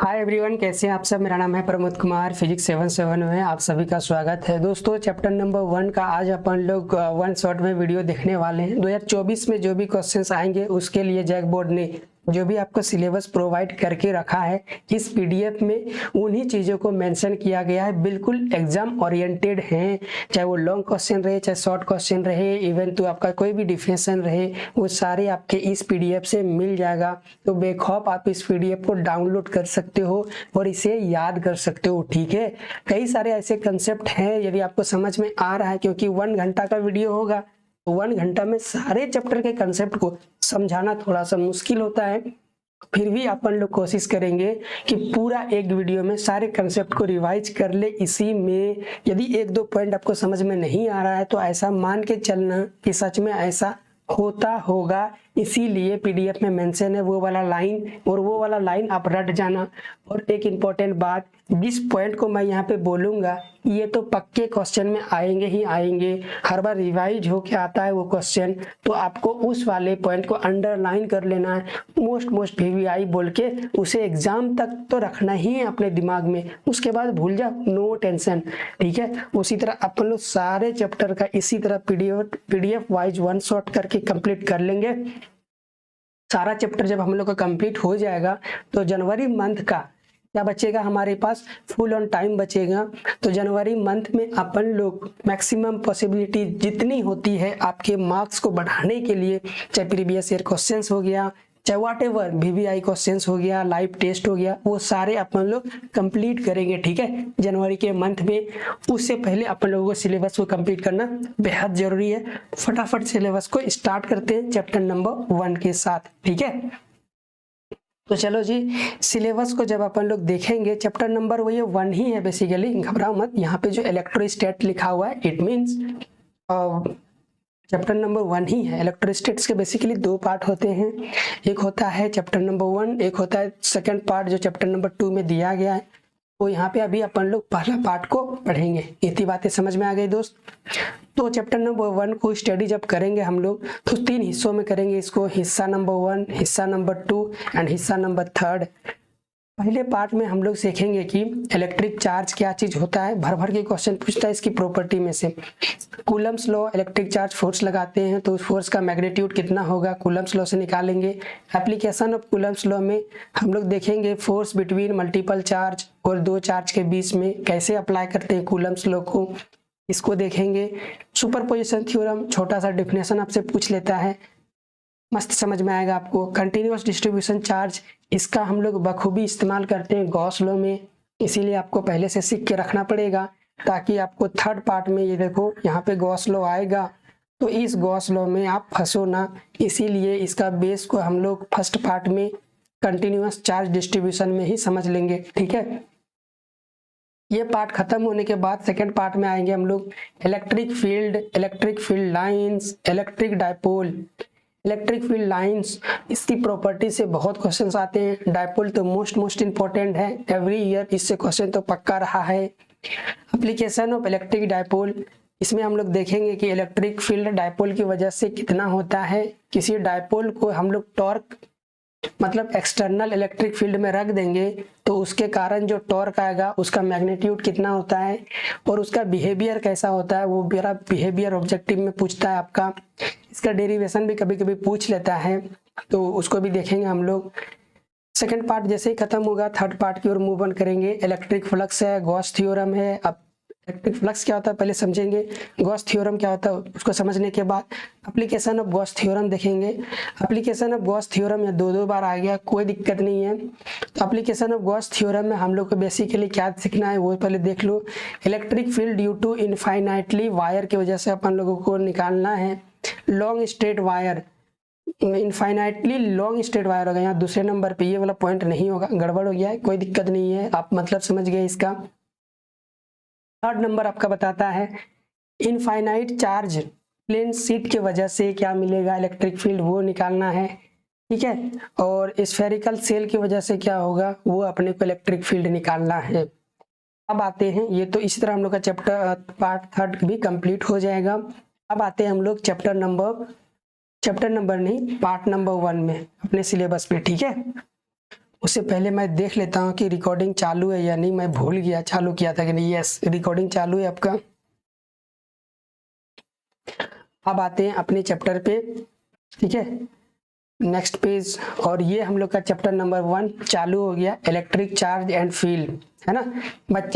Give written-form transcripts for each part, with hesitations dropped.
Hi everyone, कैसे हैं आप सब। मेरा नाम है प्रमोद कुमार, फिजिक्स 77 में आप सभी का स्वागत है। दोस्तों, चैप्टर नंबर 1 का आज अपन लोग वन शॉट में वीडियो देखने वाले हैं। 2024 में जो भी क्वेश्चंस आएंगे उसके लिए जैक बोर्ड ने जो भी आपको सिलेबस प्रोवाइड करके रखा है इस पीडीएफ में उन्हीं चीज़ों को मेंशन किया गया है। बिल्कुल एग्जाम ओरिएंटेड हैं, चाहे वो लॉन्ग क्वेश्चन रहे, चाहे शॉर्ट क्वेश्चन रहे, इवन तो आपका कोई भी डिफिनेशन रहे, वो सारे आपके इस पीडीएफ से मिल जाएगा। तो बेखौफ आप इस पीडीएफ को डाउनलोड कर सकते हो और इसे याद कर सकते हो। ठीक है, कई सारे ऐसे कंसेप्ट हैं, यदि आपको समझ में आ रहा है, क्योंकि 1 घंटा का वीडियो होगा, 1 घंटा में सारे चैप्टर के कंसेप्ट को समझाना थोड़ा सा मुश्किल होता है। फिर भी अपन लोग कोशिश करेंगे कि पूरा एक वीडियो में सारे कंसेप्ट को रिवाइज कर ले। इसी में यदि 1-2 पॉइंट आपको समझ में नहीं आ रहा है तो ऐसा मान के चलना कि सच में ऐसा होता होगा, इसीलिए पीडीएफ में मेंशन है वो वाला लाइन, और वो वाला लाइन आप रट जाना। और एक इम्पॉर्टेंट बात, जिस पॉइंट को मैं यहाँ पे बोलूँगा ये तो पक्के क्वेश्चन में आएंगे ही आएंगे, हर बार रिवाइज होके आता है वो क्वेश्चन, तो आपको उस वाले पॉइंट को अंडरलाइन कर लेना है, मोस्ट वीवीआई बोल के उसे एग्जाम तक तो रखना ही है अपने दिमाग में, उसके बाद भूल जाओ, नो टेंशन। ठीक है, उसी तरह अपन लोग सारे चैप्टर का इसी तरह पीडीएफ वाइज वन शॉट करके कंप्लीट कर लेंगे। सारा चैप्टर जब हम लोग का कंप्लीट हो जाएगा तो जनवरी मंथ का क्या बचेगा, हमारे पास फुल ऑन टाइम बचेगा। तो जनवरी मंथ में अपन लोग मैक्सिमम पॉसिबिलिटी जितनी होती है आपके मार्क्स को बढ़ाने के लिए, चाहे प्रीवियस ईयर क्वेश्चंस हो गया, चाहे व्हाट एवर वीवीआई क्वेश्चंस हो गया, लाइव टेस्ट हो गया, वो सारे अपन लोग कंप्लीट करेंगे। ठीक है, जनवरी के मंथ में। उससे पहले अपन लोगों को सिलेबस को कंप्लीट करना बेहद जरूरी है। फटाफट सिलेबस को स्टार्ट करते हैं चैप्टर नंबर 1 के साथ। ठीक है, तो चलो जी, सिलेबस को जब अपन लोग देखेंगे, चैप्टर नंबर वो ये 1 ही है बेसिकली, घबराओ मत। यहाँ पे जो इलेक्ट्रोस्टैट लिखा हुआ है इट मीन्स चैप्टर नंबर 1 ही है। इलेक्ट्रोस्टैट्स के बेसिकली 2 पार्ट होते हैं, एक होता है चैप्टर नंबर 1, एक होता है सेकंड पार्ट जो चैप्टर नंबर 2 में दिया गया है। तो यहाँ पे अभी अपन लोग पहला पार्ट को पढ़ेंगे। इतनी बातें समझ में आ गई दोस्त। तो चैप्टर नंबर 1 को स्टडी जब करेंगे हम लोग तो 3 हिस्सों में करेंगे इसको, हिस्सा नंबर 1, हिस्सा नंबर 2 एंड हिस्सा नंबर 3। पहले पार्ट में हम लोग सीखेंगे कि इलेक्ट्रिक चार्ज क्या चीज होता है। भर भर के क्वेश्चन पूछता है इसकी प्रॉपर्टी में से। Coulomb's law, electric charge force लगाते हैं तो उस फोर्स का मैग्नीट्यूड कितना होगा, कूलम्स लॉ से निकालेंगे। एप्लीकेशन ऑफ कूलम्स लॉ में हम लोग देखेंगे फोर्स बिटवीन मल्टीपल चार्ज और 2 चार्ज के बीच में कैसे अप्लाई करते हैं कूलम्स लॉ को, इसको देखेंगे। सुपरपोजिशन थ्योरम, छोटा सा डिफिनेशन आपसे पूछ लेता है, मस्त समझ में आएगा आपको। कंटिन्यूअस डिस्ट्रीब्यूशन चार्ज, इसका हम लोग बखूबी इस्तेमाल करते हैं गॉस लॉ में, इसीलिए आपको पहले से सीख के रखना पड़ेगा ताकि आपको थर्ड पार्ट में, ये देखो यहाँ पे गॉस लॉ आएगा तो इस गॉस लॉ में आप फंसो ना, इसीलिए इसका बेस को हम लोग फर्स्ट पार्ट में कंटिन्यूअस चार्ज डिस्ट्रीब्यूशन में ही समझ लेंगे। ठीक है, ये पार्ट खत्म होने के बाद सेकेंड पार्ट में आएंगे हम लोग electric field lines, electric dipole. Electric field lines, इसकी प्रॉपर्टी से बहुत क्वेश्चंस आते हैं। डायपोल तो मोस्ट इंपॉर्टेंट है, एवरी ईयर इससे क्वेश्चन तो पक्का रहा है। एप्लीकेशन ऑफ इलेक्ट्रिक डायपोल, इसमें हम लोग देखेंगे कि इलेक्ट्रिक फील्ड डायपोल की वजह से कितना होता है। किसी डायपोल को हम लोग टॉर्क मतलब एक्सटर्नल इलेक्ट्रिक फील्ड में रख देंगे तो उसके कारण जो टॉर्क आएगा उसका मैग्नीट्यूड कितना होता है और उसका बिहेवियर कैसा होता है, वो मेरा बिहेवियर ऑब्जेक्टिव में पूछता है आपका। इसका डेरिवेशन भी कभी कभी पूछ लेता है, तो उसको भी देखेंगे हम लोग। सेकंड पार्ट जैसे ही खत्म होगा थर्ड पार्ट की ओर मूव ऑन करेंगे। इलेक्ट्रिक फ्लक्स है, गॉस थ्योरम है। अब इलेक्ट्रिक फ्लक्स क्या होता है पहले समझेंगे, गॉस थ्योरम क्या होता है उसको समझने के बाद एप्लीकेशन ऑफ गॉस थ्योरम देखेंगे। एप्लीकेशन ऑफ गॉस थ्योरम या 2 बार आ गया, कोई दिक्कत नहीं है। तो एप्लीकेशन ऑफ गॉस थ्योरम में हम लोग को बेसिकली क्या सीखना है वो पहले देख लो। Electric field due to infinitely wire की वजह से अपन लोगों को निकालना है। Long straight wire, infinitely long straight wire होगा, यहाँ दूसरे नंबर पे ये वाला पॉइंट नहीं होगा, गड़बड़ हो गया है, कोई दिक्कत नहीं है, आप मतलब समझ गए इसका। थर्ड नंबर आपका बताता है इनफाइनाइट चार्ज प्लेन शीट की वजह से क्या मिलेगा इलेक्ट्रिक फील्ड, वो निकालना है। ठीक है, और स्फेरिकल सेल की वजह से क्या होगा वो अपने को इलेक्ट्रिक फील्ड निकालना है। अब आते हैं, ये तो इसी तरह हम लोग का चैप्टर पार्ट 3 भी कंप्लीट हो जाएगा। अब आते हैं हम लोग चैप्टर नंबर नहीं पार्ट नंबर 1 में अपने सिलेबस में। ठीक है, उससे पहले मैं देख लेता हूँ कि रिकॉर्डिंग चालू है या नहीं। मैं भूल गया चालू किया था कि नहीं। यस, रिकॉर्डिंग चालू है आपका। अब आते हैं अपने चैप्टर पे, ठीक है, नेक्स्ट पेज। और ये हम लोग का चैप्टर नंबर 1 चालू हो गया, इलेक्ट्रिक चार्ज एंड फील्ड, है ना।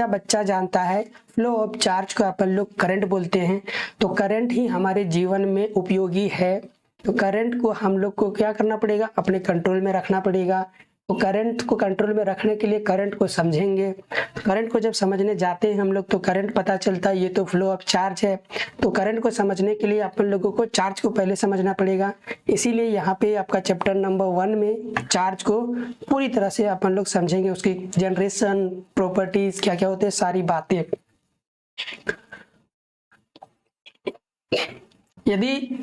बच्चा जानता है फ्लो ऑफ चार्ज को अपन लोग करंट बोलते हैं। तो करंट ही हमारे जीवन में उपयोगी है। तो करंट को हम लोग को क्या करना पड़ेगा, अपने कंट्रोल में रखना पड़ेगा। तो करंट को कंट्रोल में रखने के लिए करंट को समझेंगे। करंट को जब समझने जाते हैं हम लोग तो करंट पता चलता है, ये तो फ्लो ऑफ चार्ज है। तो करंट को समझने के लिए अपन लोगों को चार्ज को पहले समझना पड़ेगा। इसीलिए यहाँ पे आपका चैप्टर नंबर 1 में चार्ज को पूरी तरह से अपन लोग समझेंगे, उसकी जनरेशन, प्रॉपर्टीज क्या क्या होते हैं, सारी बातें। यदि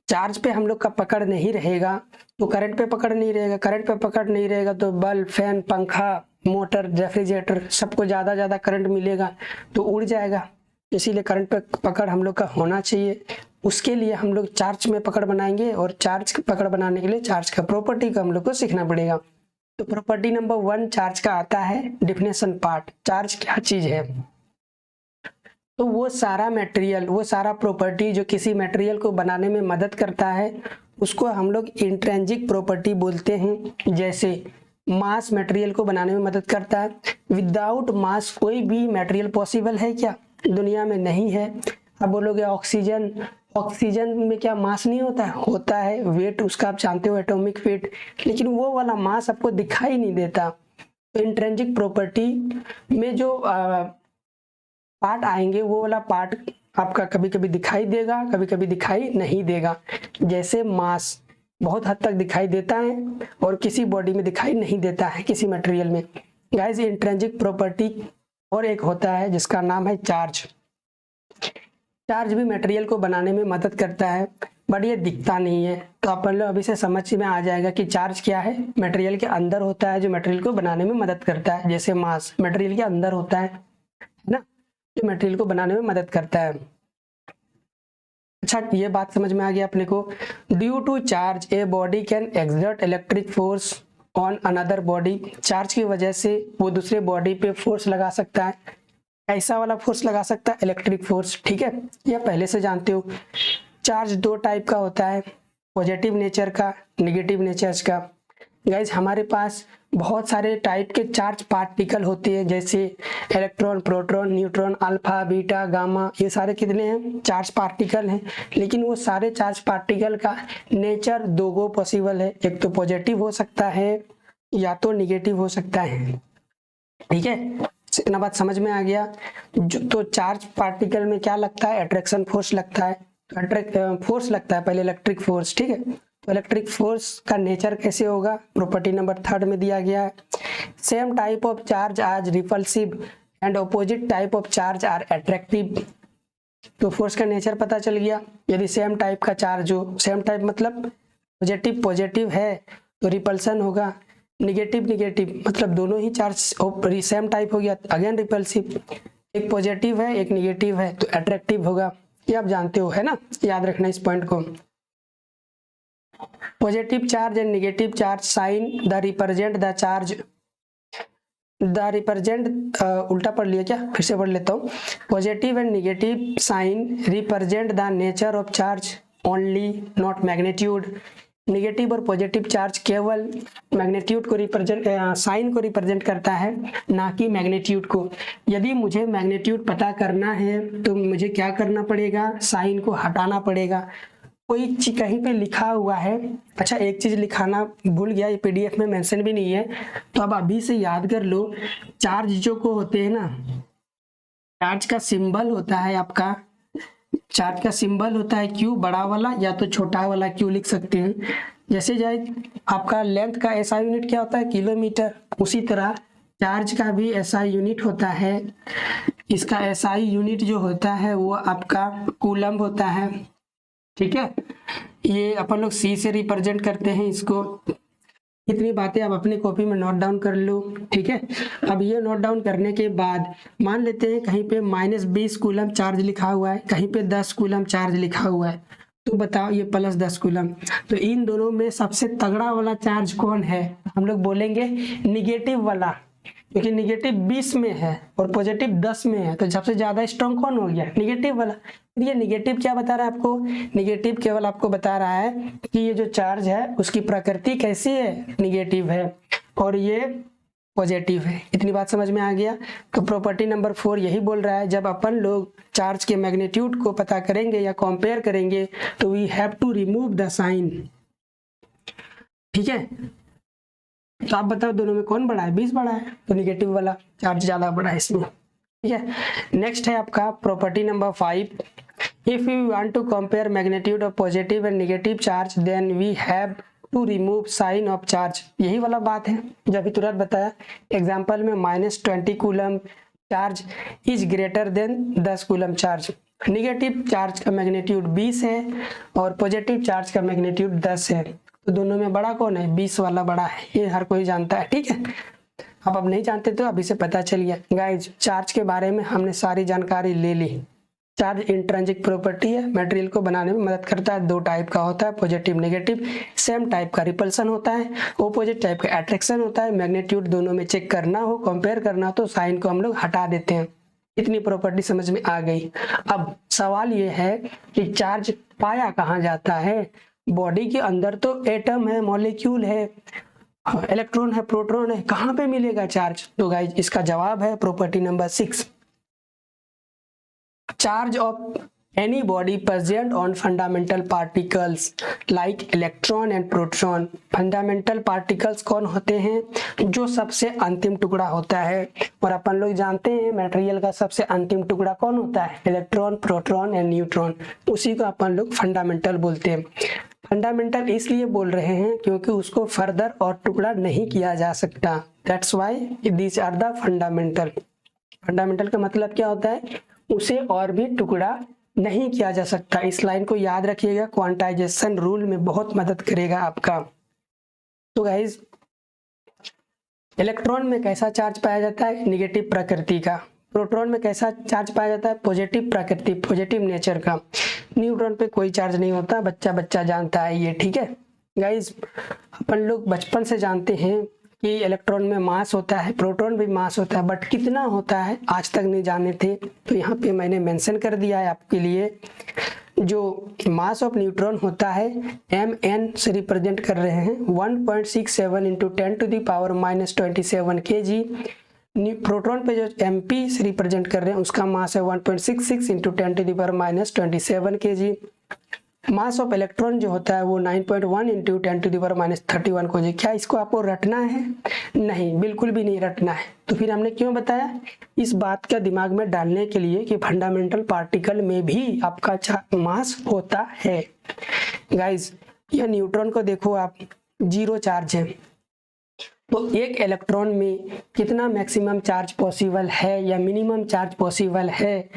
चार्ज पे हम लोग का पकड़ नहीं रहेगा तो करंट पे पकड़ नहीं रहेगा, करंट पे पकड़ नहीं रहेगा तो बल्ब, फैन, पंखा, मोटर, रेफ्रिजरेटर सबको ज़्यादा करंट मिलेगा तो उड़ जाएगा। इसीलिए करंट पे पकड़ हम लोग का होना चाहिए। उसके लिए हम लोग चार्ज में पकड़ बनाएंगे, और चार्ज की पकड़ बनाने के लिए चार्ज का प्रॉपर्टी को हम लोग को सीखना पड़ेगा। तो प्रॉपर्टी नंबर 1 चार्ज का आता है डिफिनेशन पार्ट। चार्ज क्या चीज़ है? तो वो सारा मटेरियल, वो सारा प्रॉपर्टी जो किसी मटेरियल को बनाने में मदद करता है उसको हम लोग इंट्रिंसिक प्रॉपर्टी बोलते हैं। जैसे मास मटेरियल को बनाने में मदद करता है। विदाउट मास कोई भी मटेरियल पॉसिबल है क्या? दुनिया में नहीं है। अब बोलोगे ऑक्सीजन, ऑक्सीजन में क्या मास नहीं होता है? होता है, वेट उसका आप जानते हो, एटॉमिक वेट, लेकिन वो वाला मास आपको दिखाई नहीं देता। तो इंट्रिंसिक प्रॉपर्टी में जो पार्ट आएंगे वो वाला पार्ट आपका कभी कभी दिखाई देगा, कभी कभी दिखाई नहीं देगा। जैसे मास बहुत हद तक दिखाई देता है और किसी बॉडी में दिखाई नहीं देता है, किसी मटेरियल में। गाइस, इंट्रिंसिक प्रॉपर्टी और एक होता है जिसका नाम है चार्ज। चार्ज भी मटेरियल को बनाने में मदद करता है, बट ये दिखता नहीं है। तो अपन लोग अभी से समझ में आ जाएगा कि चार्ज क्या है। मटेरियल के अंदर होता है जो मटेरियल को बनाने में मदद करता है। जैसे मास मटेरियल के अंदर होता है ना, जो मटेरियल को बनाने में मदद करता है। अच्छा, ये बात समझ में आ गया अपने को। Due to charge a body can exert electric force on another body. Charge की वजह से वो दूसरे बॉडी पे फोर्स लगा सकता है। ऐसा वाला फोर्स लगा सकता है, इलेक्ट्रिक फोर्स, ठीक है। ये पहले से जानते हो। चार्ज 2 टाइप का होता है, पॉजिटिव नेचर का, नेगेटिव नेचर का। गाइज, हमारे पास बहुत सारे टाइप के चार्ज पार्टिकल होते हैं, जैसे electron, proton, neutron, alpha, beta, gamma, ये सारे कितने हैं? चार्ज पार्टिकल हैं। लेकिन वो सारे चार्ज पार्टिकल का नेचर 2 पॉसिबल है। एक तो पॉजिटिव हो सकता है या तो निगेटिव हो सकता है, ठीक है। इतना बात समझ में आ गया। तो चार्ज पार्टिकल में क्या लगता है? अट्रैक्शन फोर्स लगता है। फोर्स लगता है पहले, इलेक्ट्रिक फोर्स, ठीक है। तो इलेक्ट्रिक फोर्स का नेचर कैसे होगा? प्रॉपर्टी नंबर 3 में दिया गया है। Same type of charge are repulsive and opposite type of charge are attractive. तो फोर्स का नेचर पता चल गया। यदि सेम टाइप का चार्ज हो, सेम टाइप मतलब पॉजिटिव है तो रिपल्सन होगा, निगेटिव मतलब दोनों ही चार्ज सेम टाइप हो गया, अगेन रिपल्सिव। एक पॉजिटिव है, एक निगेटिव है तो अट्रैक्टिव होगा। ये आप जानते हो, है ना, याद रखना इस पॉइंट को। Positive charge and negative charge sign the represent the charge. The represent उल्टा पढ़ लिया क्या? फिर से पढ़ लेता हूँ। Positive and negative sign represent the nature of charge only, not magnitude. Negative और पॉजिटिव चार्ज केवल मैग्नीट्यूड को रिप्रेजेंट, साइन को रिप्रेजेंट करता है, ना कि मैग्नीट्यूड को। यदि मुझे मैग्नीट्यूड पता करना है तो मुझे क्या करना पड़ेगा? साइन को हटाना पड़ेगा। कोई चीज कहीं पे लिखा हुआ है, अच्छा एक चीज लिखाना भूल गया, ये पीडीएफ में मेंशन भी नहीं है, तो अब अभी से याद कर लो। चार्ज जो को होते हैं ना, चार्ज का सिंबल होता है आपका, चार्ज का सिंबल होता है क्यू, बड़ा वाला या तो छोटा वाला क्यू लिख सकते हैं। जैसे जाए आपका लेंथ का एसआई यूनिट क्या होता है? किलोमीटर। उसी तरह चार्ज का भी एसआई यूनिट होता है। इसका एसआई यूनिट जो होता है वो आपका कूलम्ब होता है, ठीक है। ये अपन लोग सी से रिप्रेजेंट करते हैं इसको। इतनी बातें आप अपनी कॉपी में नोट डाउन कर लो, ठीक है। अब ये नोट डाउन करने के बाद मान लेते हैं कहीं पे -20 कूलम चार्ज लिखा हुआ है, कहीं पे 10 कूलम चार्ज लिखा हुआ है। तो तो बताओ ये +10 कूलम। तो इन दोनों में सबसे तगड़ा वाला चार्ज कौन है? हम लोग बोलेंगे निगेटिव वाला, क्योंकि निगेटिव 20 में है और पॉजिटिव 10 में है, तो सबसे ज्यादा स्ट्रॉन्ग कौन हो गया? निगेटिव वाला। ये निगेटिव क्या बता रहा है आपको? निगेटिव केवल आपको बता रहा है कि ये जो चार्ज है उसकी प्रकृति कैसी है? निगेटिव है, और ये पॉजिटिव है। इतनी बात समझ में आ गया? तो प्रॉपर्टी नंबर 4 यही बोल रहा है, जब अपन लोग चार्ज के मैग्नीट्यूड को पता करेंगे या कंपेयर करेंगे तो we have to remove the sign. ठीक है, तो आप बताओ दोनों में कौन बड़ा है? 20 बड़ा है, तो निगेटिव वाला चार्ज ज्यादा बड़ा है इसमें। ठीक है, नेक्स्ट है आपका property number 5। If you want to compare magnitude of positive and negative charge then we have to remove sign of charge. यही वाला बात है जो अभी तुरंत बताया। एग्जाम्पल में -20 coulomb charge is greater than 10 coulomb charge. Negative charge का मैग्नीट्यूड 20 है और पॉजिटिव चार्ज का मैग्नीट्यूड 10 है, तो दोनों में बड़ा कौन है? 20 वाला बड़ा है, ये हर कोई जानता है। ठीक है, आप अब नहीं जानते तो अभी से पता चल गया। गाइज, चार्ज के बारे में हमने सारी जानकारी ले ली। चार्ज इंट्रिंसिक प्रॉपर्टी है, मटेरियल को बनाने में मदद करता है। 2 टाइप का होता है, पॉजिटिव नेगेटिव। सेम टाइप का रिपल्सन होता है, ऑपोजिट टाइप का अट्रैक्शन होता है। मैग्नीट्यूड दोनों में चेक करना हो, कंपेयर करना हो, तो साइन को हम लोग हटा देते हैं। इतनी प्रॉपर्टी समझ में आ गई। अब सवाल ये है कि चार्ज पाया कहाँ जाता है? बॉडी के अंदर तो एटम है, मॉलिक्यूल है, इलेक्ट्रॉन है, प्रोटॉन है, कहाँ पे मिलेगा चार्ज? तो गाइज इसका जवाब है property number 6। Charge of any body present on fundamental particles like electron and proton. Fundamental particles कौन होते हैं? जो सबसे अंतिम टुकड़ा होता है, और अपन लोग जानते हैं मटेरियल का सबसे अंतिम टुकड़ा कौन होता है? Electron, proton and neutron. उसी को अपन लोग फंडामेंटल बोलते हैं। फंडामेंटल इसलिए बोल रहे हैं क्योंकि उसको फर्दर और टुकड़ा नहीं किया जा सकता। That's why these are the fundamental. Fundamental का मतलब क्या होता है? उसे और भी टुकड़ा नहीं किया जा सकता। इस लाइन को याद रखिएगा, क्वांटाइजेशन रूल में बहुत मदद करेगा आपका। तो गाइज, इलेक्ट्रॉन में कैसा चार्ज पाया जाता है? निगेटिव प्रकृति का। प्रोटॉन में कैसा चार्ज पाया जाता है? पॉजिटिव प्रकृति, पॉजिटिव नेचर का। न्यूट्रॉन पे कोई चार्ज नहीं होता, बच्चा बच्चा जानता है ये। ठीक है गाइज, अपन लोग बचपन से जानते हैं कि इलेक्ट्रॉन में मास होता है, प्रोटॉन भी मास होता है, बट कितना होता है आज तक नहीं जाने थे। तो यहाँ पे मैंने मेंशन कर दिया है आपके लिए। जो मास ऑफ न्यूट्रॉन होता है mn से रिप्रेजेंट कर रहे हैं 1.67 इंटू 10⁻⁻27 kg। प्रोटॉन पे जो mp से रिप्रेजेंट कर रहे हैं उसका मास है 1.66 into 10⁻27 kg। Mass of electron जो होता है वो 9.1 इंटू 10⁻31 kg। क्या इसको आपको रटना है? नहीं, बिल्कुल भी नहीं रटना है। तो फिर हमने क्यों बताया? इस बात का दिमाग में डालने के लिए कि फंडामेंटल पार्टिकल में भी आपका मास होता है। गाइज, यह न्यूट्रॉन को देखो आप, 0 चार्ज है, तो एक इलेक्ट्रॉन में कितना मैक्सिमम चार्ज पॉसिबल है या मिनिमम चार्ज पॉसिबल है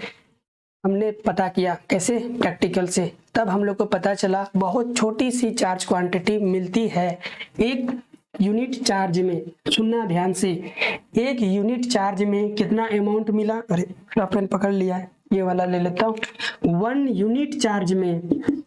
हमने पता किया। कैसे? प्रैक्टिकल से। तब हम लोग को पता चला बहुत छोटी सी चार्ज क्वांटिटी मिलती है एक यूनिट चार्ज में। सुनना ध्यान से, एक यूनिट चार्ज में कितना अमाउंट मिला? अरे पेन पकड़ लिया है, ये वाला ले लेता हूँ। 1 यूनिट चार्ज में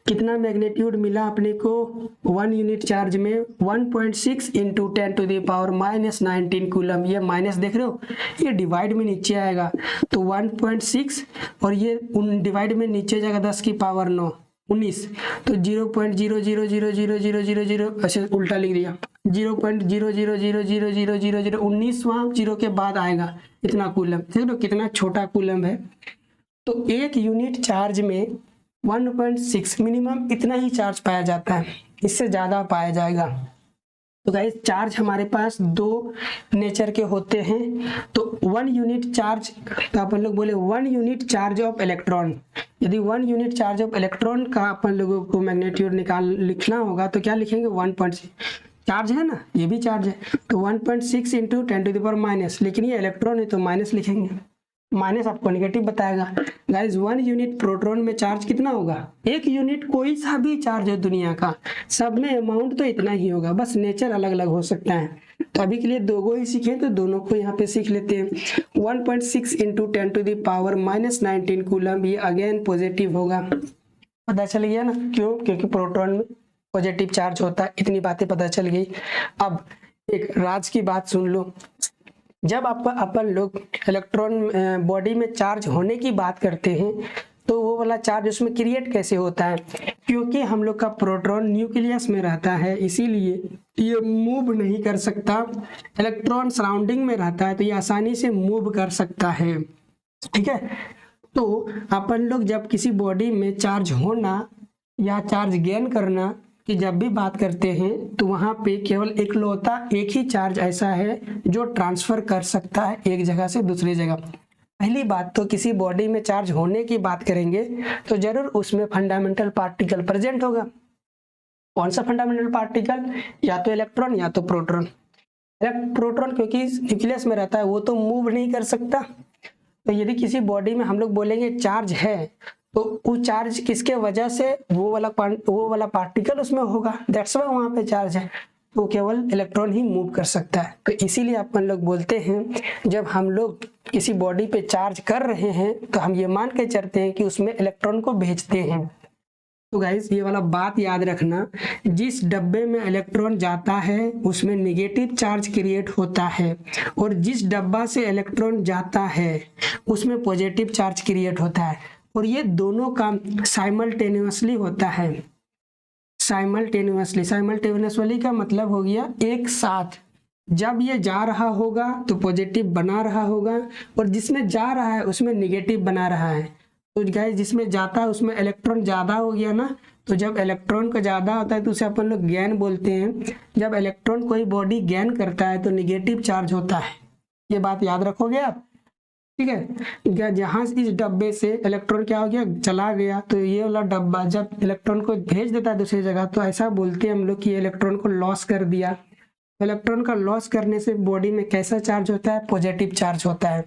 कितना मैग्नीट्यूड मिला अपने को? 1 यूनिट चार्ज में 1.6 इंटू 10⁻⁻19 कूलम। ये माइनस देख रहे हो, ये डिवाइड में नीचे आएगा, तो 1.6 और ये डिवाइड में नीचे जाएगा 10 की पावर 9, 19, तो 0.000000 ऐसे उल्टा लिख दिया। 0.000000 19 वहाँ जीरो के बाद आएगा इतना कूलम। देख लो कितना छोटा कूलम है। तो एक यूनिट चार्ज में 1.6 मिनिमम इतना ही चार्ज पाया जाता है, इससे ज़्यादा पाया जाएगा। तो गाइस, चार्ज हमारे पास 2 नेचर के होते हैं। तो 1 यूनिट चार्ज, तो अपन लोग बोले 1 यूनिट चार्ज ऑफ इलेक्ट्रॉन। यदि 1 यूनिट चार्ज ऑफ इलेक्ट्रॉन का अपन लोगों को मैग्नीट्यूड लिखना होगा तो क्या लिखेंगे? 1.6 चार्ज है ना, ये भी चार्ज है, तो 1.6 इंटू 10⁻⁻, लेकिन ये इलेक्ट्रॉन है तो माइनस लिखेंगे। माइनस आपको नेगेटिव बताएगा। गाइस, 1 यूनिट प्रोटॉन में चार्ज कितना होगा? 1 यूनिट कोई सा भी चार्ज है दुनिया का, सब में अमाउंट तो इतना ही होगा, बस नेचर अलग अलग हो सकता है। तो अभी के लिए 2 ही सीखे, तो दोनों को यहाँ पे सीख लेते हैं। 1.6 इंटू 10⁻⁻19 कूलम, ये अगेन पॉजिटिव होगा। पता चल गया ना, क्यों? क्योंकि प्रोटॉन में पॉजिटिव चार्ज होता है। इतनी बातें पता चल गई। अब एक राज की बात सुन लो। जब अपन लोग इलेक्ट्रॉन बॉडी में चार्ज होने की बात करते हैं तो वो वाला चार्ज उसमें क्रिएट कैसे होता है? क्योंकि हम लोग का प्रोटॉन न्यूक्लियस में रहता है, इसीलिए ये मूव नहीं कर सकता। इलेक्ट्रॉन सराउंडिंग में रहता है तो ये आसानी से मूव कर सकता है। ठीक है, तो अपन लोग जब किसी बॉडी में चार्ज होना या चार्ज गेन करना कि जब भी बात करते हैं तो वहाँ पे केवल इकलौता एक ही चार्ज ऐसा है जो ट्रांसफ़र कर सकता है एक जगह से दूसरी जगह। पहली बात तो किसी बॉडी में चार्ज होने की बात करेंगे तो जरूर उसमें फंडामेंटल पार्टिकल प्रेजेंट होगा। कौन सा फंडामेंटल पार्टिकल? या तो इलेक्ट्रॉन या तो प्रोटॉन। प्रोटॉन क्योंकि न्यूक्लियस में रहता है वो तो मूव नहीं कर सकता। तो यदि किसी बॉडी में हम लोग बोलेंगे चार्ज है तो वो चार्ज किसके वजह से? वो वाला पार्टिकल उसमें होगा, दैट्स वाई वहाँ पे चार्ज है। तो केवल इलेक्ट्रॉन ही मूव कर सकता है। तो इसीलिए अपन लोग बोलते हैं जब हम लोग किसी बॉडी पे चार्ज कर रहे हैं तो हम ये मान के चलते हैं कि उसमें इलेक्ट्रॉन को भेजते हैं। तो गाइस ये वाला बात याद रखना, जिस डब्बे में इलेक्ट्रॉन जाता है उसमें नेगेटिव चार्ज क्रिएट होता है और जिस डब्बा से इलेक्ट्रॉन जाता है उसमें पॉजिटिव चार्ज क्रिएट होता है। और ये दोनों काम साइमल्टेनियसली होता है। साइमल्टेनियसली का मतलब हो गया एक साथ। जब ये जा रहा होगा तो पॉजिटिव बना रहा होगा और जिसमें जा रहा है उसमें नेगेटिव बना रहा है। तो गाइस जिसमें जाता है उसमें इलेक्ट्रॉन ज़्यादा हो गया ना, तो जब इलेक्ट्रॉन का ज़्यादा होता है तो उसे अपन लोग गेन बोलते हैं। जब इलेक्ट्रॉन कोई बॉडी गेन करता है तो निगेटिव चार्ज होता है। ये बात याद रखोगे आप, ठीक है। जहाँ इस डब्बे से इलेक्ट्रॉन क्या हो गया, चला गया, तो ये वाला डब्बा जब इलेक्ट्रॉन को भेज देता है दूसरी जगह तो ऐसा बोलते हैं हम लोग कि इलेक्ट्रॉन को लॉस कर दिया। इलेक्ट्रॉन का लॉस करने से बॉडी में कैसा चार्ज होता है? पॉजिटिव चार्ज होता है।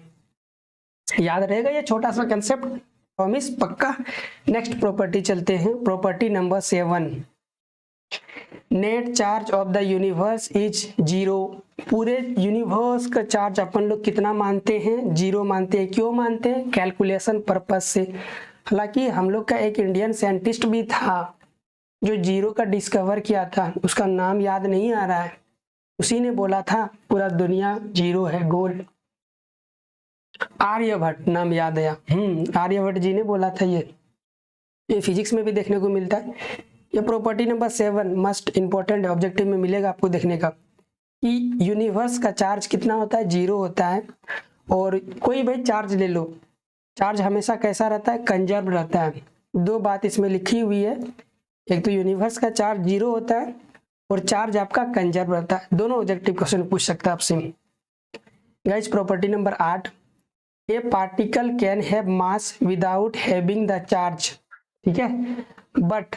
याद रहेगा ये छोटा सा कंसेप्ट, प्रॉमिस, पक्का। नेक्स्ट प्रॉपर्टी चलते हैं, property number 7। Net charge of the universe is 0। पूरे यूनिवर्स का चार्ज अपन लोग कितना मानते हैं? 0 मानते हैं। क्यों मानते हैं? कैलकुलेशन पर्पस से। हालांकि हम लोग का एक इंडियन साइंटिस्ट भी था जो 0 का डिस्कवर किया था, उसका नाम याद नहीं आ रहा है। उसी ने बोला था पूरा दुनिया 0 है, गोल। आर्यभट्ट नाम याद आया। आर्यभट्ट जी ने बोला था। ये फिजिक्स में भी देखने को मिलता है। ये property number 7 must important objective में मिलेगा आपको देखने का कि यूनिवर्स का चार्ज कितना होता है? 0 होता है। और कोई भाई चार्ज ले लो, चार्ज हमेशा कैसा रहता है? कंजर्व रहता है। दो बात इसमें लिखी हुई है, एक तो यूनिवर्स का चार्ज 0 होता है और चार्ज आपका कंजर्व रहता है। दोनों ऑब्जेक्टिव क्वेश्चन पूछ सकता है आपसे। Guys property number 8, A particle can have mass without having the charge. ठीक है, but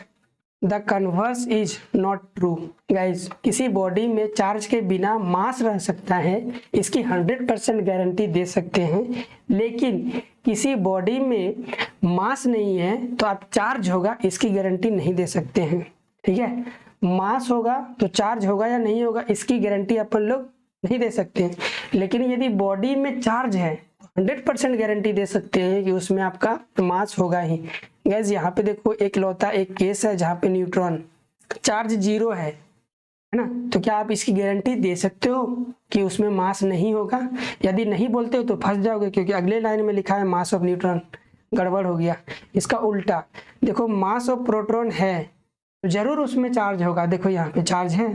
the converse is not true. Guys किसी बॉडी में चार्ज के बिना मास रह सकता है, इसकी 100% गारंटी दे सकते हैं। लेकिन किसी बॉडी में मास नहीं है तो आप चार्ज होगा इसकी गारंटी नहीं दे सकते हैं। ठीक है, मास होगा तो चार्ज होगा या नहीं होगा इसकी गारंटी अपन लोग नहीं दे सकते हैं। लेकिन यदि बॉडी में चार्ज है 100% गारंटी दे सकते हैं कि उसमें आपका मास होगा ही। गैस यहाँ पे देखो एक लौता एक केस है जहाँ पे न्यूट्रॉन चार्ज 0 है ना, तो क्या आप इसकी गारंटी दे सकते हो कि उसमें मास नहीं होगा? यदि नहीं बोलते हो तो फंस जाओगे, क्योंकि अगले लाइन में लिखा है मास ऑफ न्यूट्रॉन, गड़बड़ हो गया। इसका उल्टा देखो, मास ऑफ प्रोटॉन है तो जरूर उसमें चार्ज होगा। देखो यहाँ पे चार्ज है,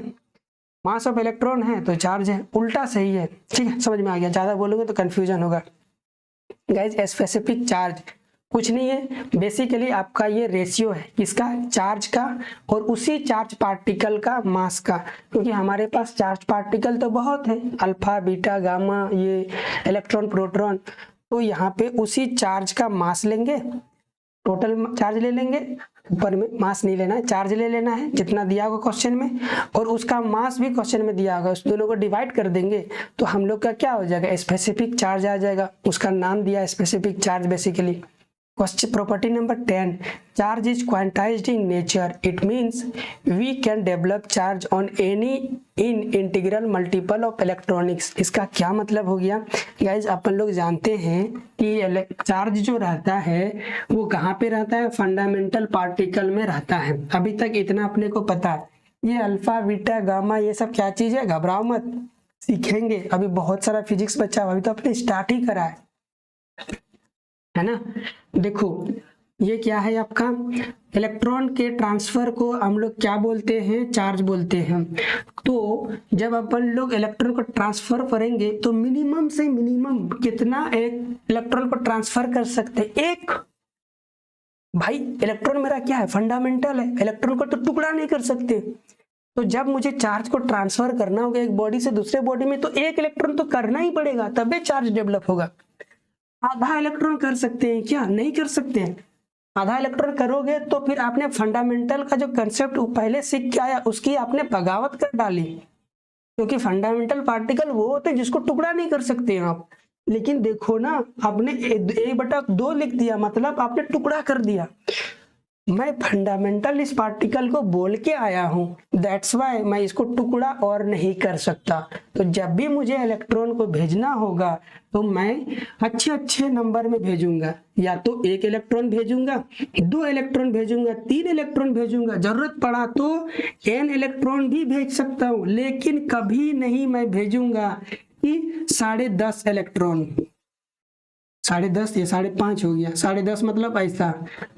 मास ऑफ इलेक्ट्रॉन है तो चार्ज है, उल्टा सही है। ठीक है, समझ में आ गया। ज़्यादा बोलोगे तो कन्फ्यूजन होगा। गाइज स्पेसिफिक चार्ज कुछ नहीं है, बेसिकली आपका ये रेशियो है किसका? चार्ज का और उसी चार्ज पार्टिकल का मास का। क्योंकि हमारे पास चार्ज पार्टिकल तो बहुत है, अल्फा बीटा गामा, ये इलेक्ट्रॉन प्रोटॉन। तो यहाँ पे उसी चार्ज का मास लेंगे, टोटल चार्ज ले लेंगे, ऊपर में मास नहीं लेना है, चार्ज ले लेना है जितना दिया होगा क्वेश्चन में, और उसका मास भी क्वेश्चन में दिया होगा, उस दोनों को डिवाइड कर देंगे तो हम लोग का क्या हो जाएगा? स्पेसिफिक चार्ज आ जाएगा। उसका नाम दिया specific charge basically. Question property number 10. Charge is quantized in nature. It means we can develop charge on any in integral multiple of electronics. इसका क्या मतलब हो गया गाइज? अपन लोग जानते हैं कि चार्ज जो रहता है वो कहाँ पे रहता है? फंडामेंटल पार्टिकल में रहता है। अभी तक इतना अपने को पता है। ये अल्फा बीटा गामा ये सब क्या चीज है? घबराओ मत, सीखेंगे। अभी बहुत सारा फिजिक्स बचा हुआ, अभी तो अपने स्टार्ट ही करा है ना। देखो ये क्या है आपका? इलेक्ट्रॉन के ट्रांसफर को हम लोग क्या बोलते हैं? चार्ज बोलते हैं। तो जब अपन लोग इलेक्ट्रॉन को ट्रांसफर करेंगे तो मिनिमम से मिनिमम कितना एक इलेक्ट्रॉन को ट्रांसफर कर सकते हैं? एक। भाई इलेक्ट्रॉन मेरा क्या है? फंडामेंटल है, इलेक्ट्रॉन को तो टुकड़ा नहीं कर सकते। तो जब मुझे चार्ज को ट्रांसफर करना होगा एक बॉडी से दूसरे बॉडी में, तो एक इलेक्ट्रॉन तो करना ही पड़ेगा, तभी चार्ज डेवलप होगा। आधा इलेक्ट्रॉन कर सकते हैं क्या? नहीं कर सकते हैं। आधा इलेक्ट्रॉन करोगे तो फिर आपने फंडामेंटल का जो कंसेप्ट पहले सीख के आया उसकी आपने बगावत कर डाली, क्योंकि फंडामेंटल पार्टिकल वो होते हैं जिसको टुकड़ा नहीं कर सकते हैं आप। लेकिन देखो ना, आपने 1/2 लिख दिया, मतलब आपने टुकड़ा कर दिया। मैं फंडामेंटल इस पार्टिकल को बोल के आया हूं, दैट्स वाई मैं इसको टुकड़ा और नहीं कर सकता। तो जब भी मुझे इलेक्ट्रॉन को भेजना होगा तो मैं अच्छे अच्छे नंबर में भेजूंगा, या तो 1 इलेक्ट्रॉन भेजूंगा, 2 इलेक्ट्रॉन भेजूंगा, 3 इलेक्ट्रॉन भेजूंगा, जरूरत पड़ा तो n इलेक्ट्रॉन भी भेज सकता हूं। लेकिन कभी नहीं मैं भेजूंगा कि 10.5 इलेक्ट्रॉन, 10.5 ये 5.5 हो गया, 10.5 मतलब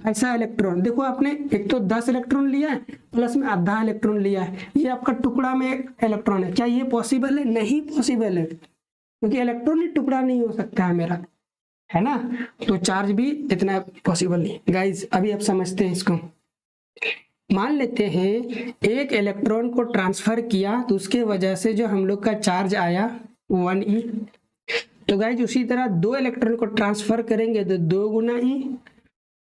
ऐसा इलेक्ट्रॉन। देखो आपने एक तो 10 इलेक्ट्रॉन लिया है प्लस में आधा इलेक्ट्रॉन लिया है, ये आपका टुकड़ा में एक इलेक्ट्रॉन है। क्या ये पॉसिबल है? नहीं पॉसिबल है, क्योंकि इलेक्ट्रॉन ही टुकड़ा नहीं हो सकता है मेरा, है ना। तो चार्ज भी इतना पॉसिबल नहीं। गाइज अभी आप समझते हैं इसको। मान लेते हैं एक इलेक्ट्रॉन को ट्रांसफर किया तो उसके वजह से जो हम लोग का चार्ज आया 1e। तो गाइज उसी तरह 2 इलेक्ट्रॉन को ट्रांसफर करेंगे तो 2 गुना ई।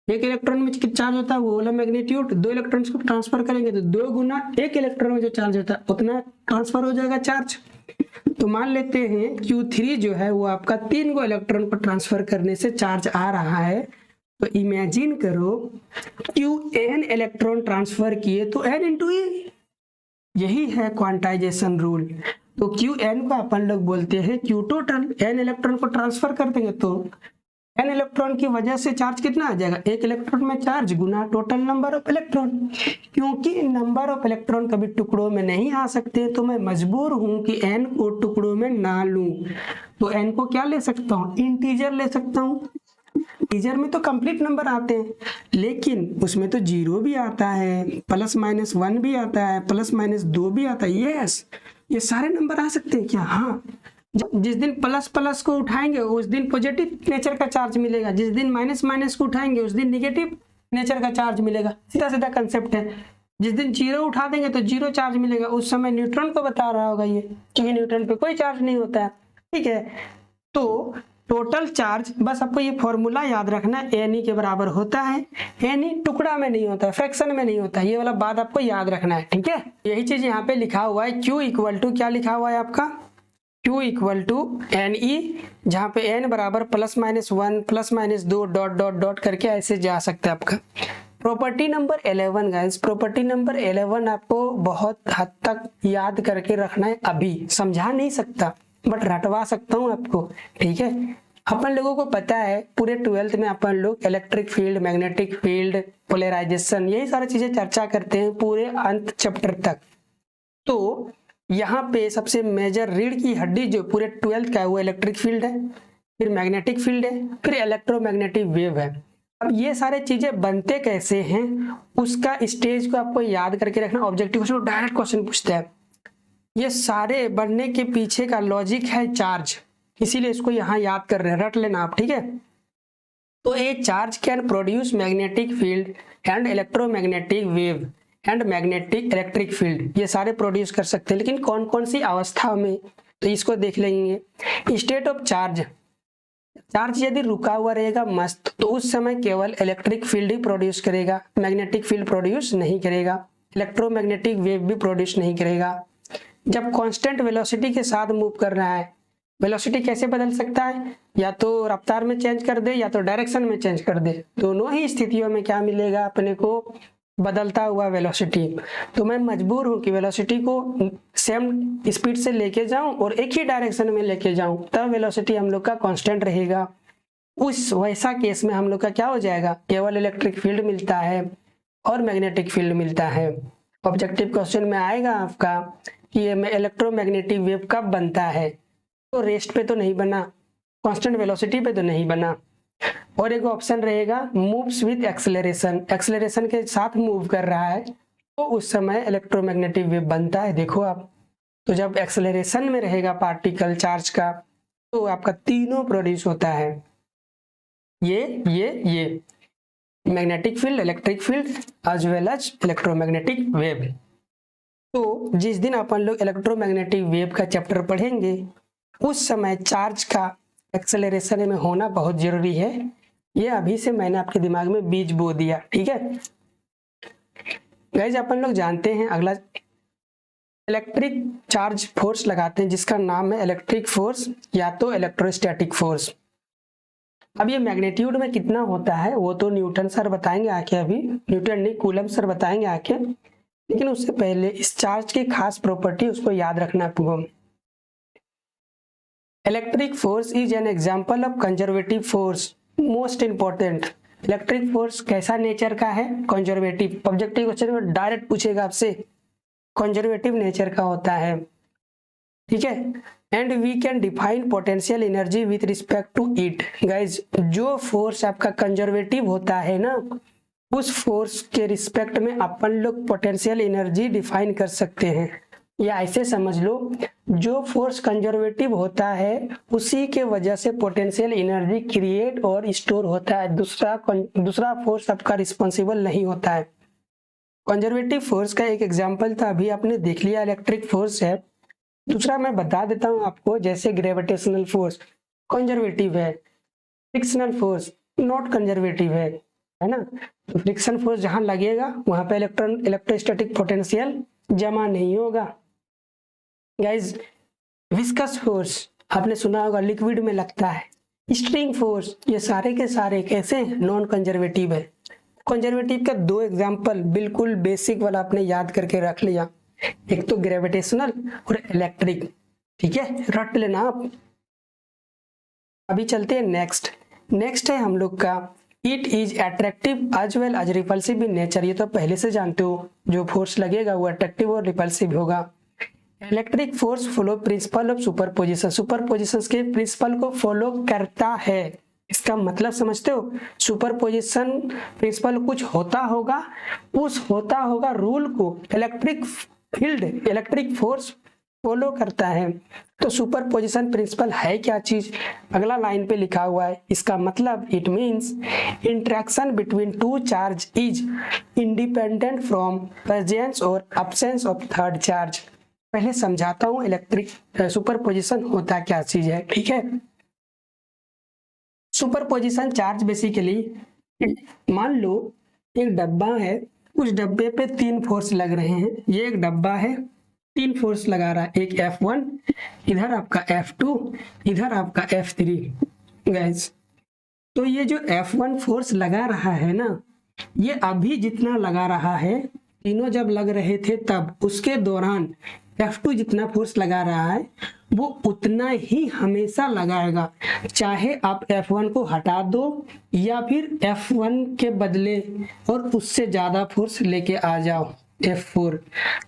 एक इलेक्ट्रॉन में कितना चार्ज होता है वो वाला मैग्नीट्यूड, 2 इलेक्ट्रॉन्स को ट्रांसफर करेंगे तो 2 गुना एक इलेक्ट्रॉन में जो चार्ज होता है उतना ट्रांसफर हो जाएगा चार्ज। तो मान लेते हैं Q3 जो है वो आपका 3 गो इलेक्ट्रॉन को ट्रांसफर करने से चार्ज आ रहा है। तो इमेजिन करो Qn इलेक्ट्रॉन ट्रांसफर किए तो n इंटू ई, यही है क्वांटाइजेशन रूल। तो Qn को अपन लोग बोलते हैं Q टोटल। n इलेक्ट्रॉन को ट्रांसफर कर देंगे तो n इलेक्ट्रॉन की वजह से चार्ज कितना आ जाएगा? 1 इलेक्ट्रॉन में charge Guna total number of electron. क्योंकि नंबर ऑफ इलेक्ट्रॉन कभी टुकड़ों में नहीं आ सकते तो मैं मजबूर हूं कि n को टुकड़ों में ना लूं। तो n को क्या ले सकता हूं? इंटीजर ले सकता हूं। इंटीजर में तो कंप्लीट नंबर आते हैं, लेकिन उसमें तो 0 भी आता है, +-1 भी आता है, +-2 भी आता है। यस, ये सारे नंबर आ सकते हैं क्या? हाँ। जिस दिन प्लस प्लस को उठाएंगे उस दिन पॉजिटिव नेचर का चार्ज मिलेगा, जिस दिन माइनस माइनस को उठाएंगे उस दिन निगेटिव नेचर का चार्ज मिलेगा। सीधा सीधा कंसेप्ट है। जिस दिन 0 उठा देंगे तो 0 चार्ज मिलेगा। उस समय न्यूट्रॉन को बता रहा होगा ये, क्योंकि न्यूट्रॉन पे कोई चार्ज नहीं होता है। ठीक है, तो टोटल चार्ज, बस आपको ये फॉर्मूला याद रखना है, एन के बराबर होता है। एन टुकड़ा में नहीं होता है, फ्रैक्शन में नहीं होता है, ये वाला बात आपको याद रखना है। ठीक है, यही चीज यहाँ पे लिखा हुआ है। Q इक्वल टू क्या लिखा हुआ है आपका? Q इक्वल टू NE, जहाँ पे n बराबर +-1 +-2 डॉट डॉट डॉट करके ऐसे जा सकता है आपका। Property number 11 guys, property number 11 आपको बहुत हद तक याद करके रखना है। अभी समझा नहीं सकता बट रटवा सकता हूँ आपको। ठीक है, अपन लोगों को पता है पूरे 12th में अपन लोग electric field, magnetic field, polarisation, यही सारी चीजें चर्चा करते हैं पूरे अंत चैप्टर तक। तो यहाँ पे सबसे मेजर रीढ़ की हड्डी जो पूरे 12th का है वो इलेक्ट्रिक फील्ड है, फिर मैग्नेटिक फील्ड है, फिर इलेक्ट्रोमैग्नेटिक वेव है। अब ये सारे चीजें बनते कैसे हैं उसका स्टेज को आपको याद करके रखना। ऑब्जेक्टिव क्वेश्चन डायरेक्ट क्वेश्चन पूछता है। ये सारे बनने के पीछे का लॉजिक है चार्ज, इसीलिए इसको यहाँ याद कर रहे हैं, रट लेना आप। ठीक है, तो ए charge can produce magnetic field and electromagnetic wave and magnetic electric field, ये सारे प्रोड्यूस कर सकते हैं। लेकिन कौन कौन सी अवस्था में, तो इसको देख लेंगे। स्टेट ऑफ चार्ज, चार्ज यदि रुका हुआ रहेगा मस्त, तो उस समय केवल इलेक्ट्रिक फील्ड ही प्रोड्यूस करेगा, मैग्नेटिक फील्ड प्रोड्यूस नहीं करेगा, इलेक्ट्रोमैग्नेटिक वेव भी प्रोड्यूस नहीं करेगा। जब कांस्टेंट वेलोसिटी के साथ मूव कर रहा है वेलोसिटी कैसे बदल सकता है, या तो रफ्तार में चेंज कर दे या तो डायरेक्शन में चेंज कर दे, दोनों ही स्थितियों में क्या मिलेगा अपने को, बदलता हुआ वेलोसिटी। तो मैं मजबूर हूँ कि वेलोसिटी को सेम स्पीड से लेके जाऊं और एक ही डायरेक्शन में लेके जाऊं, तब वेलोसिटी हम लोग का कांस्टेंट रहेगा। उस वैसा केस में हम लोग का क्या हो जाएगा, केवल इलेक्ट्रिक फील्ड मिलता है और मैग्नेटिक फील्ड मिलता है। ऑब्जेक्टिव क्वेश्चन में आएगा आपका कि ये इलेक्ट्रोमैग्नेटिक वेव कब बनता है, तो रेस्ट पे तो नहीं बना, कांस्टेंट वेलोसिटी पे तो नहीं बना। और एक ऑप्शन रहेगा मूव्स विद एक्सेलरेशन, एक्सेलरेशन के साथ मूव कर रहा है, तो उस समय इलेक्ट्रोमैग्नेटिक वेव बनता है। देखो आप, तो जब एक्सेलरेशन में रहेगा पार्टिकल चार्ज का, तो आपका तीनों प्रोड्यूस होता है, ये magnetic field, electric field as well as electromagnetic wave. तो जिस दिन अपन लोग इलेक्ट्रोमैग्नेटिक वेव का चैप्टर पढ़ेंगे, उस समय चार्ज का एक्सेलरेशन में होना बहुत जरूरी है। ये अभी से मैंने आपके दिमाग में बीज बो दिया, ठीक है गाइज। अपन लोग जानते हैं अगला इलेक्ट्रिक चार्ज फोर्स लगाते हैं, जिसका नाम है इलेक्ट्रिक फोर्स या तो इलेक्ट्रोस्टैटिक फोर्स। अब ये मैग्नीट्यूड में कितना होता है वो तो न्यूटन सर बताएंगे आके, अभी न्यूटन नहीं कूलम सर बताएंगे आके, लेकिन उससे पहले इस चार्ज की खास प्रॉपर्टी उसको याद रखना आपको। Electric force is an example of conservative force, most important. Electric force कैसा नेचर का है, कंजर्वेटिव। ऑब्जेक्टिव क्वेश्चन में डायरेक्ट पूछेगा आपसे, कंजर्वेटिव नेचर का होता है, ठीक है। And we can define potential energy with respect to it. Guys, जो फोर्स आपका कंजर्वेटिव होता है ना, उस फोर्स के रिस्पेक्ट में अपन लोग पोटेंशियल एनर्जी डिफाइन कर सकते हैं। या ऐसे समझ लो, जो फोर्स कंजर्वेटिव होता है उसी के वजह से पोटेंशियल एनर्जी क्रिएट और स्टोर होता है, दूसरा फोर्स आपका रिस्पॉन्सिबल नहीं होता है। कंजर्वेटिव फोर्स का एक एग्जांपल था, अभी आपने देख लिया इलेक्ट्रिक फोर्स है। दूसरा मैं बता देता हूं आपको, जैसे ग्रेविटेशनल फोर्स कंजर्वेटिव है, फ्रिक्शनल फोर्स नॉट कंजर्वेटिव है ना। तो फ्रिक्शन फोर्स जहां लगेगा वहां पे इलेक्ट्रोस्टैटिक पोटेंशियल जमा नहीं होगा। गाइज, विस्कस फोर्स आपने सुना होगा, लिक्विड में लगता है। स्ट्रिंग फोर्स, ये सारे के सारे कैसे नॉन कंजर्वेटिव है। कंजर्वेटिव का दो एग्जांपल बिल्कुल बेसिक वाला आपने याद करके रख लिया, एक तो ग्रेविटेशनल और इलेक्ट्रिक, ठीक है, रट लेना आप। अभी चलते हैं नेक्स्ट है हम लोग का it is attractive as well as repulsive in nature. ये तो पहले से जानते हो, जो फोर्स लगेगा वो अट्रैक्टिव और रिपल्सिव होगा। Electric force follow principal of superposition, superposition के प्रिंसिपल को फॉलो करता है। इसका मतलब समझते हो, सुपरपोजिशन प्रिंसिपल कुछ होता होगा, उस होता होगा रूल को electric field, electric force follow करता है। तो सुपरपोजिशन प्रिंसिपल है क्या चीज, अगला लाइन पे लिखा हुआ है। इसका मतलब it means interaction between two charge is independent from presence और अब्सेंस ऑफ थर्ड चार्ज। पहले समझाता हूँ इलेक्ट्रिक सुपरपोजिशन होता क्या चीज है, ठीक है। सुपरपोजिशन चार्ज बेसिकली, मान लो एक डब्बा है, उस डब्बे पे तीन फोर्स लग रहे हैं। ये एक डब्बा है, तीन फोर्स लगा रहा है, एक F1, इधर आपका F2, इधर आपका F3। गाइस, तो ये जो F1 फोर्स लगा रहा है ना, ये अभी जितना लगा रहा है, तीनों जब लग रहे थे तब, उसके दौरान F2 जितना फोर्स लगा रहा है वो उतना ही हमेशा लगाएगा, चाहे आप F1 को हटा दो या फिर F1 के बदले और उससे ज्यादा फोर्स लेके आ जाओ F4,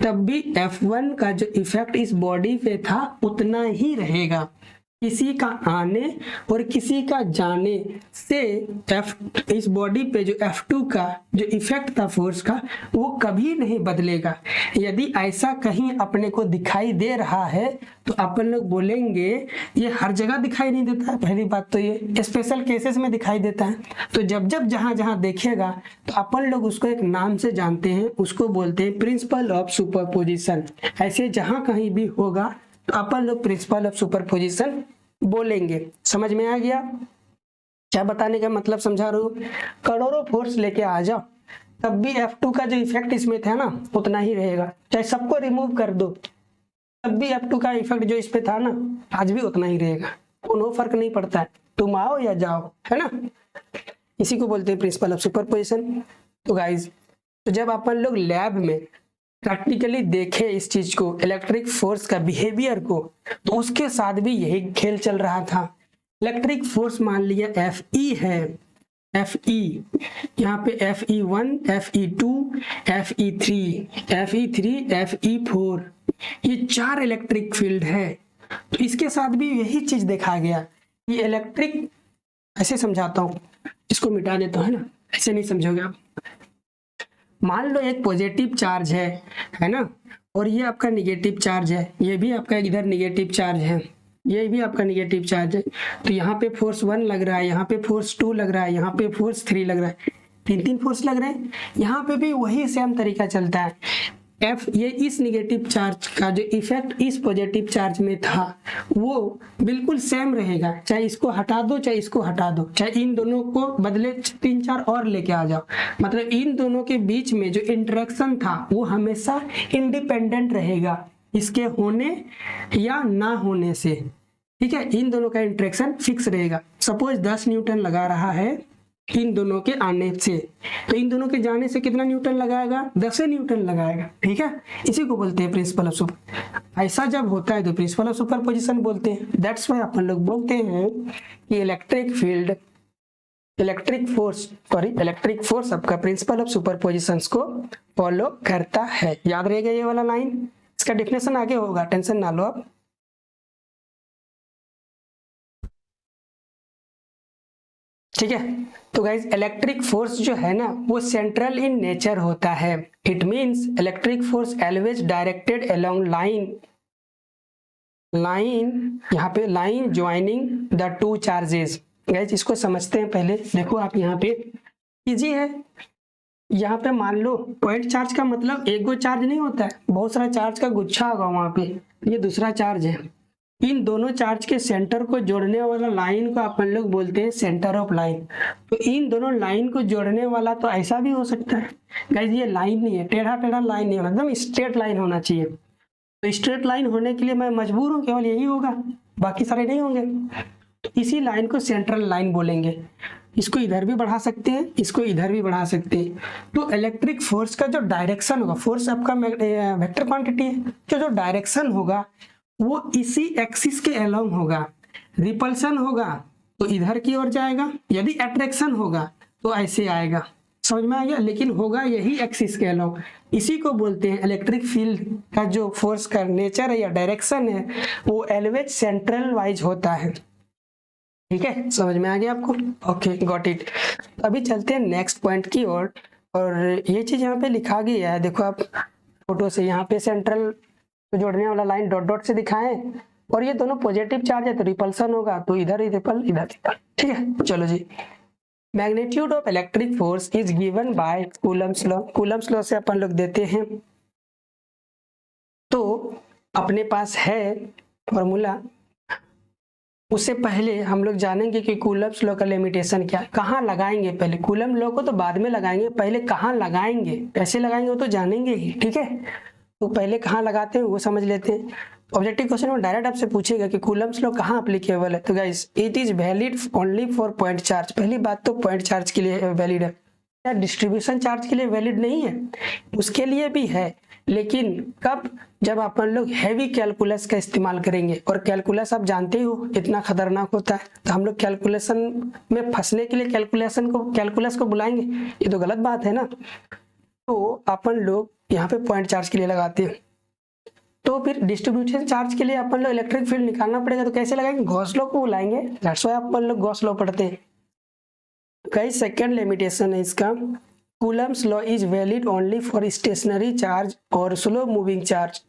तब भी F1 का जो इफेक्ट इस बॉडी पे था उतना ही रहेगा। किसी का आने और किसी का जाने से इस बॉडी पे जो F2 का जो इफेक्ट था फोर्स का, वो कभी नहीं बदलेगा। यदि ऐसा कहीं अपने को दिखाई दे रहा है तो अपन लोग बोलेंगे ये हर जगह दिखाई नहीं देता है। पहली बात तो ये स्पेशल केसेस में दिखाई देता है। तो जब जब जहां जहां देखेगा तो अपन लोग उसको एक नाम से जानते हैं, उसको बोलते हैं प्रिंसिपल ऑफ सुपरपोजिशन। ऐसे जहां कहीं भी होगा तो अपन लोग प्रिंसिपल ऑफ सुपरपोजिशन बोलेंगे। समझ में आ गया क्या बताने का मतलब, समझा रहा हूँ। करोड़ों फोर्स लेके आ जाओ तब भी F2 का जो इफेक्ट इसमें था ना उतना ही रहेगा, चाहे सबको रिमूव कर दो तब भी F2 का इफेक्ट जो इस पे था ना आज भी उतना ही रहेगा, कोनो फर्क नहीं पड़ता है, तुम आओ या जाओ, है ना। इसी को बोलते हैं प्रिंसिपल ऑफ सुपरपोजिशन। तो गाइज, तो जब अपन लोग लैब में प्रैक्टिकली देखे इस चीज को, इलेक्ट्रिक फोर्स का बिहेवियर को, तो उसके साथ भी यही खेल चल रहा था। इलेक्ट्रिक फोर्स मान लिया Fe है, Fe, यहाँ पे Fe1, Fe2, Fe3, Fe4, ये 4 इलेक्ट्रिक फील्ड है। तो इसके साथ भी यही चीज देखा गया। ये इलेक्ट्रिक, ऐसे समझाता हूँ, इसको मिटा देता हूँ, है ना, ऐसे नहीं समझोगे आप। मान लो एक पॉजिटिव चार्ज है ना, और ये आपका निगेटिव चार्ज है, ये भी आपका इधर निगेटिव चार्ज है, ये भी आपका निगेटिव चार्ज है। तो यहाँ पे फोर्स 1 लग रहा है, यहाँ पे फोर्स 2 लग रहा है, यहाँ पे फोर्स 3 लग रहा है, 3 फोर्स लग रहे हैं। यहाँ पे भी वही सेम तरीका चलता है। ये इस निगेटिव चार्ज का जो इफेक्ट इस पॉजिटिव चार्ज में था वो बिल्कुल सेम रहेगा, चाहे इसको हटा दो चाहे इसको हटा दो, चाहे इन दोनों को बदले 3-4 और लेके आ जाओ, मतलब इन दोनों के बीच में जो इंटरेक्शन था वो हमेशा इंडिपेंडेंट रहेगा इसके होने या ना होने से, ठीक है। इन दोनों का इंटरेक्शन फिक्स रहेगा। सपोज 10 न्यूटन लगा रहा है इन दोनों के आने से, तो इन दोनों के जाने से कितना न्यूटन लगाएगा, 10 न्यूटन लगाएगा, ठीक है। इसी को बोलते हैं प्रिंसिपल ऑफ सुपर। ऐसा जब होता है तो प्रिंसिपल ऑफ सुपरपोजिशन बोलते हैं। दैट्स व्हाई अपन लोग बोलते हैं कि इलेक्ट्रिक फील्ड, इलेक्ट्रिक फोर्स आपका प्रिंसिपल ऑफ सुपरपोजिशन को फॉलो करता है। याद रहेगा ये वाला लाइन, इसका डेफिनेशन आगे होगा, टेंशन ना लो आप। ठीक है। तो गाइज, इलेक्ट्रिक फोर्स जो है ना वो सेंट्रल इन नेचर होता है। It means electric force always directed along line यहाँ पे line joining the 2 charges. Guys, इसको समझते हैं पहले। देखो आप यहाँ पे इजी है, यहाँ पे मान लो पॉइंट चार्ज का मतलब एक गो चार्ज नहीं होता है, बहुत सारा चार्ज का गुच्छा होगा वहां पे, ये दूसरा चार्ज है। इन दोनों चार्ज के सेंटर को जोड़ने वाला लाइन को अपन लोग बोलते हैं सेंटर ऑफ लाइन। तो इन दोनों लाइन को जोड़ने वाला तो ऐसा भी हो सकता है गाइस, ये लाइन नहीं है, टेढ़ा टेढ़ा लाइन नहीं होना, एकदम स्ट्रेट लाइन होना चाहिए। तो स्ट्रेट लाइन होने के लिए मैं मजबूर हूँ, केवल यही होगा, बाकी सारे नहीं होंगे। तो इसी लाइन को सेंट्रल लाइन बोलेंगे। इसको इधर भी बढ़ा सकते हैं, इसको इधर भी बढ़ा सकते हैं। तो इलेक्ट्रिक फोर्स का जो डायरेक्शन होगा, फोर्स आपका वेक्टर क्वांटिटी है, जो डायरेक्शन होगा वो इसी एक्सिस के अलोंग होगा। रिपल्सन होगा तो इधर की ओर जाएगा, यदि अट्रैक्शन होगा तो ऐसे आएगा। समझ में आ गया? लेकिन होगा यही एक्सिस के अलोंग। इसी को बोलते हैं इलेक्ट्रिक फील्ड का जो फोर्स का नेचर है या डायरेक्शन है वो ऑलवेज सेंट्रल वाइज होता है। ठीक है, समझ में आ गया आपको? Okay, got it. अभी चलते हैं नेक्स्ट पॉइंट की ओर। और ये चीज यहाँ पे लिखा गया है, देखो आप फोटो से, यहाँ पे सेंट्रल तो जोड़ने वाला लाइन डॉट डॉट से दिखाएं, और ये दोनों पॉजिटिव चार्ज है तो रिपल्सन होगा, तो इधर ही रिपल इधर रिपल। ठीक है, चलो जी। Magnitude of electric force is given by Coulomb's law. Coulomb's law से अपन लोग देते हैं। तो अपने पास है फॉर्मूला, उससे पहले हम लोग जानेंगे कि कूलम्स लॉ का लिमिटेशन क्या है, कहाँ लगाएंगे। पहले कूलम लॉ को तो बाद में लगाएंगे, पहले कहाँ लगाएंगे, कैसे लगाएंगे वो तो जानेंगे ही। ठीक है, तो पहले कहाँ लगाते हैं वो समझ लेते हैं। ऑब्जेक्टिव क्वेश्चन में डायरेक्ट आपसे पूछेगा कि कूलम्स लॉ कहाँ एप्लीकेबल है। तो guys, it is valid only for point charge. पहली बात तो पॉइंट चार्ज के लिए वैलिड है, या डिस्ट्रीब्यूशन चार्ज के लिए वैलिड नहीं है, उसके लिए भी है। लेकिन कब? जब अपन लोग हैवी कैलकुलस का इस्तेमाल करेंगे, और कैलकुलस आप जानते हो इतना खतरनाक होता है, तो हम लोग कैलकुलेशन में फंसने के लिए कैलकुलस को बुलाएंगे, ये तो गलत बात है ना। तो अपन लोग यहाँ पे पॉइंट चार्ज के लिए लगाते हैं। तो फिर डिस्ट्रीब्यूशन चार्ज के लिए अपन लोग इलेक्ट्रिक फील्ड निकालना पड़ेगा, तो कैसे लगाएंगे? गॉस लॉ को बुलाएंगे। दैट्स व्हाई अपन लोग गॉस लॉ पढ़ते हैं। कई सेकंड लिमिटेशन है इसका, Coulomb's law is valid only for stationary charge और स्लो मूविंग चार्ज।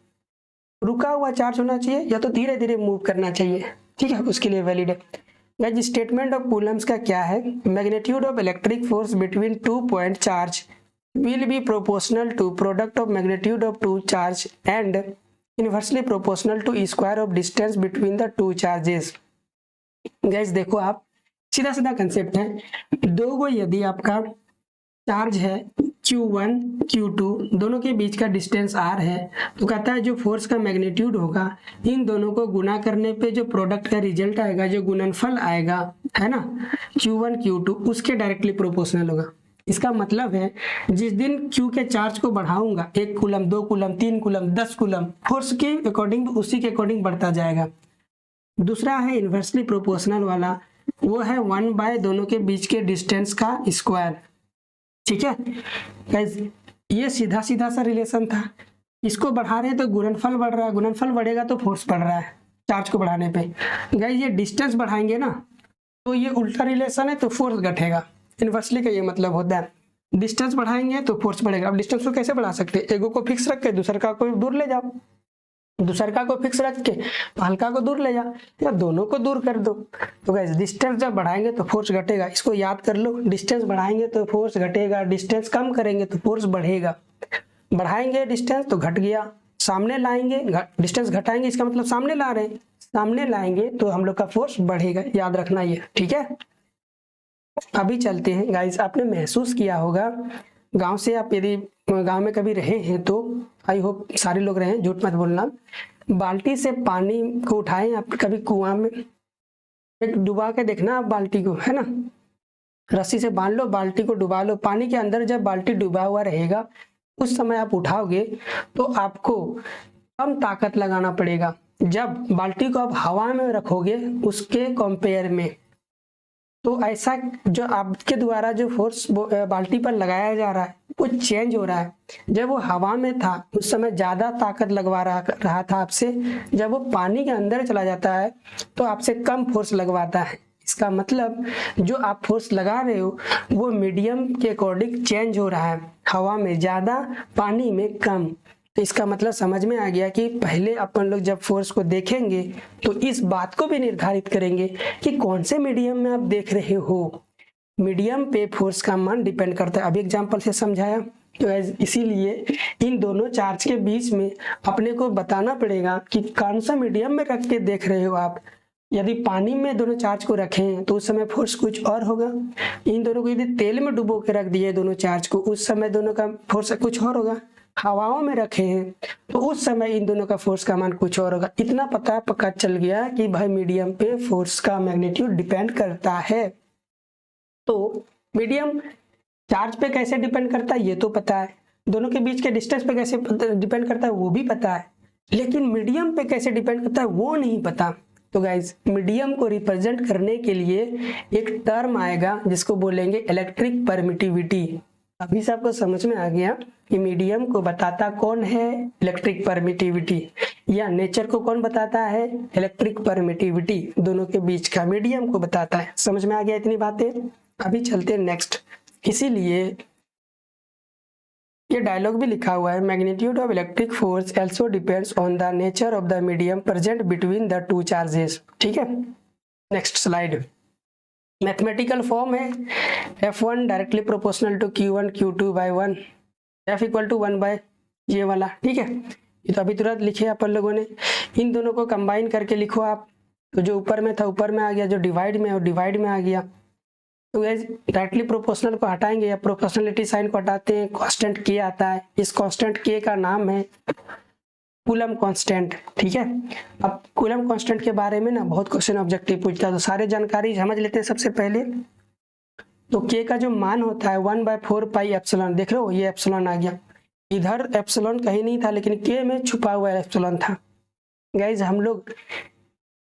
रुका हुआ चार्ज होना चाहिए या तो धीरे धीरे मूव करना चाहिए, ठीक है, उसके लिए वैलिड है। गाइस, स्टेटमेंट ऑफ कूलम्स का क्या है? Magnitude of electric force between 2 point charge will be proportional to product of magnitude of 2 charge and inversely proportional to square of distance between the 2 charges। Guys देखो, आप सीधा सीधा concept है, दो गो यदि आपका चार्ज है Q1 Q2 दोनों के बीच का डिस्टेंस R है, तो कहता है जो फोर्स का मैग्नीट्यूड होगा इन दोनों को गुना करने पे जो प्रोडक्ट का रिजल्ट आएगा, जो गुणनफल आएगा, है ना, Q1 Q2 उसके डायरेक्टली प्रोपोर्शनल होगा। इसका मतलब है जिस दिन Q के चार्ज को बढ़ाऊंगा 1 coulomb 2 coulomb 3 coulomb 10 coulomb, force के अकॉर्डिंग उसी के अकॉर्डिंग बढ़ता जाएगा। दूसरा है इन्वर्सली प्रोपोर्शनल वाला, वो है 1 दोनों के बीच के डिस्टेंस का स्क्वायर। ठीक है गाइस, ये सीधा सीधा सा रिलेशन था। इसको बढ़ा रहे हैं तो गुणनफल बढ़ रहा है, गुणनफल बढ़ेगा तो फोर्स बढ़ रहा है चार्ज को बढ़ाने पे। गाइस ये डिस्टेंस बढ़ाएंगे ना तो ये उल्टा रिलेशन है, तो फोर्स घटेगा। इन्वर्सली का ये मतलब होता है, डिस्टेंस बढ़ाएंगे तो फोर्स बढ़ेगा। अब डिस्टेंस को कैसे बढ़ा सकते हैं, एगो को फिक्स रख के दूसरा को दूर ले जाओ, दूसरा को फिक्स रख के हल्का को दूर ले जा, या दोनों को दूर कर दो। तो गाइस डिस्टेंस जब बढ़ाएंगे तो फोर्स घटेगा, इसको याद कर लो। डिस्टेंस बढ़ाएंगे तो फोर्स घटेगा, डिस्टेंस कम करेंगे तो फोर्स बढ़ेगा। बढ़ाएंगे डिस्टेंस तो घट गया, सामने लाएंगे डिस्टेंस घटाएंगे, इसका मतलब सामने ला रहे हैं, सामने लाएंगे तो हम लोग का फोर्स बढ़ेगा, याद रखना ये। ठीक है, अभी चलते हैं गाइस। आपने महसूस किया होगा गांव से, आप यदि गांव में कभी रहे हैं तो आई होप सारे लोग रहे हैं, झूठ मत बोलना। बाल्टी से पानी को उठाएं आप कभी कुआं में, एक डुबा के देखना आप बाल्टी को, है ना, रस्सी से बांध लो, बाल्टी को डुबा लो पानी के अंदर। जब बाल्टी डूबा हुआ रहेगा उस समय आप उठाओगे तो आपको कम ताकत लगाना पड़ेगा। जब बाल्टी को आप हवा में रखोगे उसके कंपेयर में, तो ऐसा जो आपके द्वारा जो फोर्स बाल्टी पर लगाया जा रहा है वो चेंज हो रहा है। जब वो हवा में था उस समय ज़्यादा ताकत लगवा रहा था आपसे, जब वो पानी के अंदर चला जाता है तो आपसे कम फोर्स लगवाता है। इसका मतलब जो आप फोर्स लगा रहे हो वो मीडियम के अकॉर्डिंग चेंज हो रहा है, हवा में ज़्यादा पानी में कम। तो इसका मतलब समझ में आ गया कि पहले अपन लोग जब फोर्स को देखेंगे तो इस बात को भी निर्धारित करेंगे कि कौन से मीडियम में आप देख रहे हो। मीडियम पे फोर्स का मान डिपेंड करता है। अभी एग्जांपल से समझाया, तो इसीलिए इन दोनों चार्ज के बीच में अपने को बताना पड़ेगा कि कौन सा मीडियम में रख के देख रहे हो आप। यदि पानी में दोनों चार्ज को रखें तो उस समय फोर्स कुछ और होगा। इन दोनों को यदि तेल में डुबो के रख दिए दोनों चार्ज को, उस समय दोनों का फोर्स कुछ और होगा। हवाओं में रखे हैं तो उस समय इन दोनों का फोर्स का मान कुछ और होगा। इतना पता चल गया कि भाई मीडियम पे फोर्स का मैग्नीट्यूड डिपेंड करता है। तो मीडियम चार्ज पे कैसे डिपेंड करता है ये तो पता है, दोनों के बीच के डिस्टेंस पे कैसे डिपेंड करता है वो भी पता है, लेकिन मीडियम पे कैसे डिपेंड करता है वो नहीं पता। तो गाइज मीडियम को रिप्रेजेंट करने के लिए एक टर्म आएगा जिसको बोलेंगे इलेक्ट्रिक परमिटिविटी। अभी से आपको समझ में आ गया कि मीडियम को बताता कौन है, इलेक्ट्रिक परमिटिविटी, या नेचर को कौन बताता है, इलेक्ट्रिक परमिटिविटी, दोनों के बीच का मीडियम को बताता है। समझ में आ गया इतनी बातें। अभी चलते हैं नेक्स्ट। इसीलिए ये डायलॉग भी लिखा हुआ है, magnitude of electric force also depends on the nature of the medium present between the two charges. ठीक है, नेक्स्ट स्लाइड। मैथमेटिकल फॉर्म है F1 directly proportional to Q1 Q2 by 1, F equal to 1 by ये वाला। ठीक है, ये तो अभी तुरंत लिखे अपन लोगों ने। इन दोनों को कंबाइन करके लिखो आप, तो जो ऊपर में था ऊपर में आ गया, जो डिवाइड में है वो डिवाइड में आ गया। तो गाइस डायरेक्टली प्रोपोर्शनल को हटाएंगे या प्रोपोर्शनलिटी साइन को हटाते हैं, कांस्टेंट K आता है। इस कांस्टेंट K का नाम है कूलम कांस्टेंट। ठीक है, अब कूलम कांस्टेंट के बारे में ना बहुत क्वेश्चन ऑब्जेक्टिव पूछता है, तो सारे जानकारी समझ लेते हैं सबसे पहले। तो K का जो मान होता है 1/4 पाई एप्सिलॉन, देख रहे हो ये एप्सिलॉन आ गया, इधर एप्सिलॉन कहीं नहीं था लेकिन K में छुपा हुआ एप्सिलॉन था। गाइज हम लोग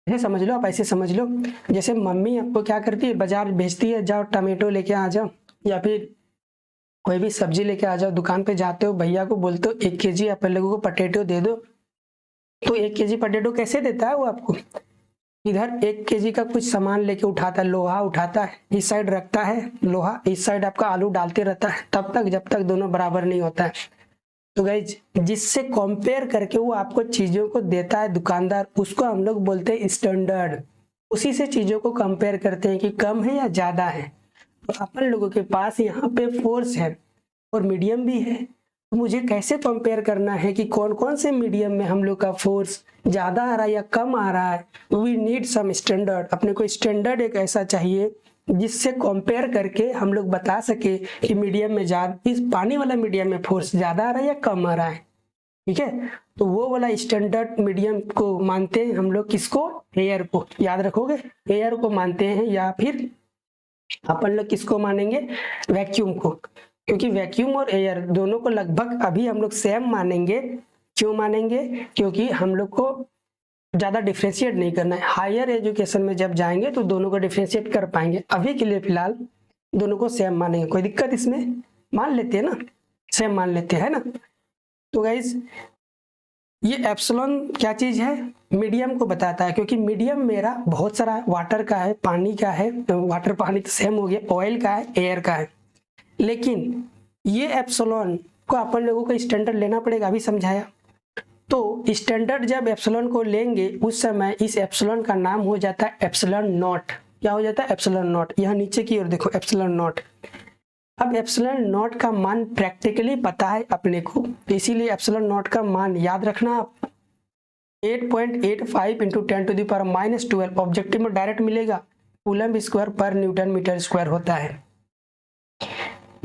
ऐसे समझ लो, आप ऐसे समझ लो जैसे मम्मी आपको क्या करती है, बाजार भेजती है, जाओ टमाटो लेके आ जाओ, या फिर कोई भी सब्जी लेके आ जाओ, दुकान पे जाते हो भैया को बोलते हो 1 kg आप लोगों को पटेटो दे दो, तो 1 kg पटेटो कैसे देता है वो आपको, इधर 1 kg का कुछ सामान लेके उठाता है, लोहा उठाता है, इस साइड रखता है लोहा, इस साइड आपका आलू डालते रहता है, तब तक जब तक दोनों बराबर नहीं होता है। तो गाइज जिससे कंपेयर करके वो आपको चीजों को देता है दुकानदार, उसको हम लोग बोलते हैं स्टैंडर्ड। उसी से चीजों को कंपेयर करते हैं कि कम है या ज्यादा है। तो अपन लोगों के पास यहाँ पे फोर्स है और मीडियम भी है, तो मुझे कैसे कंपेयर करना है कि कौन कौन से मीडियम में हम लोग का फोर्स ज्यादा आ रहा है या कम आ रहा है। वी नीड सम स्टैंडर्ड, अपने को स्टैंडर्ड एक ऐसा चाहिए जिससे कंपेयर करके हम लोग बता सके कि मीडियम में ज्यादा, इस पानी वाला मीडियम में फोर्स ज़्यादा आ रहा है या कम आ रहा है। ठीक है, तो वो वाला स्टैंडर्ड मीडियम को मानते हैं हम लोग, किसको? एयर को। याद रखोगे, एयर को मानते हैं, या फिर अपन लोग किसको मानेंगे? वैक्यूम को। क्योंकि वैक्यूम और एयर दोनों को लगभग अभी हम लोग सेम मानेंगे। क्यों मानेंगे? क्योंकि हम लोग को ज़्यादा डिफ्रेंशिएट नहीं करना है। हायर एजुकेशन में जब जाएंगे तो दोनों को डिफ्रेंशिएट कर पाएंगे। अभी के लिए फिलहाल दोनों को सेम मानेंगे। कोई दिक्कत इसमें? मान लेते हैं ना, सेम मान लेते हैं ना। तो गाइज ये एप्सिलॉन क्या चीज़ है? मीडियम को बताता है, क्योंकि मीडियम मेरा बहुत सारा वाटर का है, पानी का है, वाटर पानी तो सेम हो गया, ऑयल का है, एयर का है। लेकिन ये एप्सिलॉन को अपन लोगों को स्टैंडर्ड लेना पड़ेगा, अभी समझाया। तो स्टैंडर्ड जब एप्सिलॉन को लेंगे उस समय इस एप्सिलॉन का नाम हो जाता है एप्सिलॉन नॉट। क्या हो जाता है? Epsilon not. यहाँ नीचे की ओर देखो, एप्सिलॉन नॉट। अब एप्सिलॉन नॉट का मान प्रैक्टिकली पता है अपने को, तो इसीलिए एप्सिलॉन नॉट का मान याद रखना आप 8.85 इंटू 10⁻⁻12 ऑब्जेक्टिव में डायरेक्ट मिलेगा, कूलम स्क्वायर पर न्यूटन मीटर स्क्वायर होता है।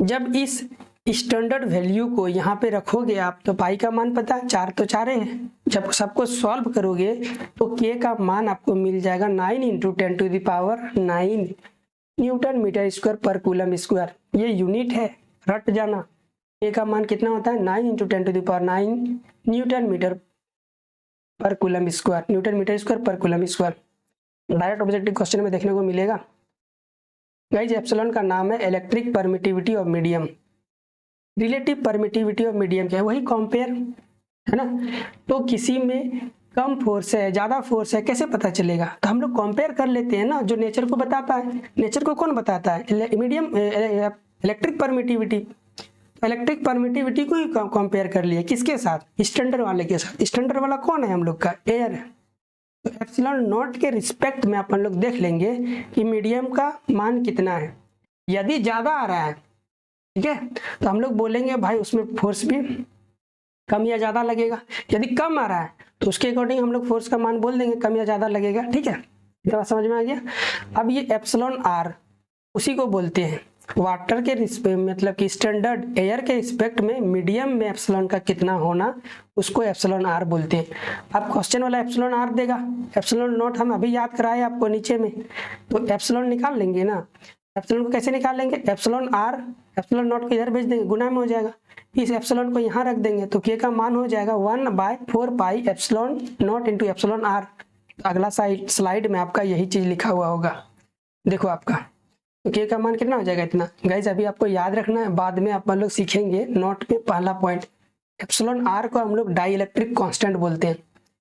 जब इस स्टैंडर्ड वैल्यू को यहाँ पे रखोगे आप, तो पाई का मान पता है, 4 तो 4 है। जब सबको सॉल्व करोगे तो के का मान आपको मिल जाएगा 9 इंटू 10⁻9 न्यूटन मीटर स्क्वायर पर कूलम स्क्वायर। ये यूनिट है, रट जाना। के का मान कितना होता है? 9 इंटू 10⁻9 न्यूटन मीटर पर coulomb square, newton metre square पर coulomb square. Direct objective question में देखने को मिलेगा। गाइस एप्सिलॉन का नाम है electric permittivity of medium. Relative permittivity of medium क्या है? वही कंपेयर है ना। तो किसी में कम फोर्स है, ज़्यादा फोर्स है, कैसे पता चलेगा? तो हम लोग कंपेयर कर लेते हैं ना, जो नेचर को बताता है। नेचर को कौन बताता है? Medium electric permittivity. Electric permittivity को ही कंपेयर कर लिया, किसके साथ? स्टैंडर्ड वाले के साथ। स्टैंडर्ड वाला कौन है हम लोग का? एयर है। तो एप्सिलॉन नॉट के रिस्पेक्ट में अपन लोग देख लेंगे कि मीडियम का मान कितना है। यदि ज़्यादा आ रहा है, ठीक है, तो हम लोग बोलेंगे भाई उसमें फोर्स भी कम या ज़्यादा लगेगा। यदि कम आ रहा है तो उसके अकॉर्डिंग हम लोग फोर्स का मान बोल देंगे, कम या ज़्यादा लगेगा। ठीक है, ये बात समझ में आ गया। अब ये एप्सिलॉन आर, उसी को बोलते हैं वाटर के रिस्पेक्ट, मतलब कि स्टैंडर्ड एयर के रिस्पेक्ट में मीडियम में एप्सिलॉन का कितना होना, उसको एप्सिलॉन आर बोलते हैं। अब क्वेश्चन वाला एप्सिलॉन आर देगा, एप्सिलॉन नॉट हम अभी याद कराए आपको नीचे में, तो एप्सिलॉन निकाल लेंगे ना। एप्सिलॉन को कैसे निकालेंगे? एप्सिलॉन आर एप्सिलॉन नॉट को इधर भेज देंगे, गुना में हो जाएगा। इस एप्सिलॉन को यहाँ रख देंगे तो के का मान हो जाएगा 1/4 pi epsilon naught into epsilon R. अगला स्लाइड में आपका यही चीज़ लिखा हुआ होगा, देखो आपका। तो के का मान कितना हो जाएगा? इतना। गाइज अभी आपको याद रखना है, बाद में आप लोग सीखेंगे नोट में पहला पॉइंट। एप्सिलॉन आर को हम लोग डाई इलेक्ट्रिक कॉन्स्टेंट बोलते हैं।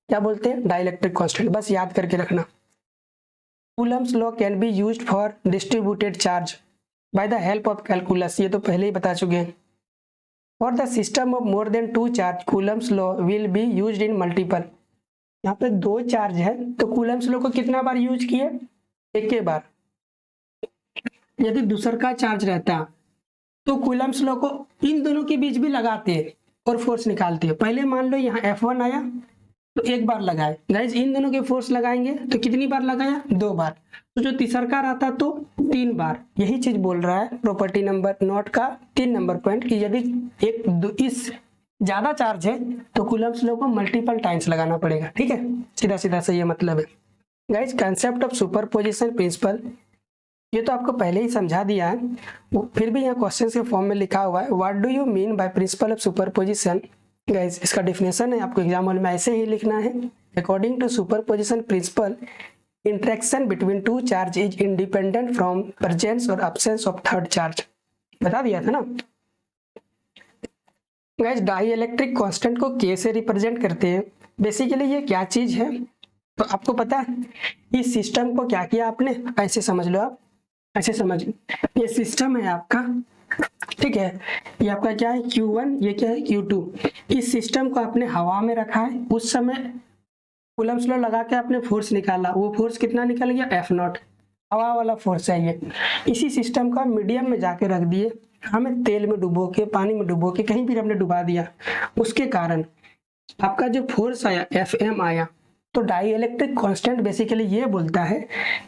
क्या बोलते हैं? Dielectric constant. बस याद करके रखना। Coulomb's law can be used for distributed charge by the help of calculus. ये तो पहले ही बता चुके हैं। For the system of more than 2 charge Coulomb's law will be used in multiple. यहाँ पे 2 चार्ज है तो कूलम्स लॉ को कितना बार यूज किए? एक ही बार। यदि दूसरा का चार्ज रहता तो कूलम्स लॉ को इन दोनों के बीच भी लगाते और फोर्स निकालते। पहले मान लो यहाँ F1 आया तो एक बार लगाए। गाइज इन दोनों के फोर्स लगाएंगे तो कितनी बार लगाया? 2 बार। तो जो तीसरा का रहता तो 3 बार। यही चीज बोल रहा है प्रॉपर्टी नंबर नोट का 3 नंबर पॉइंट, कि यदि इस ज्यादा चार्ज है तो कूलम्स लॉ को मल्टीपल टाइम्स लगाना पड़ेगा। ठीक है, सीधा सीधा से ये मतलब है। Guys concept of superposition principle, ये तो आपको पहले ही समझा दिया है, फिर भी यहाँ क्वेश्चन के फॉर्म में लिखा हुआ है। What do you mean by principle of superposition? Guys इसका डिफिनेशन है, आपको एग्जाम हॉल में ऐसे ही लिखना है। According to superposition principle, interaction between 2 charge is independent from presence और अब्सेंस ऑफ थर्ड चार्ज। बता दिया था ना। गाइस डाई इलेक्ट्रिक कांस्टेंट को के से रिप्रेजेंट करते हैं। बेसिकली ये क्या चीज है तो आपको पता है। इस सिस्टम को क्या किया आपने, ऐसे समझ लो आप, ऐसे समझ। ये सिस्टम है आपका, ठीक है, ये आपका क्या है Q1, ये क्या है Q2। इस सिस्टम को आपने हवा में रखा है, उस समय कूलम्स लॉ लगा के आपने फोर्स निकाला। वो फोर्स कितना निकल गया? F0, हवा वाला फोर्स है ये। इसी सिस्टम का मीडियम में जाके रख दिए, हमें तेल में डुबो के, पानी में डुबो के, कहीं भी हमने डुबा दिया। उसके कारण आपका जो फोर्स आया Fm आया, तो डाई इलेक्ट्रिक कॉन्स्टेंट बेसिकली ये बोलता है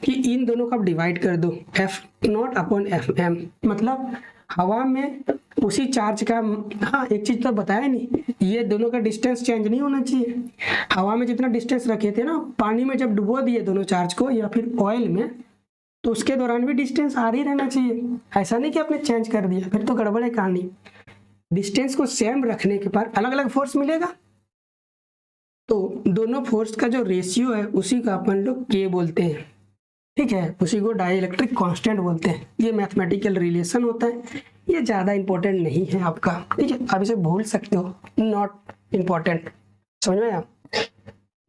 कि इन दोनों को आप डिवाइड कर दो F0 अपॉन FM, मतलब हवा में उसी चार्ज का, हाँ एक चीज तो बताया नहीं, ये दोनों का डिस्टेंस चेंज नहीं होना चाहिए। हवा में जितना डिस्टेंस रखे थे ना, पानी में जब डुबो दिए दोनों चार्ज को या फिर ऑयल में, तो उसके दौरान भी डिस्टेंस आ ही रहना चाहिए। ऐसा नहीं कि आपने चेंज कर दिया, फिर तो गड़बड़ है कहानी। डिस्टेंस को सेम रखने के बाद अलग अलग फोर्स मिलेगा, तो दोनों फोर्स का जो रेशियो है उसी का अपन लोग K बोलते हैं, ठीक है, उसी को डाई इलेक्ट्रिक कॉन्स्टेंट बोलते हैं। ये मैथमेटिकल रिलेशन होता है, ये ज़्यादा इंपॉर्टेंट नहीं है आपका, ठीक है, आप इसे भूल सकते हो, नॉट इम्पॉर्टेंट, समझ में आया।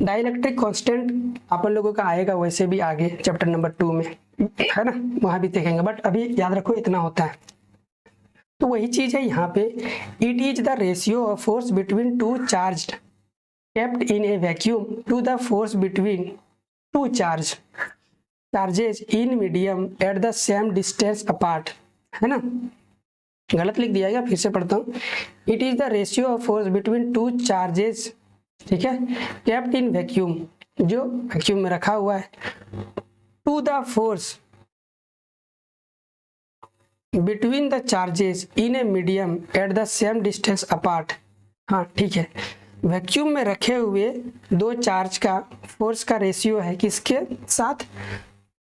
डाई इलेक्ट्रिक कॉन्स्टेंट अपन लोगों का आएगा वैसे भी आगे चैप्टर नंबर 2 में, है ना, वहाँ भी देखेंगे, बट अभी याद रखो इतना होता है। तो वही चीज़ है यहाँ पे, it is the ratio of force between to charge kept in a vacuum to the force between two charges in medium at the same distance apart, है ना, गलत लिख दिया गया, फिर से पढ़ता हूँ। It is the ratio of force between two charges, ठीक है, kept in vacuum, जो वैक्यूम में रखा हुआ है, to the force between the charges in a medium at the same distance apart. हाँ ठीक है, वैक्यूम में रखे हुए दो चार्ज का फोर्स का रेशियो है किसके साथ,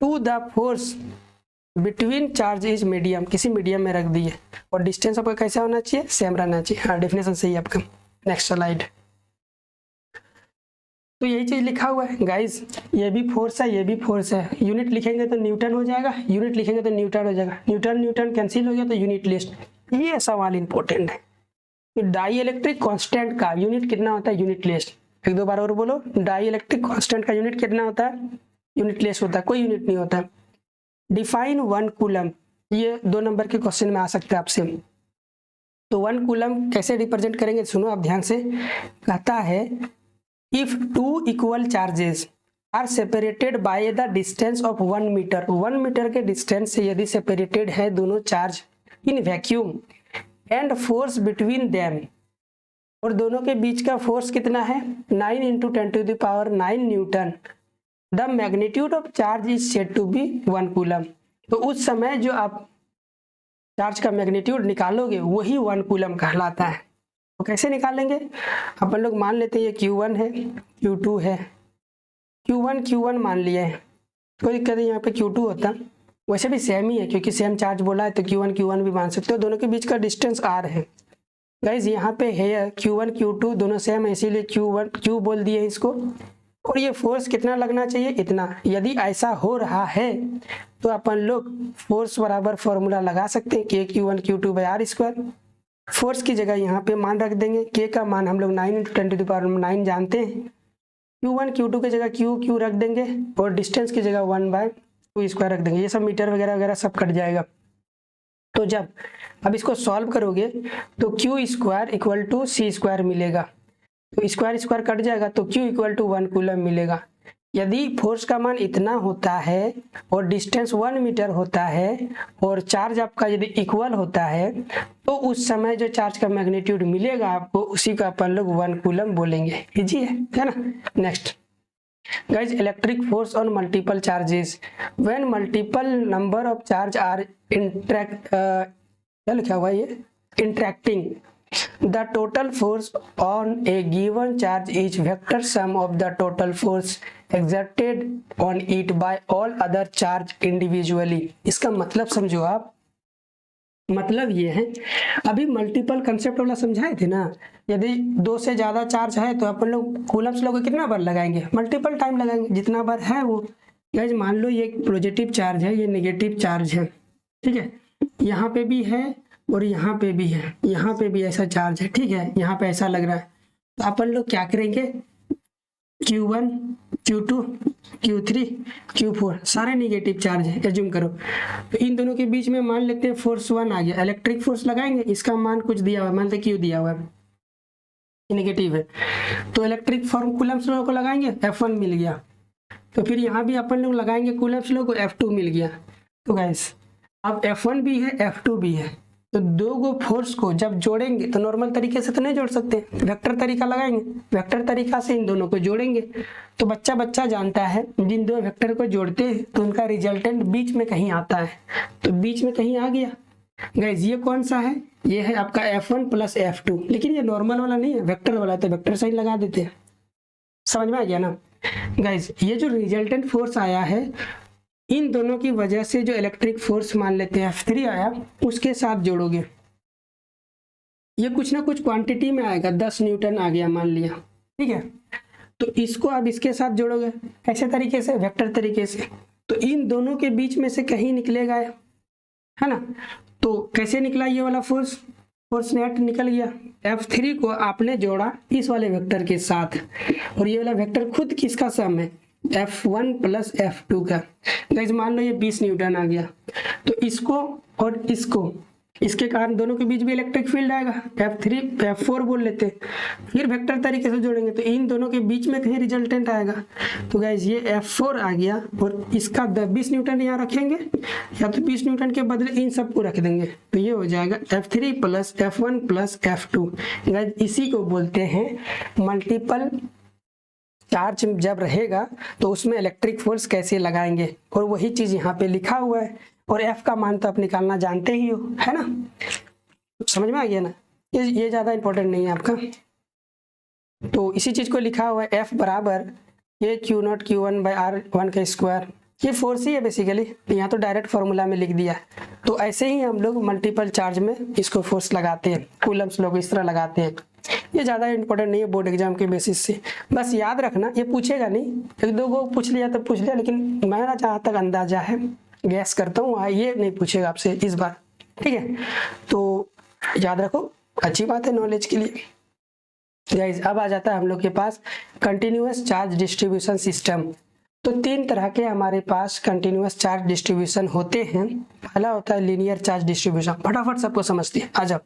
to the force between charge is medium, किसी मीडियम में रख दिए, और डिस्टेंस आपका कैसा होना चाहिए, सेम रहना चाहिए। हाँ डेफिनेशन सही है आपका। Next slide. तो यही चीज लिखा हुआ है गाइस, ये भी फोर्स है, ये भी फोर्स है। यूनिट लिखेंगे तो न्यूटन हो जाएगा, यूनिट लिखेंगे तो न्यूटन हो जाएगा, न्यूटन न्यूटन कैंसिल हो गया तो यूनिट लिस्ट। ये सवाल इंपॉर्टेंट है। डाई इलेक्ट्रिक कांस्टेंट का यूनिट कितना होता है, यूनिट लिस्ट। एक दो बार और बोलो, डाई इलेक्ट्रिक कांस्टेंट का यूनिट कितना होता है, यूनिट लिस्ट होता है, कोई यूनिट नहीं होता। डिफाइन 1 कूलम, ये 2 नंबर के क्वेश्चन में आ सकता है आपसे। तो 1 कूलम कैसे रिप्रेजेंट करेंगे, सुनो आप ध्यान से। कहता है if 2 equal charges are separated by the distance of 1 metre, 1 metre के डिस्टेंस से यदि सेपरेटेड है दोनों charge in vacuum, and force between them, और दोनों के बीच का फोर्स कितना है, 9 × 10⁹ newton, the magnitude of charge is said to be 1 coulomb. तो उस समय जो आप चार्ज का मैग्नीट्यूड निकालोगे वही 1 कूलम कहलाता है। तो कैसे निकालेंगे, अपन लोग मान लेते हैं ये Q1 है, Q2 है, Q1 मान लिया है, कोई दिक्कत नहीं, यहाँ पे Q2 होता, वैसे भी सेम ही है क्योंकि सेम चार्ज बोला है तो Q1 भी मान सकते हो, दोनों के बीच का डिस्टेंस R है। गाइज यहाँ पे है Q1 Q2 दोनों सेम है, इसीलिए Q बोल दिए इसको। और ये फोर्स कितना लगना चाहिए, इतना। यदि ऐसा हो रहा है तो अपन लोग फोर्स बराबर फॉर्मूला लगा सकते हैं, K Q1Q2/R²। फोर्स की जगह यहाँ पे मान रख देंगे, K का मान हम लोग 9 × 10⁹ जानते हैं, Q1 Q2 की जगह Q रख देंगे, और डिस्टेंस की जगह 1/2² रख देंगे। ये सब मीटर वगैरह वगैरह सब कट जाएगा। तो जब अब इसको सॉल्व करोगे तो Q² = C² मिलेगा, तो स्क्वायर कट जाएगा तो Q = 1 कूलम मिलेगा। यदि फोर्स का मान इतना होता है और डिस्टेंस 1 मीटर होता है और चार्ज आपका यदि इक्वल होता है तो उस समय जो चार्ज का मैग्नीट्यूड मिलेगा आपको उसी का अपन लोग 1 कूलम बोलेंगे। इजी है ना। Next guys, electric force on multiple charges when multiple number of charge are क्या लिखा हुआ है ये, interacting, the total force on a given charge is vector sum of the total force exerted on it by all other charge individually। इसका मतलब समझो आप, मतलब ये है, अभी मल्टीपल कंसेप्ट वाला समझाए थे ना, यदि 2 से ज़्यादा चार्ज है तो अपन लोग कूलम्स लोग कितना बार लगाएंगे, मल्टीपल टाइम लगाएंगे, जितना बार है वो। गाइस मान लो ये पॉजिटिव चार्ज है, ये नेगेटिव चार्ज है, ठीक है, यहाँ पे भी है और यहाँ पे भी है, यहाँ पे भी ऐसा चार्ज है, ठीक है, यहाँ पे ऐसा लग रहा है। तो अपन लोग क्या करेंगे, Q1 Q2 Q3 Q4 सारे नेगेटिव चार्ज है, एज्यूम करो। तो इन दोनों के बीच में मान लेते हैं फोर्स 1 आ गया, इलेक्ट्रिक फोर्स लगाएंगे, इसका मान कुछ दिया हुआ है, मान लेते Q दिया हुआ है, नेगेटिव है, तो इलेक्ट्रिक फॉर्म कूलम्स लोगों को लगाएंगे, F1 मिल गया। तो फिर यहाँ भी अपन लोग लगाएंगे कूलम्स लोगों को, F2 मिल गया। तो गाइस अब F1 भी है F2 भी है, तो दो गो फोर्स को जब जोड़ेंगे तो नॉर्मल तरीके से तो नहीं जोड़ सकते, वेक्टर तरीका लगाएंगे, वेक्टर तरीका से इन दोनों को जोड़ेंगे। तो बच्चा जानता है जिन दो वेक्टर को जोड़ते हैं तो उनका रिजल्टेंट बीच में कहीं आता है, तो बीच में कहीं आ गया। गाइज ये कौन सा है, ये है आपका F1 प्लस F2, लेकिन ये नॉर्मल वाला नहीं है, वेक्टर वाला है, तो वेक्टर साइन लगा देते हैं। समझ में आ गया ना। गाइज ये जो रिजल्टेंट फोर्स आया है, इन दोनों की वजह से जो इलेक्ट्रिक फोर्स मान लेते हैं F3 आया, उसके साथ जोड़ोगे, ये कुछ ना कुछ क्वांटिटी में आएगा, 10 न्यूटन आ गया मान लिया, ठीक है। तो इसको आप इसके साथ जोड़ोगे ऐसे तरीके से, वेक्टर तरीके से, तो इन दोनों के बीच में से कहीं निकलेगा, है ना। तो कैसे निकला ये वाला फोर्स, फोर्स नेट निकल गया। F3 को आपने जोड़ा इस वाले वेक्टर के साथ, और ये वाला वेक्टर खुद किसका सम है, F1 प्लस F2 का। गाइस मान लो ये 20 न्यूटन आ गया, तो इसको और इसको, इसके कारण दोनों के बीच भी इलेक्ट्रिक फील्ड आएगा, F4 बोल लेते हैं। फिर वेक्टर तरीके से जोड़ेंगे तो इन दोनों के बीच में कहीं रिजल्टेंट आएगा। तो गाइस ये F4 आ गया, और इसका 20 न्यूटन यहाँ रखेंगे, या तो 20 न्यूटन के बदले इन सबको रख देंगे, तो ये हो जाएगा F3 plus F1 plus F2। Guys इसी को बोलते हैं मल्टीपल चार्ज जब रहेगा तो उसमें इलेक्ट्रिक फोर्स कैसे लगाएंगे, और वही चीज़ यहाँ पे लिखा हुआ है। और F का मान तो आप निकालना जानते ही हो, है ना, समझ में आ गया ना। ये ज़्यादा इंपॉर्टेंट नहीं है आपका। तो इसी चीज़ को लिखा हुआ है F बराबर ये Q0 Q1 बाई R1 का स्क्वायर, ये फोर्स ही है बेसिकली, यहाँ तो डायरेक्ट फॉर्मूला में लिख दिया। तो ऐसे ही हम लोग मल्टीपल चार्ज में इसको फोर्स लगाते हैं, कूलम्स लोग इस तरह लगाते हैं। ये ज़्यादा इंपॉर्टेंट नहीं है बोर्ड एग्जाम के बेसिस से, बस याद रखना, ये पूछेगा नहीं, एक दो को पूछ लिया तो पूछ लिया, लेकिन मेरा जहाँ तक अंदाजा है, गैस करता हूँ, ये नहीं पूछेगा आपसे इस बार, ठीक है। तो याद रखो, अच्छी बात है नॉलेज के लिए। गाइस अब आ जाता है हम लोग के पास कंटिन्यूअस चार्ज डिस्ट्रीब्यूशन सिस्टम। तो 3 तरह के हमारे पास कंटिन्यूअस चार्ज डिस्ट्रीब्यूशन होते हैं। पहला होता है लीनियर चार्ज डिस्ट्रीब्यूशन, फटाफट सबको समझते हैं, आ जाओ।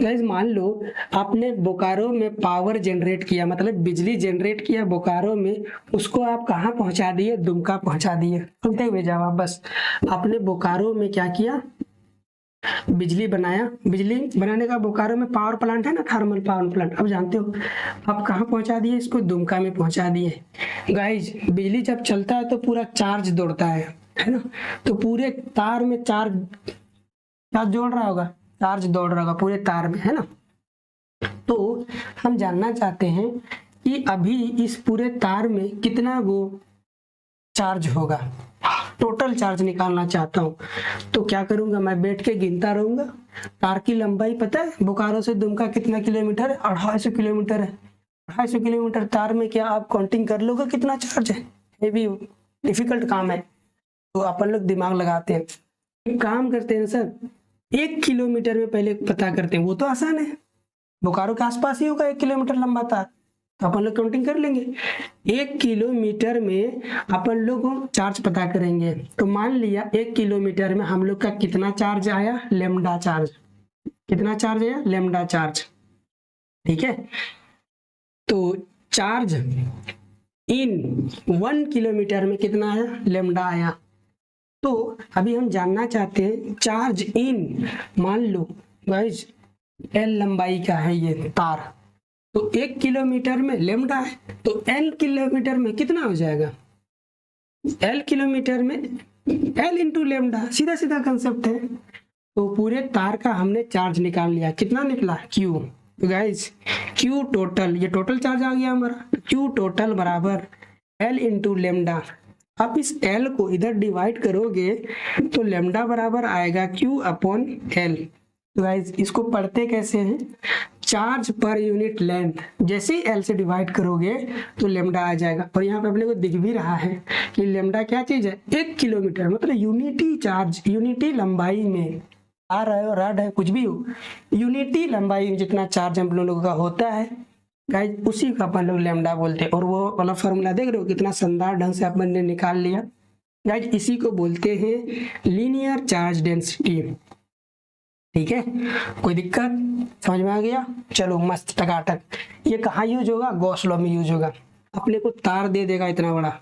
गाइस मान लो आपने बोकारो में पावर जनरेट किया, मतलब बिजली जनरेट किया बोकारो में, उसको आप कहाँ पहुँचा दिए, दुमका पहुँचा दिए। सुनते हुए जवाब, बस आपने बोकारो में क्या किया, बिजली बनाया। बिजली बनाने का बोकारो में पावर प्लांट है ना, थर्मल पावर प्लांट, अब जानते हो। आप कहाँ पहुँचा दिए, इसको दुमका में पहुँचा दिए। गाइस बिजली जब चलता है तो पूरा चार्ज दौड़ता है ना, तो पूरे तार में चार्ज जोड़ रहा होगा, चार्ज दौड़ रहा होगा पूरे तार में, है ना। तो हम जानना चाहते हैं कि अभी इस पूरे तार में कितना वो चार्ज होगा, टोटल चार्ज निकालना चाहता हूँ। तो क्या करूँगा, मैं बैठ के गिनता रहूँगा। तार की लंबाई पता है बोकारो से दुमका कितना किलोमीटर है, 250 किलोमीटर है। 250 किलोमीटर तार में क्या आप काउंटिंग कर लोगे कितना चार्ज है, हेवी डिफिकल्ट काम है। तो अपन लोग दिमाग लगाते हैं, एक काम करते हैं सर, 1 किलोमीटर में पहले पता करते हैं, वो तो आसान है, बोकारो के आसपास ही होगा 1 किलोमीटर लंबा तार, तो अपन लोग काउंटिंग कर लेंगे। 1 किलोमीटर में अपन लोग चार्ज पता करेंगे। तो मान लिया 1 किलोमीटर में हम लोग का कितना चार्ज आया, लेमडा चार्ज। कितना चार्ज आया, लेमडा चार्ज, ठीक है। तो चार्ज इन 1 किलोमीटर में कितना आया, लेमडा आया। तो अभी हम जानना चाहते हैं चार्ज इन, मान लो गाइस L लंबाई का है ये तार, तो 1 किलोमीटर में लेमडा है, तो L किलोमीटर में कितना हो जाएगा, L किलोमीटर में L इंटू लेमडा, सीधा सीधा कंसेप्ट है। तो पूरे तार का हमने चार्ज निकाल लिया, कितना निकला, Q। तो गाइस Q टोटल, ये टोटल चार्ज आ गया हमारा, Q टोटल बराबर L इंटू लेमडा। आप इस L को इधर डिवाइड करोगे तो लेमडा बराबर आएगा Q अपॉन L। तो गाइस इसको पढ़ते कैसे हैं, चार्ज पर यूनिट लेंथ, जैसे ही L से डिवाइड करोगे तो लेमडा आ जाएगा। और यहाँ पे अपने को दिख भी रहा है कि लेमडा क्या चीज है, 1 किलोमीटर, मतलब यूनिटी चार्ज, यूनिटी लंबाई में आ रहा है, रड है, कुछ भी हो, यूनिटी लंबाई में जितना चार्ज हम लोगों का होता है गाइस, उसी का अपन लोग लेमडा बोलते हैं। और वो वाला फॉर्मूला देख रहे हो कितना शानदार ढंग से अपन ने निकाल लिया गाइस, इसी को बोलते हैं लीनियर चार्ज डेंसिटी, ठीक है। कोई दिक्कत, समझ में आ गया, चलो मस्त टकाटक। ये कहाँ यूज होगा, गॉस लॉ में यूज होगा। अपने को तार दे देगा इतना बड़ा,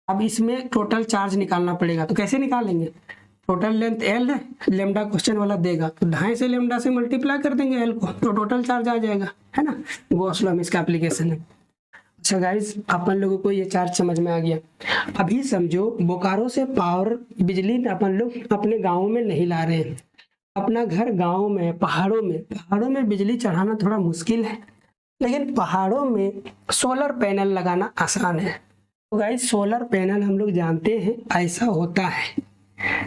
अब इसमें टोटल चार्ज निकालना पड़ेगा, तो कैसे निकालेंगे, टोटल लेंथ एल है, लेमडा क्वेश्चन वाला देगा तो 2.5 से लेमडा से मल्टीप्लाई कर देंगे एल को, तो टोटल चार्ज आ जाएगा, है ना। गॉस लॉ में इसका एप्लीकेशन है। अच्छा गाइज, अपन लोगों को ये चार्ज समझ में आ गया। अभी समझो बोकारो से पावर बिजली अपन लोग अपने गाँव में नहीं ला रहे हैं। अपना घर गाँव में, पहाड़ों में बिजली चढ़ाना थोड़ा मुश्किल है, लेकिन पहाड़ों में सोलर पैनल लगाना आसान है। तो गाइस सोलर पैनल हम लोग जानते हैं ऐसा होता है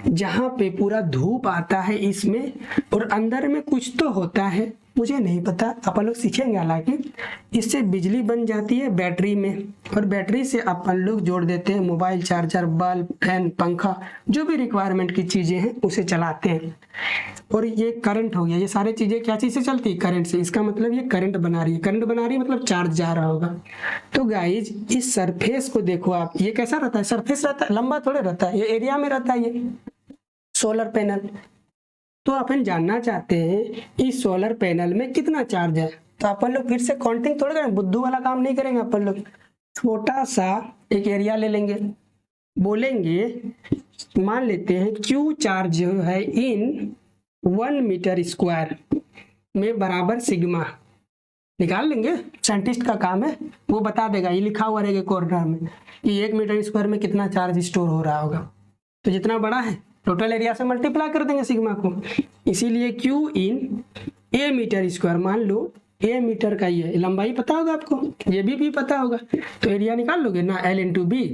जहाँ पे पूरा धूप आता है इसमें, और अंदर में कुछ तो होता है, मुझे नहीं पता, अपन लोग सीखेंगे। हालांकि इससे बिजली बन जाती है बैटरी में, और बैटरी से अपन लोग जोड़ देते हैं मोबाइल चार्जर, बल्ब, फैन, पंखा, जो भी रिक्वायरमेंट की चीज़ें हैं उसे चलाते हैं। और ये करंट हो गया, ये सारी चीज़ें क्या चीज़ से चलती है? करंट से। इसका मतलब ये करंट बना रही है, करंट बना रही है मतलब चार्ज जा रहा होगा। तो गाइज इस सरफेस को देखो आप, ये कैसा रहता है? सरफेस रहता है, लंबा थोड़े रहता है, ये एरिया में रहता है ये सोलर पैनल। तो अपन जानना चाहते हैं इस सोलर पैनल में कितना चार्ज है, तो अपन लोग फिर से काउंटिंग थोड़ा करें, बुद्धू वाला काम नहीं करेंगे। अपन लोग छोटा सा एक एरिया ले लेंगे, बोलेंगे मान लेते हैं क्यू चार्ज जो है इन 1 मीटर स्क्वायर में बराबर सिग्मा, निकाल लेंगे, साइंटिस्ट का काम है, वो बता देगा, ये लिखा हुआ रहेगा कॉर्नर में कि 1 मीटर स्क्वायर में कितना चार्ज स्टोर हो रहा होगा। तो जितना बड़ा है टोटल एरिया से मल्टीप्लाई कर देंगे सिग्मा को, इसीलिए Q in A metre square, मान लो ए मीटर का ये लंबाई पता होगा आपको, ये भी पता होगा, तो एरिया निकाल लोगे ना, एल इंटू बी।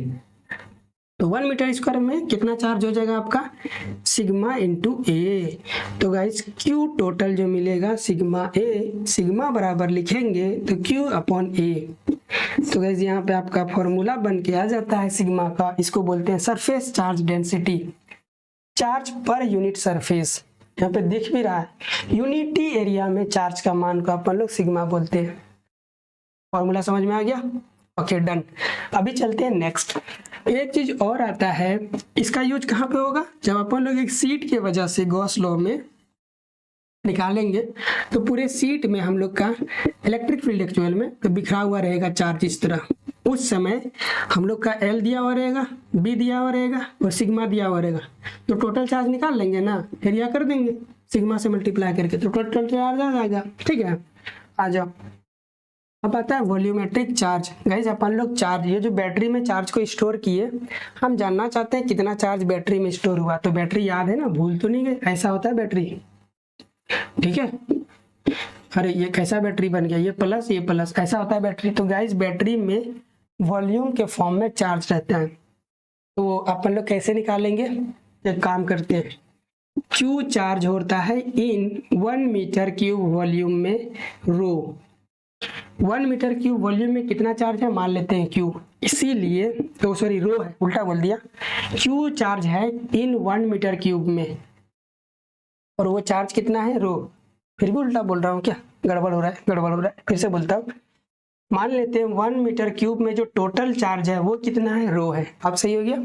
तो 1 मीटर स्क्वायर में कितना चार्ज हो जाएगा आपका? सिग्मा इंटू ए। तो गाइज क्यू टोटल जो मिलेगा सिग्मा ए, सिग्मा बराबर लिखेंगे तो क्यू अपॉन ए। तो गाइज यहाँ पे आपका फॉर्मूला बन के आ जाता है सिग्मा का, इसको बोलते हैं surface charge density, charge per unit surface. यहाँ पे दिख भी रहा है, यूनिटी एरिया में चार्ज का मान को अपन लोग सिग्मा बोलते हैं। फॉर्मूला समझ में आ गया? Okay done. अभी चलते हैं नेक्स्ट। एक चीज और आता है, इसका यूज कहाँ पे होगा? जब अपन लोग एक सीट के वजह से गॉस लॉ में निकालेंगे तो पूरे सीट में हम लोग का इलेक्ट्रिक फील्ड एक्चुअल में तो बिखरा हुआ रहेगा चार्ज इस तरह। उस समय हम लोग का एल दिया हुआ रहेगा, बी दिया हुआ रहेगा और सिग्मा दिया हुआ रहेगा। तो टोटल चार्ज निकाल लेंगे ना, एरिया कर देंगे सिग्मा से मल्टीप्लाई करके, तो टोटल चार्ज आ जाएगा। ठीक है, आ जाओ। अब आता है वॉल्यूमेट्रिक चार्ज। गाइज अपन लोग चार्ज, ये जो बैटरी में चार्ज को स्टोर किए, हम जानना चाहते हैं कितना चार्ज बैटरी में स्टोर हुआ। तो बैटरी याद है ना, भूल तो नहीं गए, ऐसा होता है बैटरी। ठीक है, अरे ये कैसा बैटरी बन गया, ये प्लस ये प्लस, ऐसा होता है बैटरी। तो गाइज बैटरी में वॉल्यूम के फॉर्म में चार्ज रहता है, तो अपन लोग कैसे निकालेंगे? एक काम करते हैं, क्यू चार्ज होता है इन 1 मीटर क्यूब वॉल्यूम में रो। 1 मीटर क्यूब वॉल्यूम में कितना चार्ज है मान लेते हैं क्यू, इसीलिए तो सॉरी रो है, उल्टा बोल दिया। क्यू चार्ज है इन 1 मीटर क्यूब में, और वो चार्ज कितना है? रो। फिर भी उल्टा बोल रहा हूँ क्या? गड़बड़ हो रहा है, फिर से बोलता हूँ। मान लेते हैं 1 मीटर क्यूब में जो टोटल चार्ज है वो कितना है? रो है। अब सही हो गया,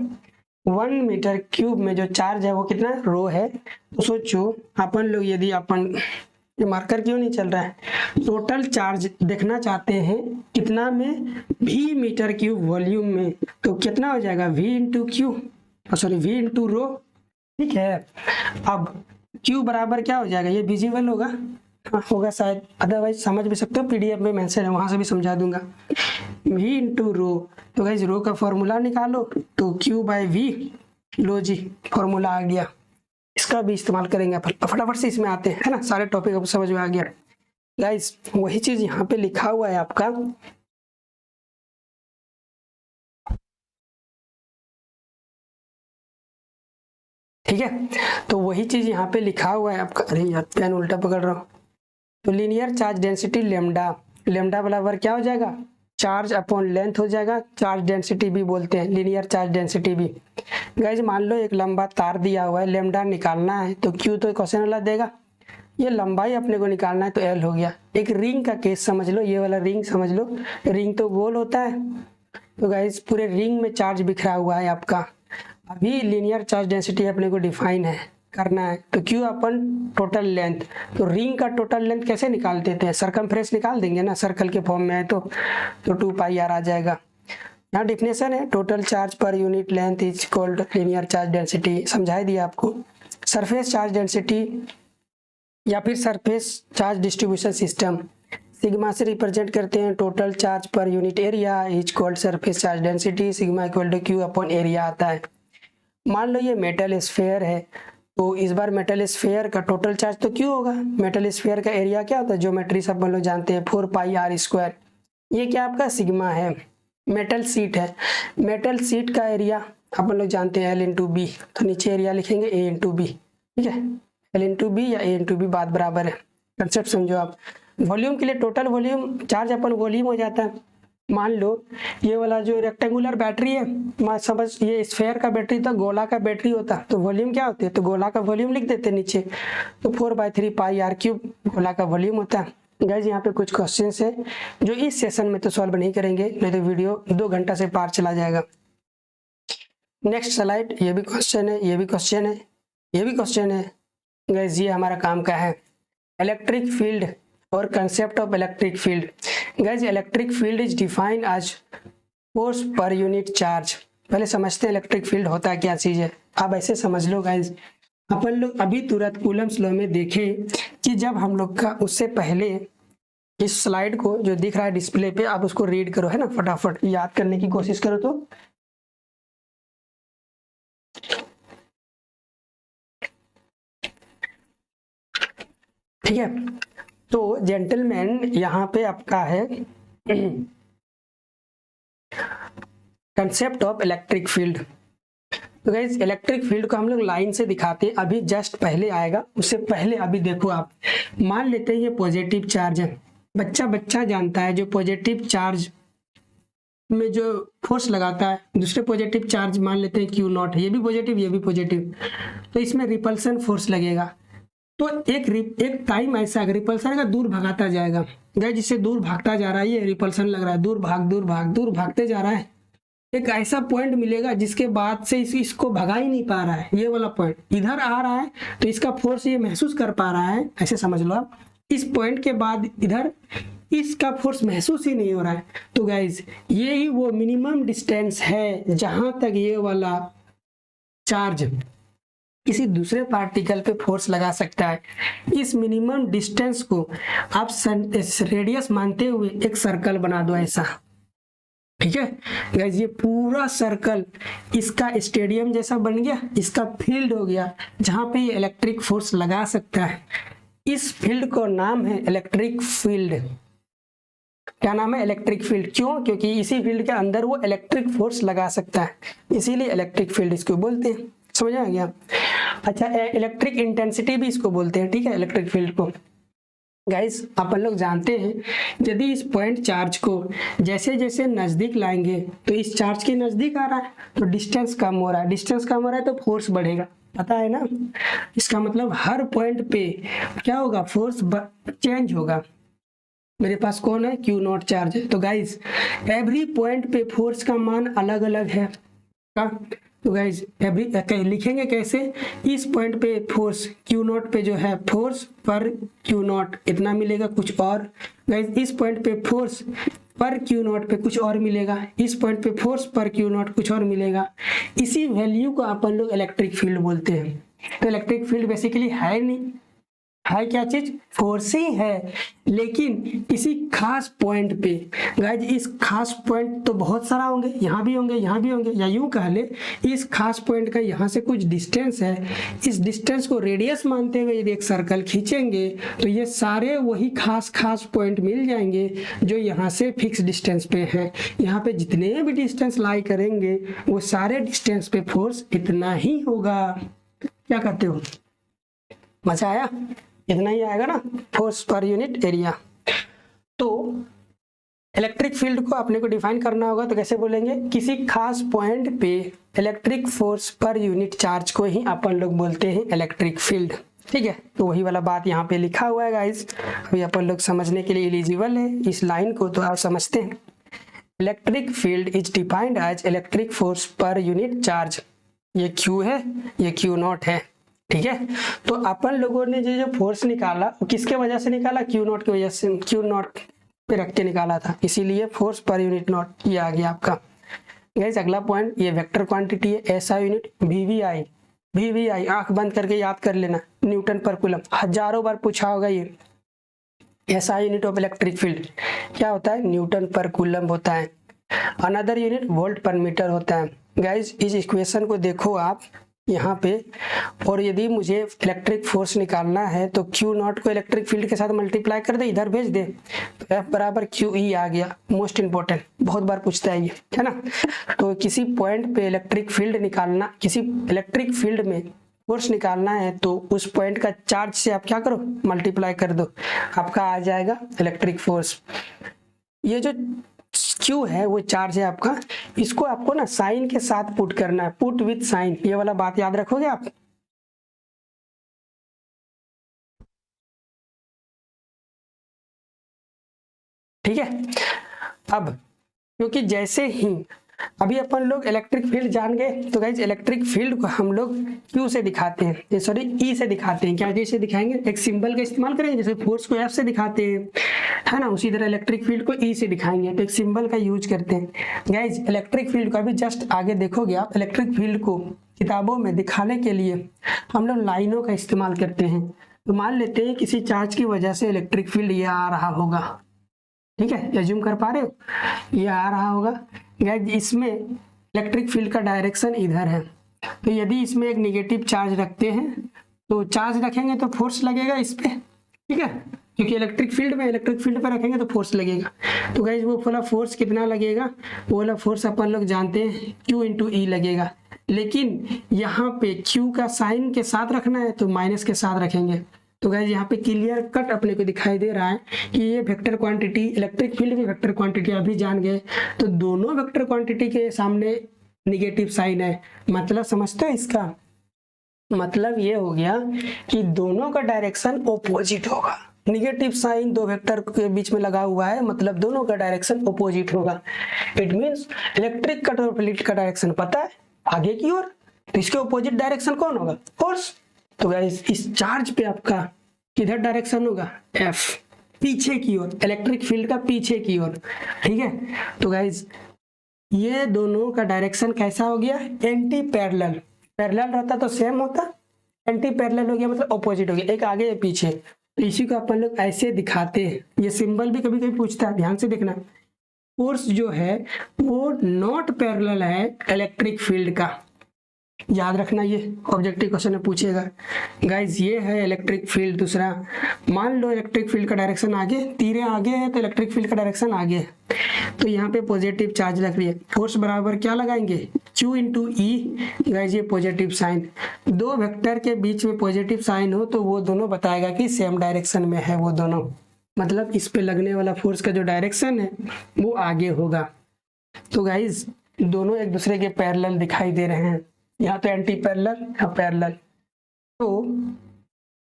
1 मीटर क्यूब में जो चार्ज है वो कितना है? रो है। तो सोचो अपन लोग, यदि अपन, ये मार्कर क्यों नहीं चल रहा है, टोटल चार्ज देखना चाहते हैं कितना में? v मीटर क्यूब वॉल्यूम में, तो कितना हो जाएगा? v into Q, sorry v into rho. ठीक है, अब q बराबर क्या हो जाएगा? ये विजिबल होगा, हाँ होगा शायद, अदरवाइज समझ भी सकते हो, पीडीएफ में मेंशन है, वहां से भी समझा दूंगा। v इंटू रो, तो गाइज रो का फॉर्मूला निकालो, तो q बाई v, लो जी फॉर्मूला आ गया। इसका भी इस्तेमाल करेंगे फटाफट से, इसमें आते हैं, है ना, सारे टॉपिक अब समझ में आ गया। गाइस वही चीज यहाँ पे लिखा हुआ है आपका, ठीक है, तो वही चीज यहाँ पे लिखा हुआ है आपका। अरे यार पेन उल्टा पकड़ रहा हूँ। तो linear charge density lambda, lambda बराबर क्या हो जाएगा? चार्ज अपॉन लेंथ हो जाएगा, चार्ज डेंसिटी भी बोलते हैं, लीनियर चार्ज डेंसिटी भी। गाइज मान लो एक लंबा तार दिया हुआ है, लेमडा निकालना है, तो क्यू तो क्वेश्चन वाला देगा, ये लंबाई अपने को निकालना है तो एल हो गया। एक रिंग का केस समझ लो, ये वाला रिंग समझ लो, रिंग तो गोल होता है। तो गाइज पूरे रिंग में चार्ज बिखरा हुआ है आपका। अभी लीनियर चार्ज डेंसिटी अपने को डिफाइन है करना है, तो क्यू अपन टोटल लेंथ, तो रिंग का टोटल लेंथ कैसे निकालते थे? सरकमफ्रेंस निकाल देंगे ना, सर्कल के फॉर्म में है तो 2 पाई आर आ जाएगा। यहाँ डिफिनेशन है, total charge per unit length is called linear charge density, समझा दिया आपको। सरफेस चार्ज डेंसिटी या फिर surface charge distribution system, sigma से रिप्रेजेंट करते हैं total charge per unit area is called surface charge density, sigma equal to Q upon area आता है। मान लो ये मेटल स्फेयर है, तो इस बार मेटल स्फेयर का टोटल चार्ज तो क्यों होगा, मेटल स्फेयर का एरिया क्या होता है, ज्योमेट्री सब हम लोग जानते हैं 4 पाई आर स्क्वायर, ये क्या आपका सिग्मा है। मेटल सीट है, मेटल सीट का एरिया अपन लोग जानते हैं एल इंटू बी, तो नीचे एरिया लिखेंगे ए इंटू बी, ठीक है, एल इंटू बी या ए इंटू बी बात बराबर है, कंसेप्ट समझो आप। वॉल्यूम के लिए total volume charge upon volume हो जाता है। मान लो ये वाला जो रेक्टेंगुलर बैटरी है, मैं समझ ये स्फेयर का बैटरी था, गोला का बैटरी होता तो वॉल्यूम क्या होती है, तो गोला का वॉल्यूम लिख देते नीचे, तो 4/3 पाई आर क्यूब गोला का वॉल्यूम होता है। गाइज यहाँ पे कुछ क्वेश्चंस है जो इस सेशन में तो सॉल्व नहीं करेंगे, नहीं तो वीडियो 2 घंटा से पार चला जाएगा। नेक्स्ट स्लाइड, ये भी क्वेश्चन है, ये भी क्वेश्चन है, ये भी क्वेश्चन है। गाइज ये हमारा काम का है, इलेक्ट्रिक फील्ड और concept of electric field. Guys electric field is defined as force per unit charge. पहले समझते हैं इलेक्ट्रिक फील्ड होता क्या चीज़ है, आप ऐसे समझ लो गाइज। अपन लोग अभी तुरंत कूलम्स लॉ में देखे कि जब हम लोग का, उससे पहले इस स्लाइड को जो दिख रहा है डिस्प्ले पे, आप उसको रीड करो, है ना, फटाफट याद करने की कोशिश करो। तो ठीक है, तो जेंटलमैन यहाँ पे आपका है कंसेप्ट ऑफ इलेक्ट्रिक फील्ड। तो गाइस इलेक्ट्रिक फील्ड को हम लोग लाइन से दिखाते हैं, अभी जस्ट पहले आएगा, उससे पहले अभी देखो आप, मान लेते हैं ये पॉजिटिव चार्ज है, बच्चा जानता है जो पॉजिटिव चार्ज में जो फोर्स लगाता है दूसरे पॉजिटिव चार्ज, मान लेते हैं क्यू नॉट, ये भी पॉजिटिव ये भी पॉजिटिव, तो इसमें रिपल्सन फोर्स लगेगा। तो एक टाइम ऐसा रिपल्सन का दूर भगाता जाएगा, गाइस जिससे दूर भागता जा रहा है ये रिपल्सन लग रहा है, दूर भागते जा रहा है, एक ऐसा पॉइंट मिलेगा जिसके बाद से इसको भगा ही नहीं पा रहा है, ये वाला पॉइंट इधर आ रहा है तो इसका फोर्स ये महसूस कर पा रहा है, ऐसे समझ लो आप। इस पॉइंट के बाद इधर इसका फोर्स महसूस ही नहीं हो रहा है। तो गाइज ये ही वो मिनिमम डिस्टेंस है जहां तक ये वाला चार्ज किसी दूसरे पार्टिकल पे फोर्स लगा सकता है। इस मिनिमम डिस्टेंस को आप रेडियस मानते हुए एक सर्कल बना दो ऐसा, ठीक है गाइस, ये पूरा सर्कल इसका स्टेडियम जैसा बन गया, इसका फील्ड हो गया जहां पे ये इलेक्ट्रिक फोर्स लगा सकता है। इस फील्ड को नाम है इलेक्ट्रिक फील्ड। क्या नाम है, इलेक्ट्रिक फील्ड। क्यों, क्योंकि इसी फील्ड के अंदर वो इलेक्ट्रिक फोर्स लगा सकता है, इसीलिए इलेक्ट्रिक फील्ड इसको बोलते हैं। समझ आ गया। अच्छा, इलेक्ट्रिक इंटेंसिटी भी इसको बोलते हैं, ठीक है, इलेक्ट्रिक फील्ड को। गाइस अपन लोग जानते हैं यदि इस पॉइंट चार्ज को जैसे जैसे नज़दीक लाएंगे तो इस चार्ज के नज़दीक आ रहा है तो डिस्टेंस कम हो रहा है, डिस्टेंस कम हो रहा है तो फोर्स बढ़ेगा, पता है ना। इसका मतलब हर पॉइंट पे क्या होगा, फोर्स चेंज होगा। मेरे पास कौन है, क्यू नॉट चार्ज है। तो गाइस एवरी पॉइंट पे फोर्स का मान अलग अलग है का। तो गाइज लिखेंगे कैसे, इस पॉइंट पे फोर्स क्यू नॉट पे जो है फोर्स पर क्यू नॉट इतना मिलेगा कुछ और, गाइज इस पॉइंट पे फोर्स पर क्यू नॉट पे कुछ और मिलेगा, इस पॉइंट पे फोर्स पर क्यू नॉट कुछ और मिलेगा। इसी वैल्यू को अपन लोग इलेक्ट्रिक फील्ड बोलते हैं। तो इलेक्ट्रिक फील्ड बेसिकली है नहीं, है क्या चीज, फोर्स ही है, लेकिन किसी खास पॉइंट पे। गाइज इस खास पॉइंट तो बहुत सारा होंगे, यहाँ भी होंगे यहाँ भी होंगे, या यूं कह ले इस खास पॉइंट का यहाँ से कुछ डिस्टेंस है, इस डिस्टेंस को रेडियस मानते हुए यदि एक सर्कल खींचेंगे तो ये सारे वही खास पॉइंट मिल जाएंगे जो यहाँ से फिक्स डिस्टेंस पे हैं। यहाँ पे जितने भी डिस्टेंस लाई करेंगे वो सारे डिस्टेंस पे फोर्स इतना ही होगा। क्या कहते हो, मजा आया, इतना ही आएगा ना, फोर्स पर यूनिट एरिया। तो इलेक्ट्रिक फील्ड को अपने को डिफाइन करना होगा तो कैसे बोलेंगे, किसी खास पॉइंट पे electric force per unit charge को ही अपन लोग बोलते हैं इलेक्ट्रिक फील्ड, ठीक है। तो वही वाला बात यहाँ पे लिखा हुआ है गाइस, अभी अपन लोग समझने के लिए एलिजिबल है इस लाइन को, तो आप समझते हैं। Electric field is defined as electric force per unit charge. ये क्यू है, ये क्यू नॉट है, ठीक है। तो अपन लोगों ने जो फोर्स निकाला वो किसके वजह से निकाला, क्यू नॉट की वजह से, क्यू नॉट पे रख के निकाला था, इसीलिए फोर्स पर यूनिट नॉट ये आ गया आपका। गाइस अगला पॉइंट, ये वेक्टर क्वांटिटी है, ऐसा यूनिट वीवीआई। वीवीआई आंख बंद करके याद कर लेना, न्यूटन पर कूलम, हजारों बार पूछा होगा ये। ऐसा यूनिट ऑफ इलेक्ट्रिक फील्ड क्या होता है, न्यूटन पर कूलम होता है। अनदर यूनिट वोल्ट पर मीटर होता है। गाइज इस इक्वेशन को देखो आप यहाँ पे, और यदि मुझे इलेक्ट्रिक फोर्स निकालना है तो क्यू नॉट को इलेक्ट्रिक फील्ड के साथ मल्टीप्लाई कर दे, इधर भेज दे, तो एफ बराबर क्यू ई आ गया। मोस्ट इंपॉर्टेंट, बहुत बार पूछता है ये, है ना। तो किसी पॉइंट पे इलेक्ट्रिक फील्ड निकालना, किसी इलेक्ट्रिक फील्ड में फोर्स निकालना है तो उस पॉइंट का चार्ज से आप क्या करो, मल्टीप्लाई कर दो, आपका आ जाएगा इलेक्ट्रिक फोर्स। ये जो क्यू है वो चार्ज है आपका, इसको आपको ना साइन के साथ पुट करना है, पुट विथ साइन, ये वाला बात याद रखोगे आप। ठीक है। अब क्योंकि जैसे ही अभी अपन लोग इलेक्ट्रिक फील्ड जान गए, तो गाइज इलेक्ट्रिक फील्ड को हम लोग क्यू से दिखाते हैं, सॉरी ई से दिखाते हैं। क्या जैसे दिखाएंगे, एक सिंबल का इस्तेमाल करेंगे, जैसे फोर्स को एफ से दिखाते हैं, है ना, उसी तरह इलेक्ट्रिक फील्ड को ई से दिखाएंगे, तो एक सिंबल का यूज करते हैं। गाइज इलेक्ट्रिक फील्ड को अभी जस्ट आगे देखोगे आप, इलेक्ट्रिक फील्ड को किताबों में दिखाने के लिए हम लोग लाइनों का इस्तेमाल करते हैं। तो मान लेते हैं किसी चार्ज की वजह से इलेक्ट्रिक फील्ड ये आ रहा होगा, ठीक है, एज्यूम कर पा रहे हो, ये आ रहा होगा। गाइस इसमें इलेक्ट्रिक फील्ड का डायरेक्शन इधर है, तो यदि इसमें एक निगेटिव चार्ज रखते हैं तो चार्ज रखेंगे तो फोर्स लगेगा इस पे, ठीक है, क्योंकि इलेक्ट्रिक फील्ड पे रखेंगे तो फोर्स लगेगा। तो गाइस वो वाला फोर्स कितना लगेगा, वो वाला फोर्स अपन लोग जानते हैं Q इंटू ई लगेगा, लेकिन यहाँ पे Q का साइन के साथ रखना है तो माइनस के साथ रखेंगे। तो गाइस यहाँ पे क्लियर कट अपने को दिखाई दे रहा है कि ये वेक्टर क्वांटिटी, इलेक्ट्रिक फील्ड की वेक्टर क्वांटिटी अभी जान गए, तो दोनों वेक्टर क्वांटिटी के सामने निगेटिव साइन है। मतलब समझते हो इसका मतलब ये हो गया कि दोनों का डायरेक्शन ऑपोजिट होगा। निगेटिव साइन दो वेक्टर के बीच में लगा हुआ है, मतलब दोनों का डायरेक्शन ऑपोजिट होगा। इट मींस इलेक्ट्रिक कट और फ्लूइड का डायरेक्शन पता है आगे की ओर, तो इसके ऑपोजिट डायरेक्शन कौन होगा, फोर्स। तो गाइस इस चार्ज पे आपका किधर डायरेक्शन होगा, एफ, पीछे की ओर, इलेक्ट्रिक फील्ड का पीछे की ओर, ठीक है। तो गाइस ये दोनों का डायरेक्शन कैसा हो गया, एंटी पैरेलल। पैरेलल रहता तो सेम होता, एंटी पैरेलल हो गया मतलब ऑपोजिट हो गया, एक आगे एक पीछे। तो इसी को अपन लोग ऐसे दिखाते हैं, ये सिंबल भी कभी कभी पूछता है, ध्यान से देखना। फोर्स जो है वो नॉट पैरेलल है इलेक्ट्रिक फील्ड का, याद रखना, ये ऑब्जेक्टिव क्वेश्चन में पूछेगा। गाइज ये है इलेक्ट्रिक फील्ड दूसरा, मान लो इलेक्ट्रिक फील्ड का डायरेक्शन आगे, तीरे आगे है तो इलेक्ट्रिक फील्ड का डायरेक्शन आगे है, तो यहाँ पे पॉजिटिव चार्ज लग रही है, फोर्स बराबर क्या लगाएंगे, Q इंटू ई। गाइज ये पॉजिटिव साइन, दो वेक्टर के बीच में पॉजिटिव साइन हो तो वो दोनों बताएगा कि सेम डायरेक्शन में है वो दोनों, मतलब इस पे लगने वाला फोर्स का जो डायरेक्शन है वो आगे होगा। तो गाइज दोनों एक दूसरे के पैरेलल दिखाई दे रहे हैं, यहाँ तो एंटी पैरेलल, यहाँ पैरेलल। तो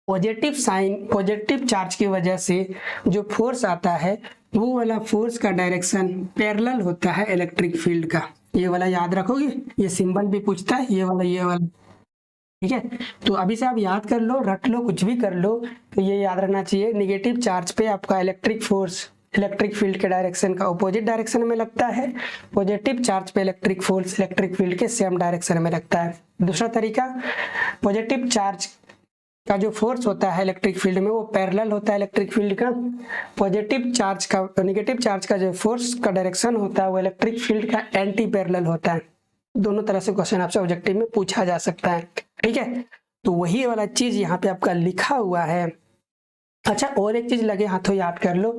पॉजिटिव साइन, पॉजिटिव चार्ज की वजह से जो फोर्स आता है वो वाला फोर्स का डायरेक्शन पैरेलल होता है इलेक्ट्रिक फील्ड का। ये वाला याद रखोगे, ये सिंबल भी पूछता है, ये वाला, ठीक है। तो अभी से आप याद कर लो, रट लो, कुछ भी कर लो, तो ये याद रखना चाहिए, निगेटिव चार्ज पे आपका इलेक्ट्रिक फोर्स इलेक्ट्रिक फील्ड के डायरेक्शन का ऑपोजिट डायरेक्शन में लगता है, पॉजिटिव चार्ज पे इलेक्ट्रिक फोर्स इलेक्ट्रिक फील्ड के सेम डायरेक्शन में लगता है। दूसरा तरीका, पॉजिटिव चार्ज का जो फोर्स होता है इलेक्ट्रिक फील्ड में वो पैरेलल होता है इलेक्ट्रिक फील्ड का, पॉजिटिव चार्ज का, नेगेटिव चार्ज का जो फोर्स का डायरेक्शन होता है वो इलेक्ट्रिक फील्ड का एंटी पैरेलल होता है। दोनों तरह से क्वेश्चन आपसे ऑब्जेक्टिव में पूछा जा सकता है, ठीक है। तो वही वाला चीज यहाँ पे आपका लिखा हुआ है। अच्छा और एक चीज लगे हाथों याद कर लो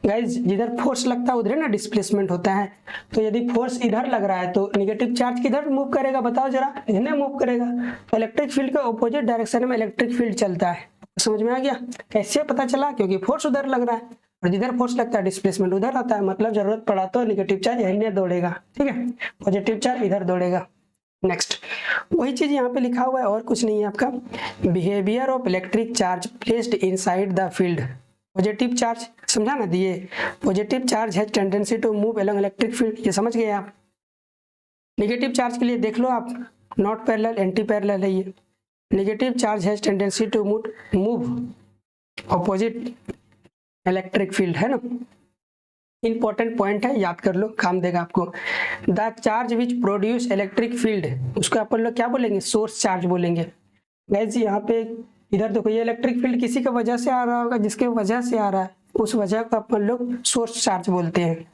गाइज, जिधर फोर्स लगता है उधर ना डिस्प्लेसमेंट होता है, तो यदि फोर्स इधर लग रहा है तो नेगेटिव चार्ज किधर मूव करेगा, बताओ जरा, इधर मूव करेगा। तो इलेक्ट्रिक फील्ड के ऑपोजिट डायरेक्शन में इलेक्ट्रिक फील्ड चलता है, समझ में आ गया कैसे पता चला, क्योंकि फोर्स उधर लग रहा है और जिधर फोर्स लगता है डिस्प्लेसमेंट उधर आता है, मतलब जरूरत पड़ा तो नेगेटिव चार्ज इधर दौड़ेगा, ठीक है, पॉजिटिव चार्ज इधर दौड़ेगा। नेक्स्ट वही चीज यहाँ पे लिखा हुआ है और कुछ नहीं है आपका, behaviour of electric charge placed inside the field. Positive charge समझा ना दिए, positive charge has tendency to move along electric field, ये समझ गए आप। नेगेटिव चार्ज के लिए देख लो आप, नॉट पैरेलल एंटी पैरेलल है ये। Negative charge has tendency to move opposite electric field, है ना। इंपॉर्टेंट पॉइंट है, याद कर लो, काम देगा आपको। The charge which produce electric field, उसको अपन लोग क्या बोलेंगे, सोर्स चार्ज बोलेंगे। गाइस यहाँ पे इधर देखो, ये इलेक्ट्रिक फील्ड किसी की वजह से आ रहा होगा, जिसके वजह से आ रहा है उस वजह को अपन लोग सोर्स चार्ज बोलते हैं।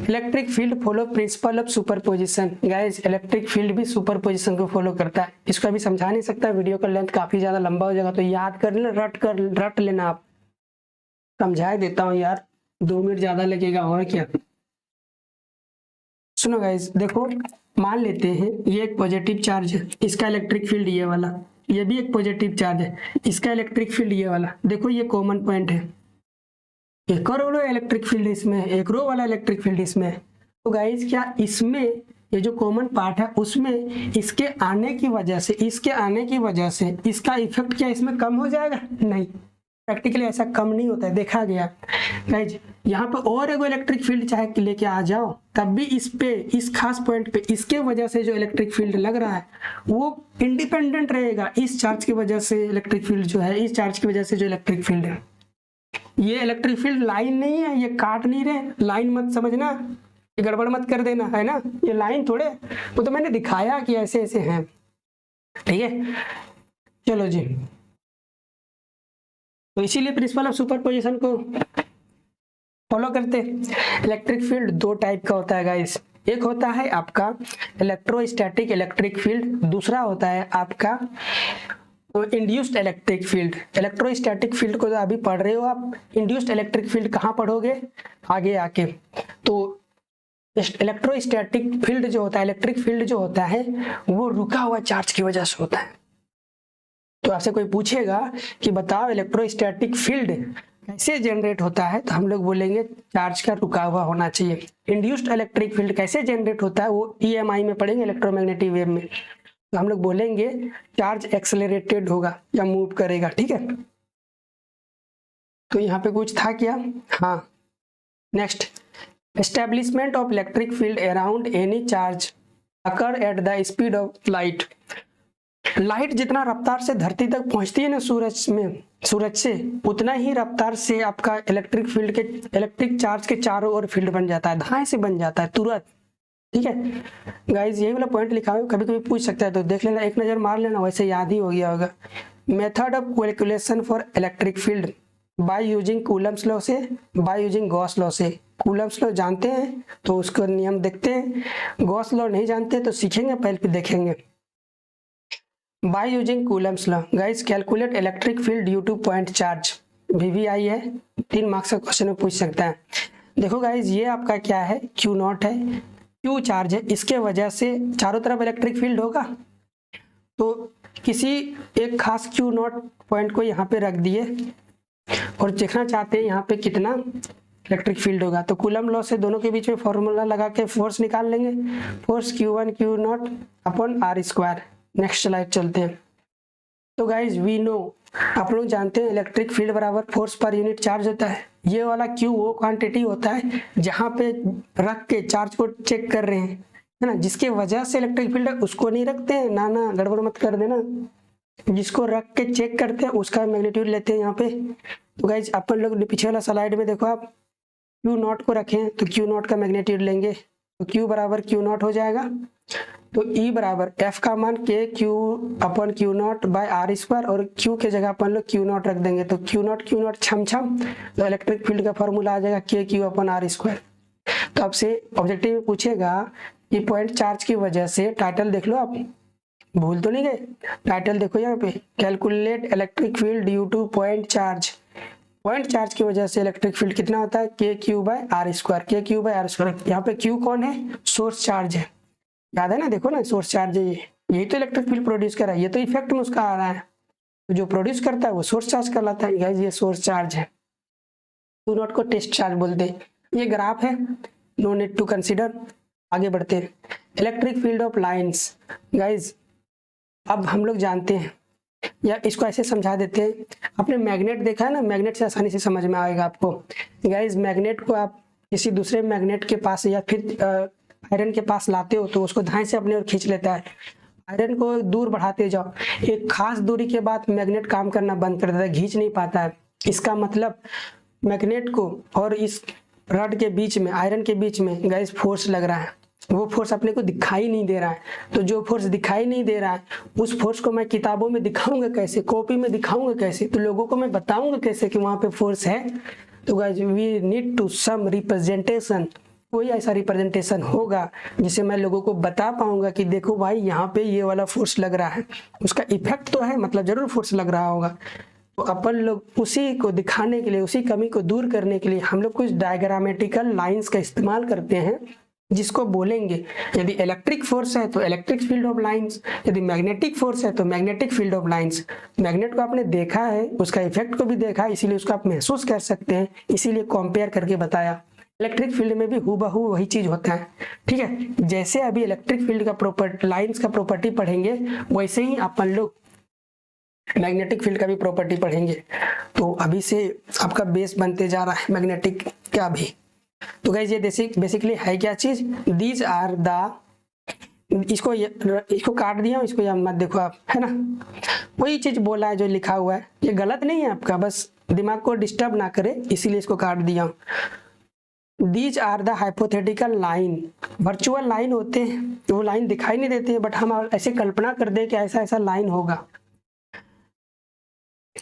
Electric field follow principal of superposition. Guys electric field भी सुपरपोजिशन को फॉलो करता है। इसको अभी समझा नहीं सकता, वीडियो का लेंथ काफी ज्यादा लंबा हो जाएगा, तो याद कर लेना, रट लेना। आप समझा देता हूँ यार, 2 मिनट ज्यादा लगेगा और क्या। सुनो गाइस, देखो मान लेते हैं ये एक पॉजिटिव चार्ज है, इसका इलेक्ट्रिक फील्ड ये वाला, ये भी एक पॉजिटिव चार्ज है, इसका इलेक्ट्रिक फील्ड ये वाला। देखो ये कॉमन पॉइंट है, एक और वाला इलेक्ट्रिक फील्ड इसमें, एक रो वाला इलेक्ट्रिक फील्ड इसमें। तो गाइस क्या इसमें ये जो कॉमन पार्ट है उसमें इसके आने की वजह से, इसके आने की वजह से इसका इफेक्ट क्या इसमें कम हो जाएगा? नहीं, प्रैक्टिकली ऐसा कम नहीं होता है, देखा गया। गाइज यहाँ पे और एक इलेक्ट्रिक फील्ड चाहे लेके आ जाओ, तब भी इस पे, इस खास पॉइंट पे इसके वजह से जो इलेक्ट्रिक फील्ड लग रहा है वो इंडिपेंडेंट रहेगा इस चार्ज की वजह से। इलेक्ट्रिक फील्ड जो है, इस चार्ज की वजह से जो इलेक्ट्रिक फील्ड है, ये इलेक्ट्रिक फील्ड लाइन नहीं है, ये काट नहीं रहे, लाइन मत समझना, ये गड़बड़ मत कर देना, है ना, ये लाइन थोड़े, वो तो मैंने दिखाया कि ऐसे ऐसे हैं, ठीक है। चलो जी, तो इसीलिए प्रिंसिपल ऑफ सुपरपोजिशन को फॉलो करते हैं। इलेक्ट्रिक फील्ड 2 टाइप का होता है गाइस, एक होता है आपका इलेक्ट्रोस्टैटिक इलेक्ट्रिक फील्ड, दूसरा होता है आपका induced electric field. Electrostatic field को तो अभी पढ़ रहे हो आप, इंड्यूस्ड इलेक्ट्रिक फील्ड कहाँ पढ़ोगे आगे आके। तो इलेक्ट्रोस्टैटिक फील्ड जो होता है, इलेक्ट्रिक फील्ड जो होता है वो रुका हुआ चार्ज की वजह से होता है। तो आपसे कोई पूछेगा कि बताओ इलेक्ट्रोस्टैटिक फील्ड कैसे जनरेट होता है, तो हम लोग बोलेंगे चार्ज का रुका हुआ होना चाहिए। इंड्यूस्ड इलेक्ट्रिक फील्ड कैसे जनरेट होता है वो EMI में पढ़ेंगे, इलेक्ट्रोमैग्नेटिक वेव में, तो हम लोग बोलेंगे चार्ज एक्सेलरेटेड होगा या मूव करेगा, ठीक है। तो यहाँ पे कुछ था क्या? हाँ, next, establishment of electric field around any charge occur at the speed of light. Light जितना रफ्तार से धरती तक पहुंचती है ना सूरज से, उतना ही रफ्तार से आपका इलेक्ट्रिक फील्ड के, इलेक्ट्रिक चार्ज के चारों ओर फील्ड बन जाता है, धाए से बन जाता है तुरंत, ठीक है। गाइज यही वाला पॉइंट लिखा हुआ, कभी कभी पूछ सकता है तो देख लेना, एक नजर मार लेना, वैसे याद ही हो गया होगा। Method of calculation for electric field by using Coulomb's law से, बाय यूजिंग गॉस लॉ से। कूलम्स लॉ जानते हैं तो उसका नियम देखते हैं, गॉस लॉ नहीं जानते तो सीखेंगे, पहले देखेंगे। By using Coulomb's law guys calculate electric field due two point charge. VVI है, 3 मार्क्स का क्वेश्चन में पूछ सकता है। देखो गाइज ये आपका क्या है, Q0 है, Q चार्ज है, इसके वजह से चारों तरफ इलेक्ट्रिक फील्ड होगा। तो किसी एक खास Q0 पॉइंट को यहाँ पे रख दिए और देखना चाहते हैं यहाँ पे कितना इलेक्ट्रिक फील्ड होगा, तो कूलम लॉ से दोनों के बीच में फॉर्मूला लगा के फोर्स निकाल लेंगे, force Q1 Q0 upon R²। Next slide चलते हैं। तो गाइज वी नो, आप लोग जानते हैं इलेक्ट्रिक फील्ड बराबर फोर्स पर यूनिट चार्ज होता है। ये वाला Q वो क्वांटिटी होता है जहाँ पे रख के चार्ज को चेक कर रहे हैं, है ना, जिसके वजह से इलेक्ट्रिक फील्ड है उसको नहीं रखते हैं, ना गड़बड़ मत कर देना, जिसको रख के चेक करते हैं उसका मैग्नीट्यूड लेते हैं यहाँ पे। तो गाइज अपन लोग पीछे वाला स्लाइड में देखो, आप Q0 को रखें तो Q0 का मैग्नीट्यूड लेंगे, तो Q बराबर Q0 हो जाएगा। तो E बराबर F का मान KQ upon Q0 bye R², और Q के जगह अपन लोग Q0 रख देंगे, तो Q0 छम तो इलेक्ट्रिक फील्ड का फॉर्मूला आ जाएगा KQ अपॉन R²। तो आपसे ऑब्जेक्टिव में पूछेगा कि पॉइंट चार्ज की वजह से, टाइटल देख लो आप, भूल तो नहीं गए, टाइटल देखो यहाँ पे, calculate electric field due two point charge. Point charge की वजह से इलेक्ट्रिक फील्ड कितना होता है, KQ bye R², KQ bye R²। यहाँ पे Q कौन है, सोर्स चार्ज है, याद है ना, देखो ना सोर्स चार्ज है, यही तो इलेक्ट्रिक फील्ड प्रोड्यूस कर रहा है, ये तो इफेक्ट में उसका आ रहा है, तो जो प्रोड्यूस करता है वो सोर्स चार्ज कहलाता है। गाइस ये सोर्स चार्ज है, Q0 को टेस्ट चार्ज बोलते हैं। ये ग्राफ है, नो नीड टू कंसीडर, आगे बढ़ते हैं। Electric field of lines. Guys अब हम लोग जानते हैं, या इसको ऐसे समझा देते हैं, आपने मैग्नेट देखा है ना, मैग्नेट से आसानी से समझ में आएगा आपको। गाइज मैग्नेट को आप किसी दूसरे मैग्नेट के पास या फिर आयरन के पास लाते हो तो उसको धाए से अपने ओर खींच लेता है, आयरन को दूर बढ़ाते जाओ, एक खास दूरी के बाद मैग्नेट काम करना बंद कर देता है, खींच नहीं पाता है। इसका मतलब मैग्नेट को और इस रड के बीच में, आयरन के बीच में गाइस फोर्स लग रहा है, वो फोर्स अपने को दिखाई नहीं दे रहा है। तो जो फोर्स दिखाई नहीं दे रहा है उस फोर्स को मैं किताबों में दिखाऊंगा कैसे, कॉपी में दिखाऊंगा कैसे, तो लोगों को मैं बताऊंगा कैसे कि वहाँ पे फोर्स है। तो guys we need to some representation, कोई ऐसा रिप्रेजेंटेशन होगा जिसे मैं लोगों को बता पाऊंगा कि देखो भाई यहाँ पे ये वाला फोर्स लग रहा है, उसका इफेक्ट तो है, मतलब जरूर फोर्स लग रहा होगा। तो अपन लोग उसी को दिखाने के लिए, उसी कमी को दूर करने के लिए हम लोग कुछ डायग्रामेटिकल लाइंस का इस्तेमाल करते हैं, जिसको बोलेंगे यदि इलेक्ट्रिक फोर्स है तो इलेक्ट्रिक फील्ड ऑफ लाइंस, यदि मैग्नेटिक फोर्स है तो magnetic field of lines. Magnet को आपने देखा है, उसका इफेक्ट को भी देखा है, इसीलिए उसको आप महसूस कर सकते हैं, इसीलिए कंपेयर करके बताया। इलेक्ट्रिक फील्ड में भी हूबहू वही चीज होता है, ठीक है। जैसे अभी इलेक्ट्रिक फील्ड का प्रॉपर्टी, लाइंस का प्रॉपर्टी पढ़ेंगे, वैसे ही अपन लोग मैग्नेटिक फील्ड का भी प्रॉपर्टी पढ़ेंगे। तो अभी से आपका बेस बनते जा रहा है मैग्नेटिक का भी। तो गाइस ये बेसिकली है क्या चीज, दीज आर द, इसको काट दिया, इसको या मत देखो आप, है ना, वही चीज बोला है जो लिखा हुआ है, ये गलत नहीं है आपका, बस दिमाग को डिस्टर्ब ना करे इसीलिए इसको काट दिया। These are the hypothetical line, virtual line होते हैं, वो लाइन दिखाई नहीं देते हैं, बट हम ऐसे कल्पना कर दे कि ऐसा ऐसा लाइन होगा।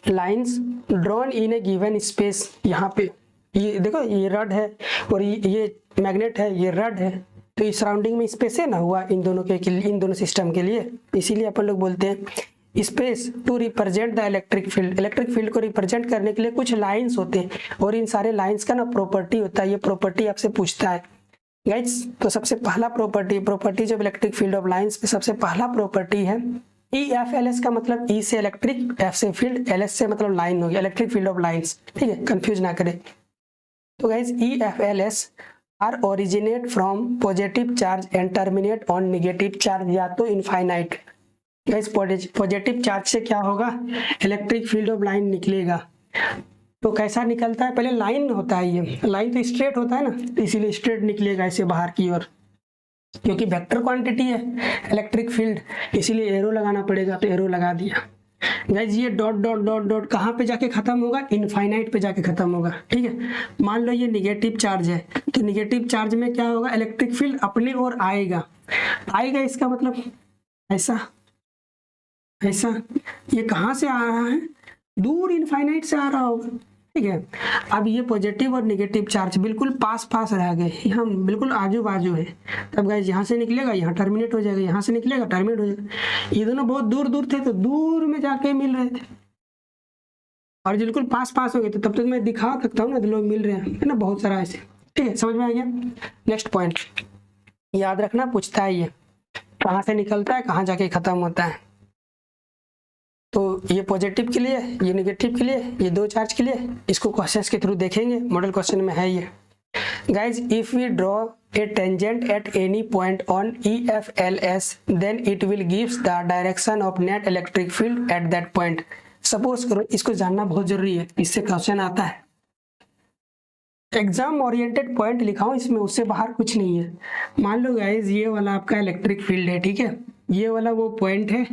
Lines drawn in A given space, यहाँ पे ये देखो, ये रड है और ये मैग्नेट है, ये रड है, तो इस सराउंडिंग में स्पेस है ना हुआ इन दोनों के, इन दोनों सिस्टम के लिए, इसीलिए अपन लोग बोलते हैं space to represent the electric field. Electric field को रिप्रेजेंट करने के लिए कुछ लाइंस होते हैं, और इन सारे लाइंस का ना प्रॉपर्टी होता है, ये प्रॉपर्टी आपसे पूछता है गाइस। तो सबसे पहला प्रॉपर्टी जब इलेक्ट्रिक फील्ड ऑफ लाइंस पे सबसे पहला प्रॉपर्टी है EFLS का मतलब E से इलेक्ट्रिक, F से फील्ड, LS से मतलब लाइन हो गया, इलेक्ट्रिक फील्ड ऑफ लाइंस, ठीक है, कंफ्यूज ना करें। तो guys EFLS are originate from positive charge and terminate on negative charge, या तो इनफाइनाइट। गाइस पॉजिटिव चार्ज से क्या होगा, इलेक्ट्रिक फील्ड ऑफ लाइन निकलेगा। तो कैसा निकलता है, पहले लाइन होता है, ये लाइन तो स्ट्रेट होता है ना, इसीलिए स्ट्रेट निकलेगा ऐसे बाहर की ओर, क्योंकि वेक्टर क्वांटिटी है इलेक्ट्रिक फील्ड, इसीलिए एरो लगाना पड़ेगा, तो एरो लगा दिया। गाइस ये डॉट डॉट डॉट डॉट कहाँ पे जाके खत्म होगा, इनफाइनाइट पे जाके खत्म होगा, ठीक है। मान लो ये निगेटिव चार्ज है, तो निगेटिव चार्ज में क्या होगा, इलेक्ट्रिक फील्ड अपने ओर आएगा, इसका मतलब ऐसा ऐसा, ये कहाँ से आ रहा है, दूर इनफाइनाइट से आ रहा होगा, ठीक है। अब ये पॉजिटिव और नेगेटिव चार्ज बिल्कुल पास पास रह गए, हम बिल्कुल आजू बाजू है। तब गाइस यहाँ से निकलेगा, यहाँ टर्मिनेट हो जाएगा, यहाँ से निकलेगा टर्मिनेट हो जाएगा। ये दोनों बहुत दूर दूर थे तो दूर में जाके मिल रहे थे, और बिल्कुल पास पास हो गए, तो तब तक मैं दिखा सकता हूँ ना, तो लोग मिल रहे हैं, है ना, बहुत सारा ऐसे, ठीक है, समझ में आ गया। नेक्स्ट पॉइंट याद रखना, पूछता है ये कहाँ से निकलता है, कहाँ जाके खत्म होता है। तो ये पॉजिटिव के लिए, ये नेगेटिव के लिए, ये दो चार्ज के लिए, इसको क्वेश्चंस के थ्रू देखेंगे, मॉडल क्वेश्चन में है ये। Guys if we draw a tangent at any point on EFLS then it will gives the direction of net electric field at that point. Suppose करो, इसको जानना बहुत जरूरी है, इससे क्वेश्चन आता है। एग्जाम ओरिएंटेड पॉइंट लिखा हूं इसमें, उससे बाहर कुछ नहीं है। मान लो गाइज ये वाला आपका इलेक्ट्रिक फील्ड है, ठीक है, ये वाला वो पॉइंट है,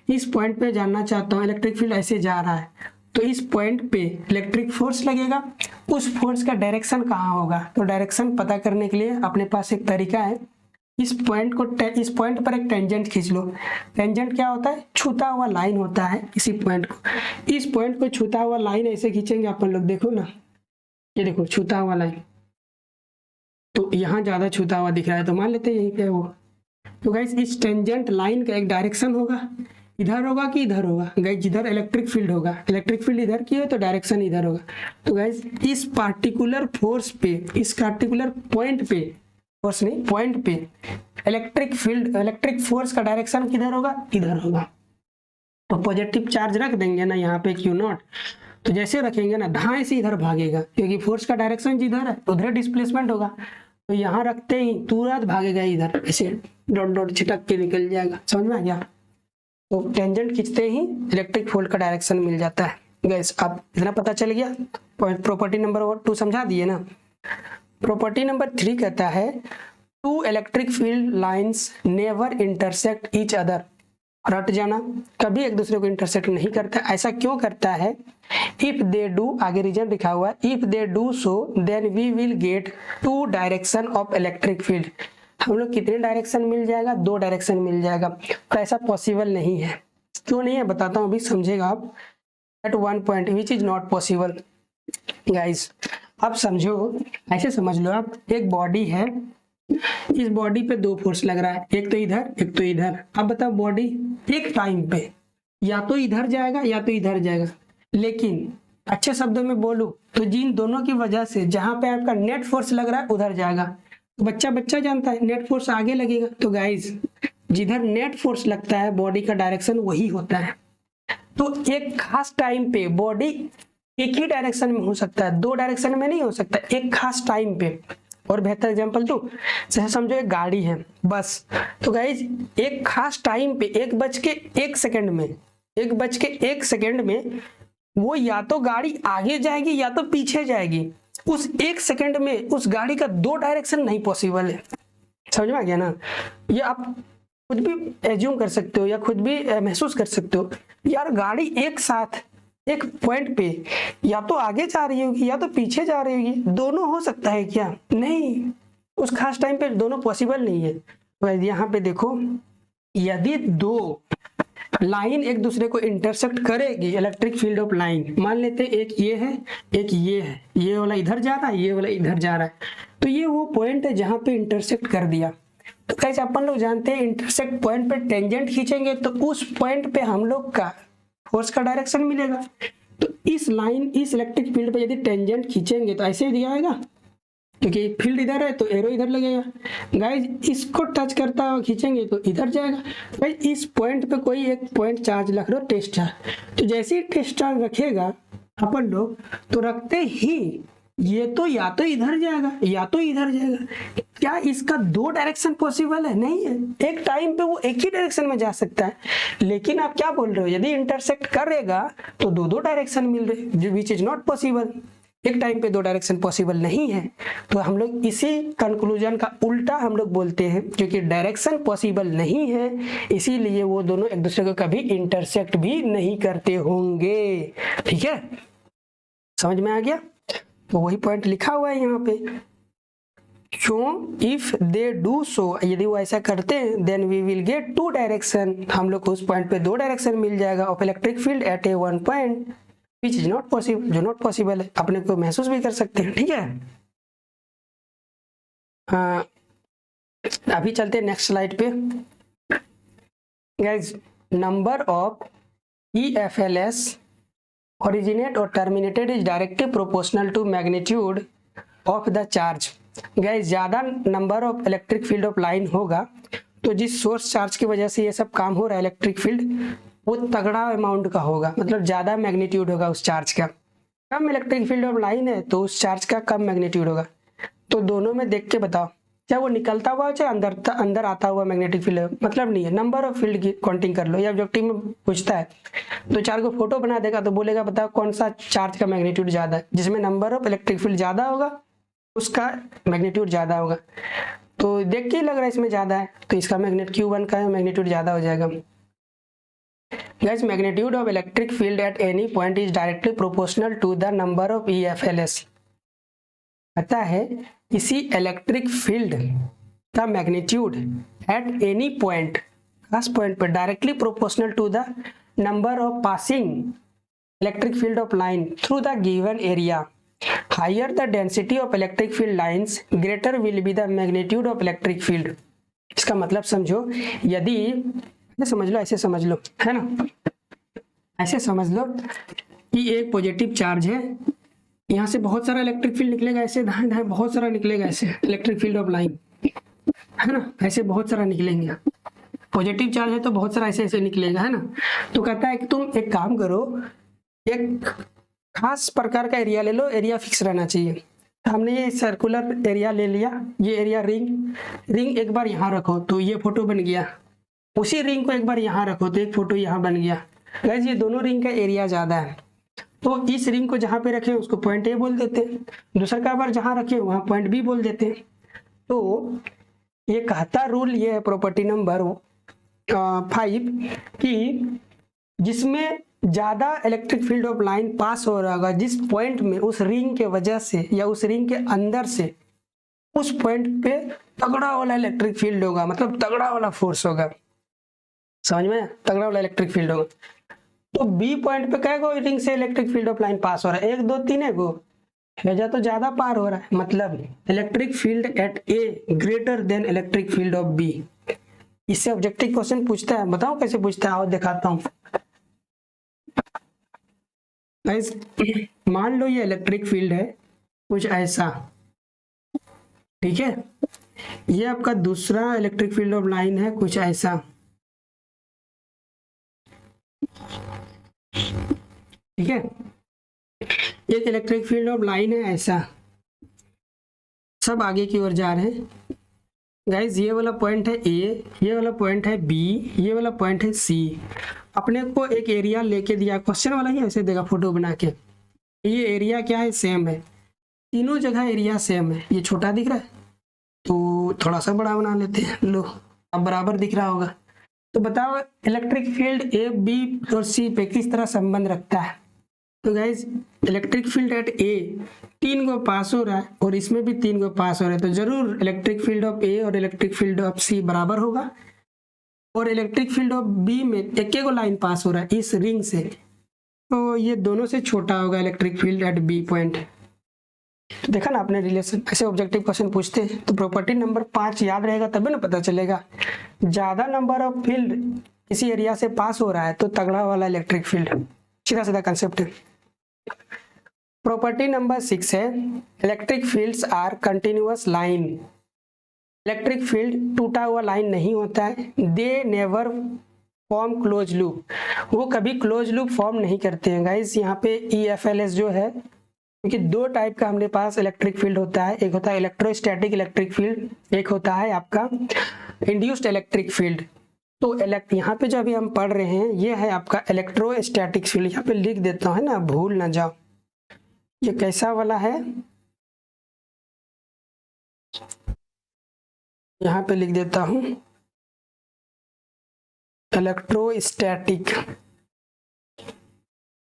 इस पॉइंट पे जानना चाहता हूँ इलेक्ट्रिक फील्ड ऐसे जा रहा है, तो इस पॉइंट पे इलेक्ट्रिक फोर्स लगेगा, उस फोर्स का डायरेक्शन कहाँ होगा। तो डायरेक्शन पता करने के लिए अपने पास एक तरीका है, इस पॉइंट पर एक टेंजेंट खींच लो। टेंजेंट क्या होता है, छूता हुआ लाइन होता है, इसी पॉइंट को, इस पॉइंट को छूता हुआ लाइन ऐसे खींचेंगे अपन लोग, देखो ना, ये देखो छूता हुआ लाइन, तो यहाँ ज्यादा छूता हुआ दिख रहा है, तो मान लेते हैं यहीं पे वो। तो गाइस इस टेंजेंट लाइन का एक डायरेक्शन होगा, इधर होगा कि इधर होगा। गाइस जिधर इलेक्ट्रिक फील्ड होगा, इलेक्ट्रिक फील्ड इधर की है तो डायरेक्शन इधर होगा। तो गाइस इस पार्टिकुलर फोर्स पे, इस पार्टिकुलर पॉइंट पे, फोर्स नहीं पॉइंट पे इलेक्ट्रिक फील्ड, इलेक्ट्रिक फोर्स का डायरेक्शन किधर होगा, इधर होगा। तो पॉजिटिव चार्ज रख देंगे ना यहाँ पे Q0, तो जैसे रखेंगे ना धाए से इधर भागेगा, क्योंकि फोर्स का डायरेक्शन जिधर है उधर डिस्प्लेसमेंट होगा, तो यहाँ रखते ही तुरंत भागेगा इधर, ऐसे डॉट डॉट छिटक के निकल जाएगा। समझ में आ गया। तो टेंजेंट खींचते ही इलेक्ट्रिक फील्ड का डायरेक्शन मिल जाता है। गैस अब इतना पता चल गया। प्रॉपर्टी नंबर 2 समझा दिए ना। प्रॉपर्टी नंबर 3 कहता है two electric field lines never intersect each other. रट जाना, कभी एक दूसरे को इंटरसेक्ट नहीं करता। ऐसा क्यों करता है? इफ दे डू, आगे रीजन लिखा हुआ है, if they do so then we will get 2 direction of electric field. हम लोग कितने डायरेक्शन मिल जाएगा? 2 डायरेक्शन मिल जाएगा। तो ऐसा पॉसिबल नहीं है। क्यों नहीं है बताता हूँ, अभी समझेगा आप। At one point which is not possible. Guys अब समझो, ऐसे समझ लो आप, एक बॉडी है, इस बॉडी पे 2 फोर्स लग रहा है, एक तो इधर एक तो इधर। अब बताओ बॉडी एक टाइम पे या तो इधर जाएगा या तो इधर जाएगा, लेकिन अच्छे शब्दों में बोलूं तो जिन दोनों की वजह से जहां पे आपका नेट फोर्स लग रहा है उधर जाएगा। तो बच्चा जानता है नेट फोर्स आगे लगेगा। तो गाइस जिधर नेट फोर्स लगता है बॉडी का डायरेक्शन वही होता है। तो एक खास टाइम पे बॉडी एक ही डायरेक्शन में हो सकता है, 2 डायरेक्शन में नहीं हो सकता, एक खास टाइम पे। और बेहतर एग्जांपल दूं, जैसे समझो एक गाड़ी है, बस। तो गाइस एक खास टाइम पे 1:01 सेकंड में वो या तो गाड़ी आगे जाएगी या तो पीछे जाएगी। उस 1 सेकंड में उस गाड़ी का 2 डायरेक्शन नहीं पॉसिबल है। समझ में आ गया ना? ये आप खुद भी एज्यूम कर सकते हो या खुद भी महसूस कर सकते हो, यार गाड़ी एक साथ एक पॉइंट पे या तो आगे जा रही होगी या तो पीछे जा रही होगी, दोनों हो सकता है क्या? नहीं, उस खास टाइम पे दोनों पॉसिबल नहीं है। तो यहाँ पे देखो, यदि 2 लाइन एक दूसरे को इंटरसेक्ट करेगी, इलेक्ट्रिक फील्ड ऑफ लाइन, मान लेते हैं एक ये है एक ये है, ये वाला इधर जा रहा है ये वाला इधर जा रहा है, तो ये वो पॉइंट है जहां पे इंटरसेक्ट कर दिया। तो कैसे अपन लोग जानते हैं, इंटरसेक्ट पॉइंट पे टेंजेंट खींचेंगे तो उस पॉइंट पे हम लोग का फोर्स का डायरेक्शन मिलेगा। तो इस लाइन, इस इलेक्ट्रिक फील्ड पे यदि टेंजेंट खींचेंगे तो ऐसे ही दिखाएगा, क्योंकि फील्ड इधर है तो एरो इधर लगेगा। गाइस इसको टच करता हुआ खींचेंगे तो इधर जाएगा। गाइस इस पॉइंट पे कोई एक पॉइंट चार्ज रख लो, टेस्ट चार्ज, तो जैसे ही टेस्ट चार्ज रखेगा अपन लोग, तो रखते ही ये तो या तो इधर जाएगा या तो इधर जाएगा। क्या इसका 2 डायरेक्शन पॉसिबल है? नहीं है। एक टाइम पे वो एक ही डायरेक्शन में जा सकता है, लेकिन आप क्या बोल रहे हो, यदि इंटरसेक्ट करेगा तो 2 डायरेक्शन मिल रहे, विच इज नॉट पॉसिबल। एक टाइम पे 2 डायरेक्शन पॉसिबल नहीं है। तो हम लोग इसी कंक्लूजन का उल्टा हम लोग बोलते हैं, क्योंकि डायरेक्शन पॉसिबल नहीं है इसीलिए वो दोनों एक दूसरे को कभी इंटरसेक्ट भी नहीं करते होंगे। ठीक है, समझ में आ गया? तो वही पॉइंट लिखा हुआ है यहाँ पे, क्यों? इफ दे डू सो, यदि वो ऐसा करते हैं, then we will get 2 direction, हम लोग को उस पॉइंट पे 2 डायरेक्शन मिल जाएगा of electric field at A one point which is not possible, जो नॉट पॉसिबल है। अपने को महसूस भी कर सकते हैं। ठीक है, हाँ अभी चलते हैं नेक्स्ट स्लाइड पे। Guys number of EFLS originate or terminated is directly proportional to magnitude of the charge। Guys ज्यादा number of electric field of line होगा तो जिस सोर्स चार्ज की वजह से ये सब काम हो रहा है इलेक्ट्रिक फील्ड, वो तगड़ा अमाउंट का होगा, मतलब ज्यादा मैग्नीट्यूड होगा उस चार्ज का। कम इलेक्ट्रिक फील्ड ऑफ लाइन है तो उस चार्ज का कम मैग्नीट्यूड होगा। तो दोनों में देख के बताओ, चाहे वो निकलता हुआ चाहे अंदर आता हुआ मैग्नेटिक फील्ड, मतलब नहीं है। नंबर ऑफ फील्ड की काउंटिंग कर लो, या ऑब्जेक्टिव में पूछता है तो 4 को फोटो बना देगा तो बोलेगा बताओ कौन सा चार्ज का मैग्नीट्यूड ज्यादा है, जिसमें नंबर ऑफ इलेक्ट्रिक फील्ड ज्यादा होगा उसका मैग्नीट्यूड ज्यादा होगा। तो देख के ही लग रहा है इसमें ज्यादा है, तो इसका मैग्नेट Q1 का मैग्नीट्यूड ज्यादा हो जाएगा। Guys, magnitude of electric field at any point is directly proportional to the number of EFLS। पता है इसी इलेक्ट्रिक फील्ड का मैग्नीट्यूड एट एनी पॉइंट, खास पॉइंट पर directly proportional to the number of passing electric field of line through the given area. Higher the density of electric field lines greater will be the magnitude of electric field. इसका मतलब समझो, यदि समझ लो, ऐसे समझ लो, है ना, ऐसे समझ लो कि एक पॉजिटिव चार्ज है, यहाँ से बहुत सारा इलेक्ट्रिक फील्ड निकलेगा, ऐसे धान धान बहुत सारा निकलेगा, ऐसे इलेक्ट्रिक फील्ड ऑफ लाइन, है ना, ऐसे बहुत सारा निकलेंगे। पॉजिटिव चार्ज है तो बहुत सारा ऐसे ऐसे निकलेगा, है ना। तो कहता है कि तुम एक काम करो, एक खास प्रकार का एरिया ले लो, एरिया फिक्स रहना चाहिए। हमने ये सर्कुलर एरिया ले लिया, ये एरिया रिंग एक बार यहाँ रखो तो ये फोटो बन गया, उसी रिंग को एक बार यहाँ रखो तो एक फोटो यहाँ बन गया। गाइस ये दोनों रिंग का एरिया ज्यादा है, तो इस रिंग को जहाँ पे रखे उसको पॉइंट ए बोल देते हैं, दूसरा का बार जहाँ रखे वहाँ पॉइंट बी बोल देते हैं। तो ये कहता रूल ये है, प्रॉपर्टी नंबर 5 कि जिसमें ज़्यादा इलेक्ट्रिक फील्ड ऑफ लाइन पास हो रहा होगा, जिस पॉइंट में उस रिंग के वजह से या उस रिंग के अंदर से उस पॉइंट पे तगड़ा वाला इलेक्ट्रिक फील्ड होगा, मतलब तगड़ा वाला फोर्स होगा। समझ में? तगड़ा वाला इलेक्ट्रिक फील्ड होगा। तो बी पॉइंट पे क्या रिंग से इलेक्ट्रिक फील्ड ऑफ लाइन पास हो रहा है, 1 2 3 है हैजा तो ज्यादा पार हो रहा है, मतलब electric field at A greater than electric field of B. इससे ऑब्जेक्टिव क्वेश्चन पूछता है, बताओ कैसे पूछता है, और दिखाता हूँ। मान लो ये इलेक्ट्रिक फील्ड है कुछ ऐसा, ठीक है, ये आपका दूसरा इलेक्ट्रिक फील्ड ऑफ लाइन है कुछ ऐसा, ठीक है, एक इलेक्ट्रिक फील्ड ऑफ लाइन है ऐसा, सब आगे की ओर जा रहे हैं गाइज। ये वाला पॉइंट है ए, ये वाला पॉइंट है बी, ये वाला पॉइंट है सी। अपने को एक एरिया लेके दिया, क्वेश्चन वाला ही ऐसे देगा फोटो बना के, ये एरिया क्या है, सेम है, तीनों जगह एरिया सेम है। ये छोटा दिख रहा है तो थोड़ा सा बड़ा बना लेते हैं, लो अब बराबर दिख रहा होगा। तो बताओ इलेक्ट्रिक फील्ड ए बी और सी पे किस तरह संबंध रखता है। तो गाइज इलेक्ट्रिक फील्ड एट ए 3 को पास हो रहा है और इसमें भी 3 को पास हो रहा है, तो जरूर इलेक्ट्रिक फील्ड ऑफ ए और इलेक्ट्रिक फील्ड ऑफ सी बराबर होगा। और इलेक्ट्रिक फील्ड ऑफ बी में एक को लाइन पास हो रहा है इस रिंग से, तो ये दोनों से छोटा होगा electric field at B point. तो देखा ना आपने रिलेशन, ऐसे ऑब्जेक्टिव क्वेश्चन पूछते हैं। तो प्रॉपर्टी नंबर 5 याद रहेगा तभी ना पता चलेगा। ज्यादा नंबर ऑफ फील्ड किसी एरिया से पास हो रहा है तो तगड़ा वाला इलेक्ट्रिक फील्ड, सीधा सीधा कंसेप्ट है। प्रॉपर्टी नंबर 6 है electric fields are continuous line. Electric field टूटा हुआ लाइन नहीं होता है। They never form close loop, वो कभी क्लोज लूप फॉर्म नहीं करते हैं। गाइस यहाँ पे EFLS जो है, क्योंकि 2 टाइप का हमारे पास इलेक्ट्रिक फील्ड होता है, एक होता है इलेक्ट्रोस्टैटिक इलेक्ट्रिक फील्ड, एक होता है आपका इंड्यूस्ड इलेक्ट्रिक फील्ड। तो यहाँ पे जो अभी हम पढ़ रहे हैं ये है आपका इलेक्ट्रोस्टैटिक फील्ड। यहाँ पे लिख देता हूँ है ना, भूल ना जाओ। ये कैसा वाला है, यहाँ पे लिख देता हूँ इलेक्ट्रोस्टैटिक,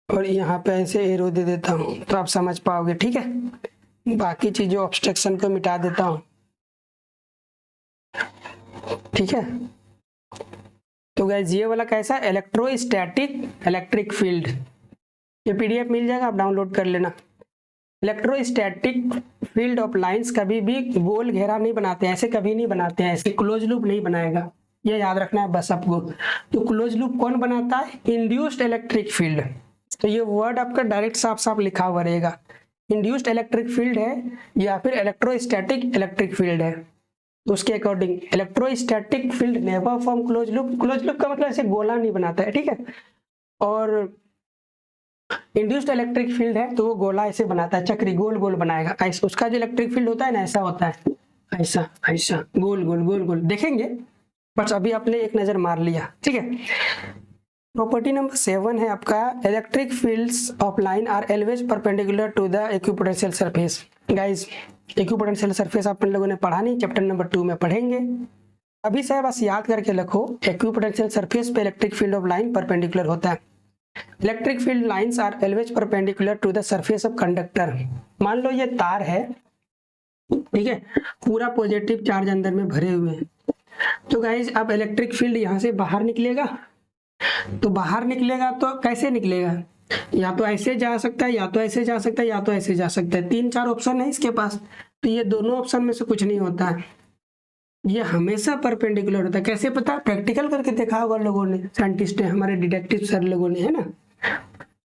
और यहाँ पे ऐसे एरो दे देता हूँ तो आप समझ पाओगे, ठीक है। बाकी चीजों ऑब्स्ट्रक्शन को मिटा देता हूँ, ठीक है। तो गाइस ये वाला कैसा, इलेक्ट्रोस्टैटिक इलेक्ट्रिक फील्ड, ये PDF मिल जाएगा, आप डाउनलोड कर लेना। इलेक्ट्रोस्टैटिक फील्ड ऑफ लाइंस कभी भी गोल घेरा नहीं बनाते हैं, ऐसे कभी नहीं बनाते हैं, ऐसे क्लोज लूप नहीं बनाएगा, ये याद रखना है बस आपको। तो क्लोज लूप कौन बनाता है, इंड्यूस्ड इलेक्ट्रिक फील्ड। तो ये वर्ड आपका डायरेक्ट साफ साफ लिखा हुआ रहेगा, इंड्यूस्ड इलेक्ट्रिक फील्ड है या फिर इलेक्ट्रोस्टैटिक इलेक्ट्रिक फील्ड है। तो उसके according electrostatic field never form close loop. Close loop का मतलब ऐसे गोला नहीं बनाता है, ठीक है। और इंड्यूस्ड इलेक्ट्रिक फील्ड है तो वो गोला ऐसे बनाता है, चक्री गोल गोल बनाएगा। ऐसा उसका जो इलेक्ट्रिक फील्ड होता है ना, ऐसा होता है, ऐसा ऐसा गोल गोल गोल गोल, देखेंगे बस अभी आपने एक नजर मार लिया, ठीक है। प्रॉपर्टी नंबर 7 है आपका electric fields of line are always perpendicular to the equipotential surface. Guys equipotential surface आप लोगों ने पढ़ा नहीं, चैप्टर नंबर 2 में पढ़ेंगे। अभी से बस याद करके रखो, इक्विपोटेंशियल सरफेस पे electric field of line perpendicular होता है। Electric field lines are always perpendicular to the surface of conductor. मान लो ये तार है, ठीक है, पूरा पॉजिटिव चार्ज अंदर में भरे हुए हैं। तो गाइज अब इलेक्ट्रिक फील्ड यहाँ से बाहर निकलेगा, तो बाहर निकलेगा तो कैसे निकलेगा, या तो ऐसे जा सकता है, या तो ऐसे जा सकता है, या तो ऐसे जा सकता है। 3-4 ऑप्शन है इसके पास, तो ये दोनों ऑप्शन में से कुछ नहीं होता है, ये हमेशा परपेंडिकुलर होता है। कैसे पता, प्रैक्टिकल करके देखा होगा लोगों ने, साइंटिस्ट ने, हमारे डिटेक्टिव सर लोगों ने, है ना।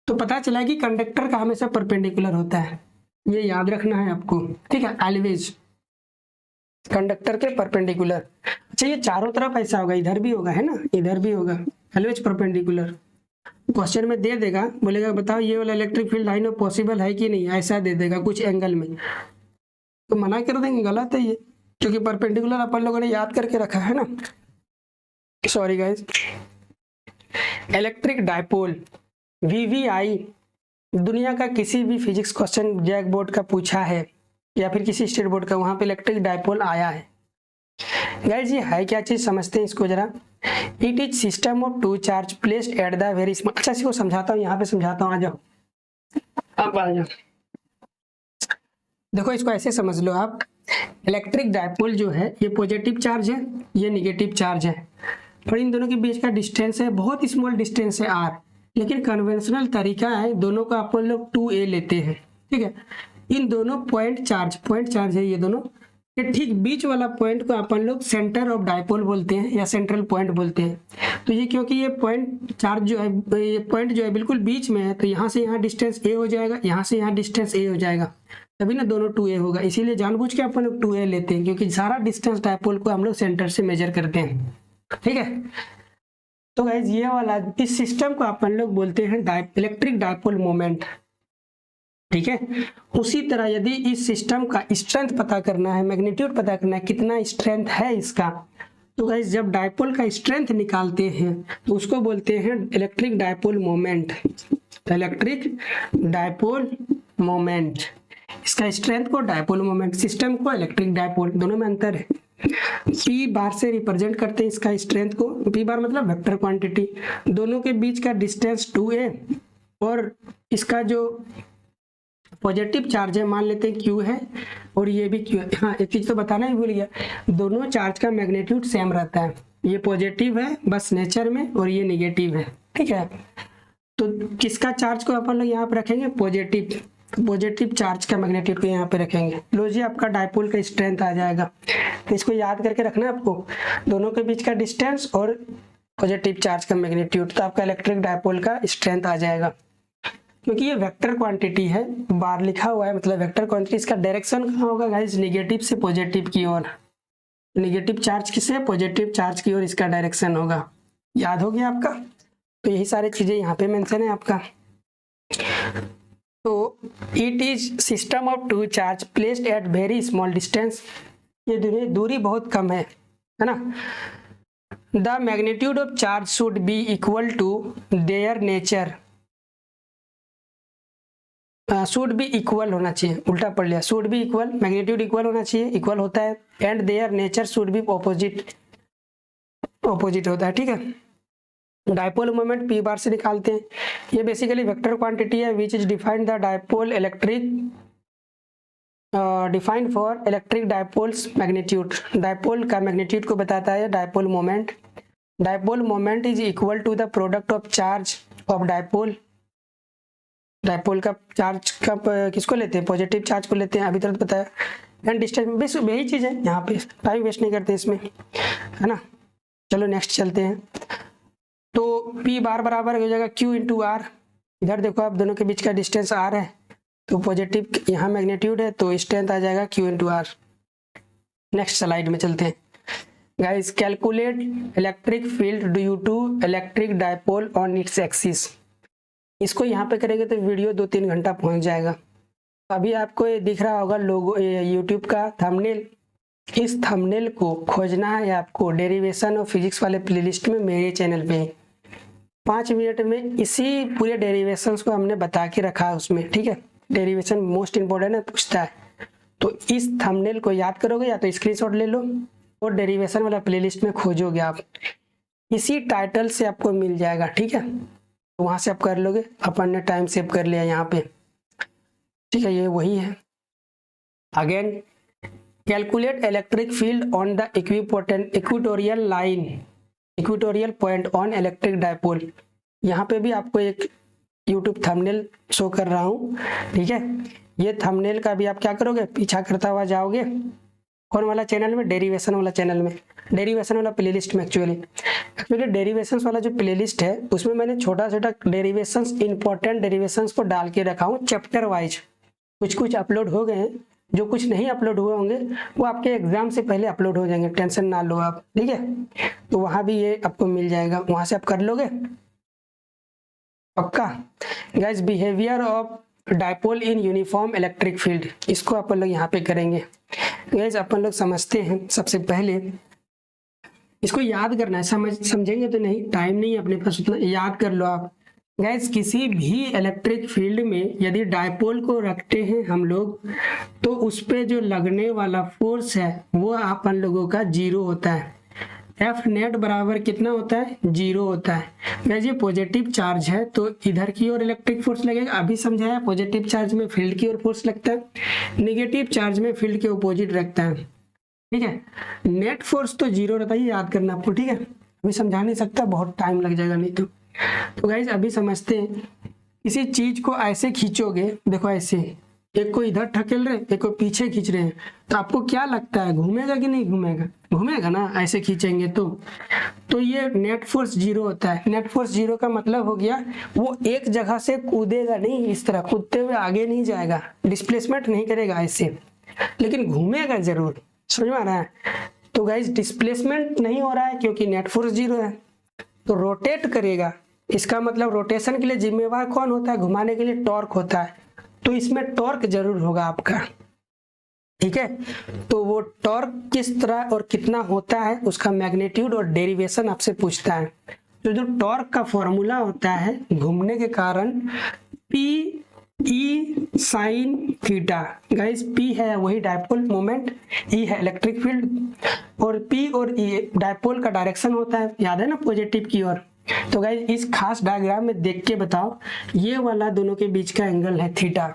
तो पता चला कि कंडक्टर का हमेशा परपेंडिकुलर होता है, ये याद रखना है आपको, ठीक है। ऑलवेज कंडक्टर के परपेंडिकुलर। अच्छा ये चारों तरफ ऐसा होगा, इधर भी होगा, है ना, इधर भी होगा, ऑलवेज परपेंडिकुलर। क्वेश्चन में दे देगा, बोलेगा बताओ ये वाला इलेक्ट्रिक फील्ड लाइन में पॉसिबल है कि नहीं, ऐसा दे देगा कुछ एंगल में, तो मना कर देंगे गलत है ये, क्योंकि परपेंडिकुलर अपन लोगों ने याद करके रखा है ना। Sorry guys. Electric dipole VVI दुनिया का किसी भी फिजिक्स क्वेश्चन जैक बोर्ड का पूछा है या फिर किसी स्टेट बोर्ड का, वहां पे इलेक्ट्रिक डायपोल आया है। गाइस ये है क्या चीज, समझते हैं इसको जरा। It is system of two charge placed at the very small. अच्छा इसको समझाता हूँ, यहाँ पे समझाता हूँ, आ जाओ अब आ जाओ। देखो इसको ऐसे समझ लो आप, इलेक्ट्रिक डायपोल जो है ये पॉजिटिव चार्ज है, ये निगेटिव चार्ज है, और इन दोनों के बीच का डिस्टेंस है बहुत स्मॉल डिस्टेंस है r, लेकिन कन्वेंशनल तरीका है दोनों का अपन लोग 2a लेते हैं, ठीक है। इन दोनों पॉइंट चार्ज है ये दोनों, ये ठीक बीच वाला पॉइंट को अपन लोग सेंटर ऑफ डायपोल बोलते हैं या सेंट्रल पॉइंट बोलते हैं। तो ये क्योंकि ये पॉइंट चार्ज जो है, ये पॉइंट जो है बिल्कुल बीच में है, तो यहाँ से यहाँ डिस्टेंस a हो जाएगा, यहाँ से यहाँ डिस्टेंस a हो जाएगा, तभी ना दोनों 2a होगा। इसीलिए जानबूझ के अपन लोग 2a लेते हैं, क्योंकि सारा डिस्टेंस डायपोल को हम लोग सेंटर से मेजर करते हैं, ठीक है। तो गाइस ये वाला इस सिस्टम को अपन लोग बोलते हैं इलेक्ट्रिक डायपोल मोमेंट, ठीक है। उसी तरह यदि इस सिस्टम का स्ट्रेंथ पता करना है, मैग्नीट्यूड पता करना है, कितना स्ट्रेंथ है इसका, तो गाइस जब डायपोल का स्ट्रेंथ निकालते हैं तो उसको बोलते हैं electric dipole moment. Electric dipole moment, इसका स्ट्रेंथ को डायपोल मोमेंट, सिस्टम को इलेक्ट्रिक डायपोल, दोनों में अंतर है। पी बार से रिप्रेजेंट करते हैं इसका स्ट्रेंथ को, पी बार मतलब वेक्टर क्वांटिटी, दोनों के बीच का डिस्टेंस 2a, और इसका जो पॉजिटिव चार्ज है मान लेते हैं Q है और ये भी Q है। हाँ एक चीज तो बताना ही भूल गया, दोनों चार्ज का मैग्नीट्यूड सेम रहता है, ये पॉजिटिव है बस नेचर में और ये निगेटिव है, ठीक है। तो किसका चार्ज को अपन लोग यहाँ पे रखेंगे, पॉजिटिव, पॉजिटिव चार्ज का मैग्नीट्यूड को यहाँ पे रखेंगे। लो जी आपका डायपोल का स्ट्रेंथ आ जाएगा, तो इसको याद करके रखना है आपको, दोनों के बीच का डिस्टेंस और पॉजिटिव चार्ज का मैग्नीट्यूड, तो आपका इलेक्ट्रिक डायपोल का स्ट्रेंथ आ जाएगा। क्योंकि ये वेक्टर क्वांटिटी है, बार लिखा हुआ है मतलब वेक्टर क्वांटिटी, इसका डायरेक्शन कहाँ होगा गाइस, निगेटिव से पॉजिटिव की ओर, निगेटिव चार्ज किसे, पॉजिटिव चार्ज की ओर इसका डायरेक्शन होगा। याद हो गया आपका, तो यही सारी चीजें यहाँ पे मेंशन है आपका। तो it is system of two charge placed at very small distance, ये दूरी बहुत कम है ना। The magnitude of charge should be equal to their nature, should भी इक्वल होना चाहिए, उल्टा पढ़ लिया, शुड भी इक्वल, मैग्नीट्यूड इक्वल होना चाहिए, इक्वल होता है, एंड देयर नेचर शुड भी ऑपोजिट होता है, ठीक है। डायपोल मोमेंट पी बार से निकालते हैं, ये बेसिकली वेक्टर क्वांटिटी है which is defined the dipole electric defined for electric dipole's magnitude, dipole का मैग्नीट्यूड को बताता है dipole moment. Dipole moment is equal to the product of charge of dipole, dipole का चार्ज का किसको लेते हैं, पॉजिटिव चार्ज को लेते हैं, अभी तक बताया, एंड डिस्टेंस, बस यही चीज़ है, यहाँ पे टाइम वेस्ट नहीं करते इसमें, है ना। चलो नेक्स्ट चलते हैं, तो P बार बराबर हो जाएगा Q इंटू आर, इधर देखो आप दोनों के बीच का डिस्टेंस R है, तो पॉजिटिव यहाँ मैग्नीट्यूड है तो स्ट्रेंथ आ जाएगा Q into R. Next slide में चलते हैं guys, calculate electric field due to electric dipole on its axis. इसको यहाँ पे करेंगे तो वीडियो 2-3 घंटा पहुँच जाएगा। अभी आपको ये दिख रहा होगा लोगो, यूट्यूब का थंबनेल, इस थंबनेल को खोजना है आपको डेरिवेशन ऑफ फिजिक्स वाले प्लेलिस्ट में मेरे चैनल पे 5 मिनट में इसी पूरे डेरिवेशंस को हमने बता के रखा है उसमें, ठीक है। डेरिवेशन मोस्ट इंपॉर्टेंट है, पूछता है, तो इस थंबनेल को याद करोगे या तो स्क्रीनशॉट ले लो और डेरिवेशन वाला प्लेलिस्ट में खोजोगे आप, इसी टाइटल से आपको मिल जाएगा, ठीक है। तो वहाँ से आप कर लोगे, अपन ने टाइम सेव कर लिया यहाँ पे, ठीक है, ये वही है। Again calculate electric field on the equatorial line, equatorial point on electric dipole. यहाँ पे भी आपको एक यूट्यूब थंबनेल शो कर रहा हूँ, ठीक है। ये थंबनेल का भी आप क्या करोगे, पीछा करता हुआ जाओगे, कौन वाला चैनल में, डेरिवेशन वाला चैनल में, डेरिवेशन वाला प्लेलिस्ट में। एक्चुअली डेरिवेशंस वाला जो प्लेलिस्ट है उसमें मैंने छोटा छोटा डेरिवेशंस, इंपॉर्टेंट डेरिवेशंस को डाल के रखा हूँ चैप्टर वाइज। कुछ अपलोड हो गए हैं, जो कुछ नहीं अपलोड हुए होंगे वो आपके एग्जाम से पहले अपलोड हो जाएंगे, टेंशन ना लो आप, ठीक है। तो वहाँ भी ये आपको मिल जाएगा, वहाँ से आप कर लोगे पक्का। Guys behaviour of dipole in uniform electric field, इसको अपन लोग यहाँ पे करेंगे। गाइस अपन लोग समझते हैं, सबसे पहले इसको याद करना है, समझेंगे तो नहीं, टाइम नहीं है अपने पास उतना, याद कर लो आप। गाइस किसी भी इलेक्ट्रिक फील्ड में यदि डायपोल को रखते हैं हम लोग, तो उस पे जो लगने वाला फोर्स है वो अपन लोगों का 0 होता है। एफ नेट बराबर कितना होता है, 0 होता है। गाइस ये पॉजिटिव चार्ज है तो इधर की ओर इलेक्ट्रिक फोर्स लगेगा, अभी समझाया पॉजिटिव चार्ज में फील्ड की ओर फोर्स लगता है, नेगेटिव चार्ज में फील्ड के अपोजिट रखता है, ठीक है। नेट फोर्स तो 0 रहता है, याद करना आपको, ठीक है। अभी समझा नहीं सकता, बहुत टाइम लग जाएगा नहीं तो गाइस अभी समझते हैं। किसी चीज को ऐसे खींचोगे, देखो ऐसे, एक को इधर ढकेल रहे, एक को पीछे खींच रहे हैं, तो आपको क्या लगता है, घूमेगा कि नहीं घूमेगा, घूमेगा ना, ऐसे खींचेंगे तो ये नेट फोर्स 0 होता है। नेट फोर्स 0 का मतलब हो गया वो एक जगह से कूदेगा नहीं, इस तरह कूदते हुए आगे नहीं जाएगा, डिस्प्लेसमेंट नहीं करेगा ऐसे, लेकिन घूमेगा जरूर, समझ में आ रहा है। तो गाइस डिस्प्लेसमेंट नहीं हो रहा है क्योंकि नेट फोर्स 0 है, तो रोटेट करेगा, इसका मतलब रोटेशन के लिए जिम्मेवार कौन होता है, घुमाने के लिए टॉर्क होता है, तो इसमें टॉर्क जरूर होगा आपका, ठीक है। तो वो टॉर्क किस तरह और कितना होता है उसका मैग्नीट्यूड और डेरिवेशन आपसे पूछता है। तो जो टॉर्क का फॉर्मूला होता है घूमने के कारण P E sine theta, guys P है वही डायपोल मोमेंट, ई है इलेक्ट्रिक फील्ड, और पी और ई डायपोल का डायरेक्शन होता है, याद है ना, पॉजिटिव की ओर। तो गाइस इस खास डायग्राम में देख के बताओ, ये वाला दोनों के बीच का एंगल है थीटा,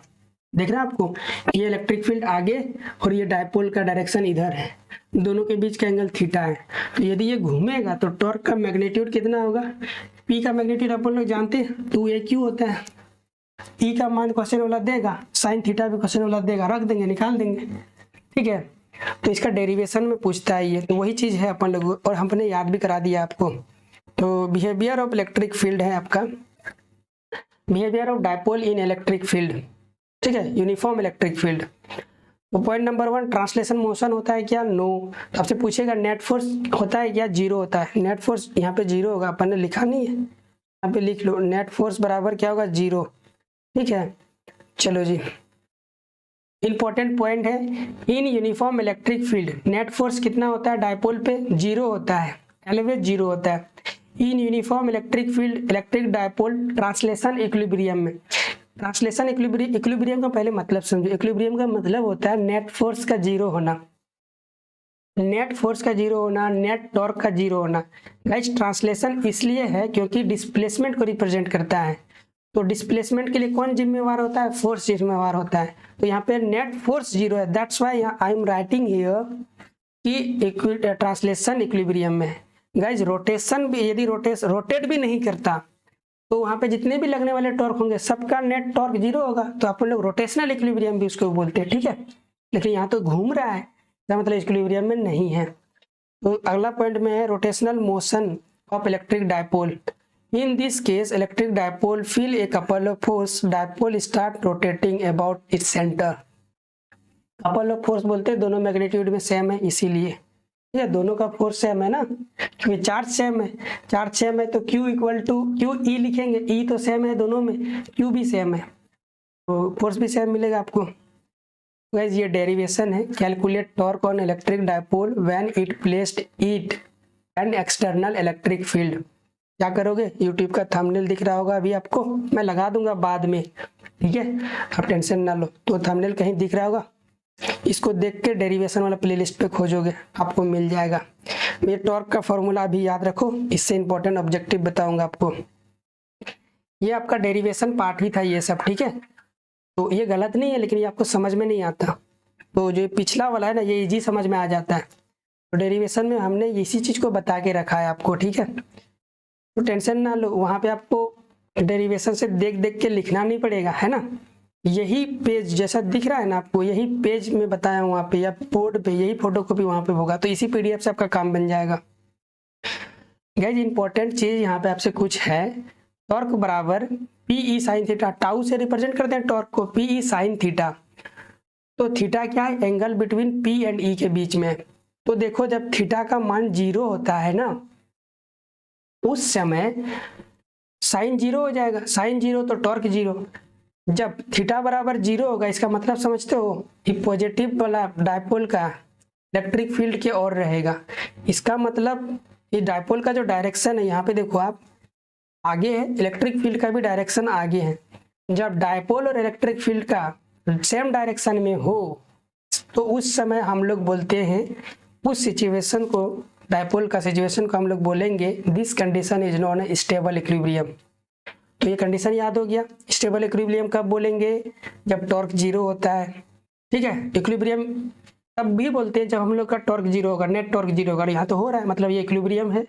देख रहे हैं आपको, ये इलेक्ट्रिक फील्ड आगे और ये डायपोल का डायरेक्शन इधर है, दोनों के बीच का एंगल थीटा है। तो यदि ये घूमेगा तो टॉर्क का मैग्नीट्यूड कितना होगा, पी का मैग्नीट्यूड अपन लोग जानते हैं 2AQ होता है, ई का मान क्वेश्चन वाला देगा, साइन थीटा भी क्वेश्चन वाला देगा, रख देंगे, निकाल देंगे, ठीक है। तो इसका डेरिवेशन में पूछता है ये, तो वही चीज है अपन लोग, और हमने याद भी करा दिया आपको। तो बिहेवियर ऑफ इलेक्ट्रिक फील्ड है आपका, behaviour of dipole in electric field, ठीक है, यूनिफॉर्म इलेक्ट्रिक फील्ड। तो पॉइंट नंबर 1, ट्रांसलेशन मोशन होता है क्या, नो। तो आपसे पूछेगा नेट फोर्स होता है क्या, 0 होता है। नेट फोर्स यहाँ पे 0 होगा, अपन ने लिखा नहीं है, यहाँ पे लिख लो, नेट फोर्स बराबर क्या होगा, 0, ठीक है। चलो जी, इंपॉर्टेंट पॉइंट है, in uniform electric field net force कितना होता है, डायपोल पे 0 होता है, ऑलवेज 0 होता है। In uniform electric field electric dipole translation equilibrium में, ट्रांसलेशन इक्विलिब्रियम का पहले मतलब समझो। इक्विलिब्रियम का मतलब होता है नेट फोर्स का 0 होना, नेट फोर्स का 0 होना, नेट टॉर्क का 0 होना। गाइस ट्रांसलेशन इसलिए है क्योंकि डिस्प्लेसमेंट को रिप्रेजेंट करता है, तो डिस्प्लेसमेंट के लिए कौन जिम्मेवार होता है, फोर्स जिम्मेवार होता है। तो यहाँ पे नेट फोर्स 0 है, that's why I am writing here कि ट्रांसलेशन इक्विलिब्रियम में। गाइस रोटेशन भी, यदि रोटेट भी नहीं करता तो वहां पे जितने भी लगने वाले टॉर्क होंगे सबका नेट टॉर्क 0 होगा, तो अपन लोग रोटेशनल इक्विलिब्रियम भी उसको बोलते हैं, ठीक है। लेकिन यहाँ तो घूम रहा है, इसका मतलब इक्विलिब्रियम में नहीं है। तो अगला पॉइंट में है rotational motion of electric dipole. In this case electric dipole feel a couple of force, dipole start rotating about its centre. Couple of force बोलते हैं, दोनों मैग्नीट्यूड में सेम है इसीलिए, ठीक है, दोनों का फोर्स सेम है ना, क्योंकि चार्ज सेम है, चार्ज सेम है तो Q equal to Q E लिखेंगे, ई तो सेम है दोनों में, Q भी सेम है, तो फोर्स भी सेम मिलेगा आपको। गाइस ये डेरिवेशन है, calculate torque on electric dipole when it placed it and external electric field. क्या करोगे, यूट्यूब का थंबनेल दिख रहा होगा अभी आपको, मैं लगा दूंगा बाद में, ठीक है, आप टेंशन ना लो। तो थंबनेल कहीं दिख रहा होगा, इसको देख के डेरिवेशन वाला प्लेलिस्ट पे खोजोगे, आपको मिल जाएगा। ये टॉर्क का फॉर्मूला भी याद रखो, इससे इंपॉर्टेंट ऑब्जेक्टिव बताऊंगा आपको। ये आपका डेरिवेशन पार्ट भी था ये सब, ठीक है। तो ये गलत नहीं है, लेकिन ये आपको समझ में नहीं आता, तो जो पिछला वाला है ना ये इजी समझ में आ जाता है। तो डेरिवेशन में हमने इसी चीज को बता के रखा है आपको, ठीक है, तो टेंशन ना लो, वहां पे आपको डेरिवेशन से देख देख के लिखना नहीं पड़ेगा, है ना। यही पेज जैसा दिख रहा है ना आपको, यही पेज में बताया वहाँ पे या बोर्ड पे, यही फोटोकॉपी वहाँ पे होगा, तो इसी PDF से आपका काम बन जाएगा। गाइस इंपॉर्टेंट चीज यहाँ पे आपसे कुछ है, टॉर्क बराबर PE साइन थीटा, टाउ से रिप्रेजेंट करते हैं टॉर्क को, PE साइन थीटा। तो थीटा क्या है, angle between P and E के बीच में। तो देखो जब थीटा का मान 0 होता है ना, उस समय साइन 0 हो जाएगा, साइन 0 तो टॉर्क 0। जब थीटा बराबर 0 होगा, इसका मतलब समझते हो, ये पॉजिटिव वाला डायपोल का इलेक्ट्रिक फील्ड के ओर रहेगा। इसका मतलब ये डायपोल का जो डायरेक्शन है, यहाँ पे देखो आप, आगे है, इलेक्ट्रिक फील्ड का भी डायरेक्शन आगे है। जब डायपोल और इलेक्ट्रिक फील्ड का सेम डायरेक्शन में हो, तो उस समय हम लोग बोलते हैं, उस सिचुएशन को डायपोल का सिचुएशन को हम लोग बोलेंगे this condition is known A stable equilibrium. तो ये कंडीशन याद हो गया। स्टेबल इक्विलिब्रियम कब बोलेंगे? जब टॉर्क जीरो होता है, ठीक है। इक्विलिब्रियम तब भी बोलते हैं जब हम लोग का टॉर्क जीरो होगा, नेट टॉर्क जीरो होगा। यहाँ तो हो रहा है, मतलब ये इक्विलिब्रियम है,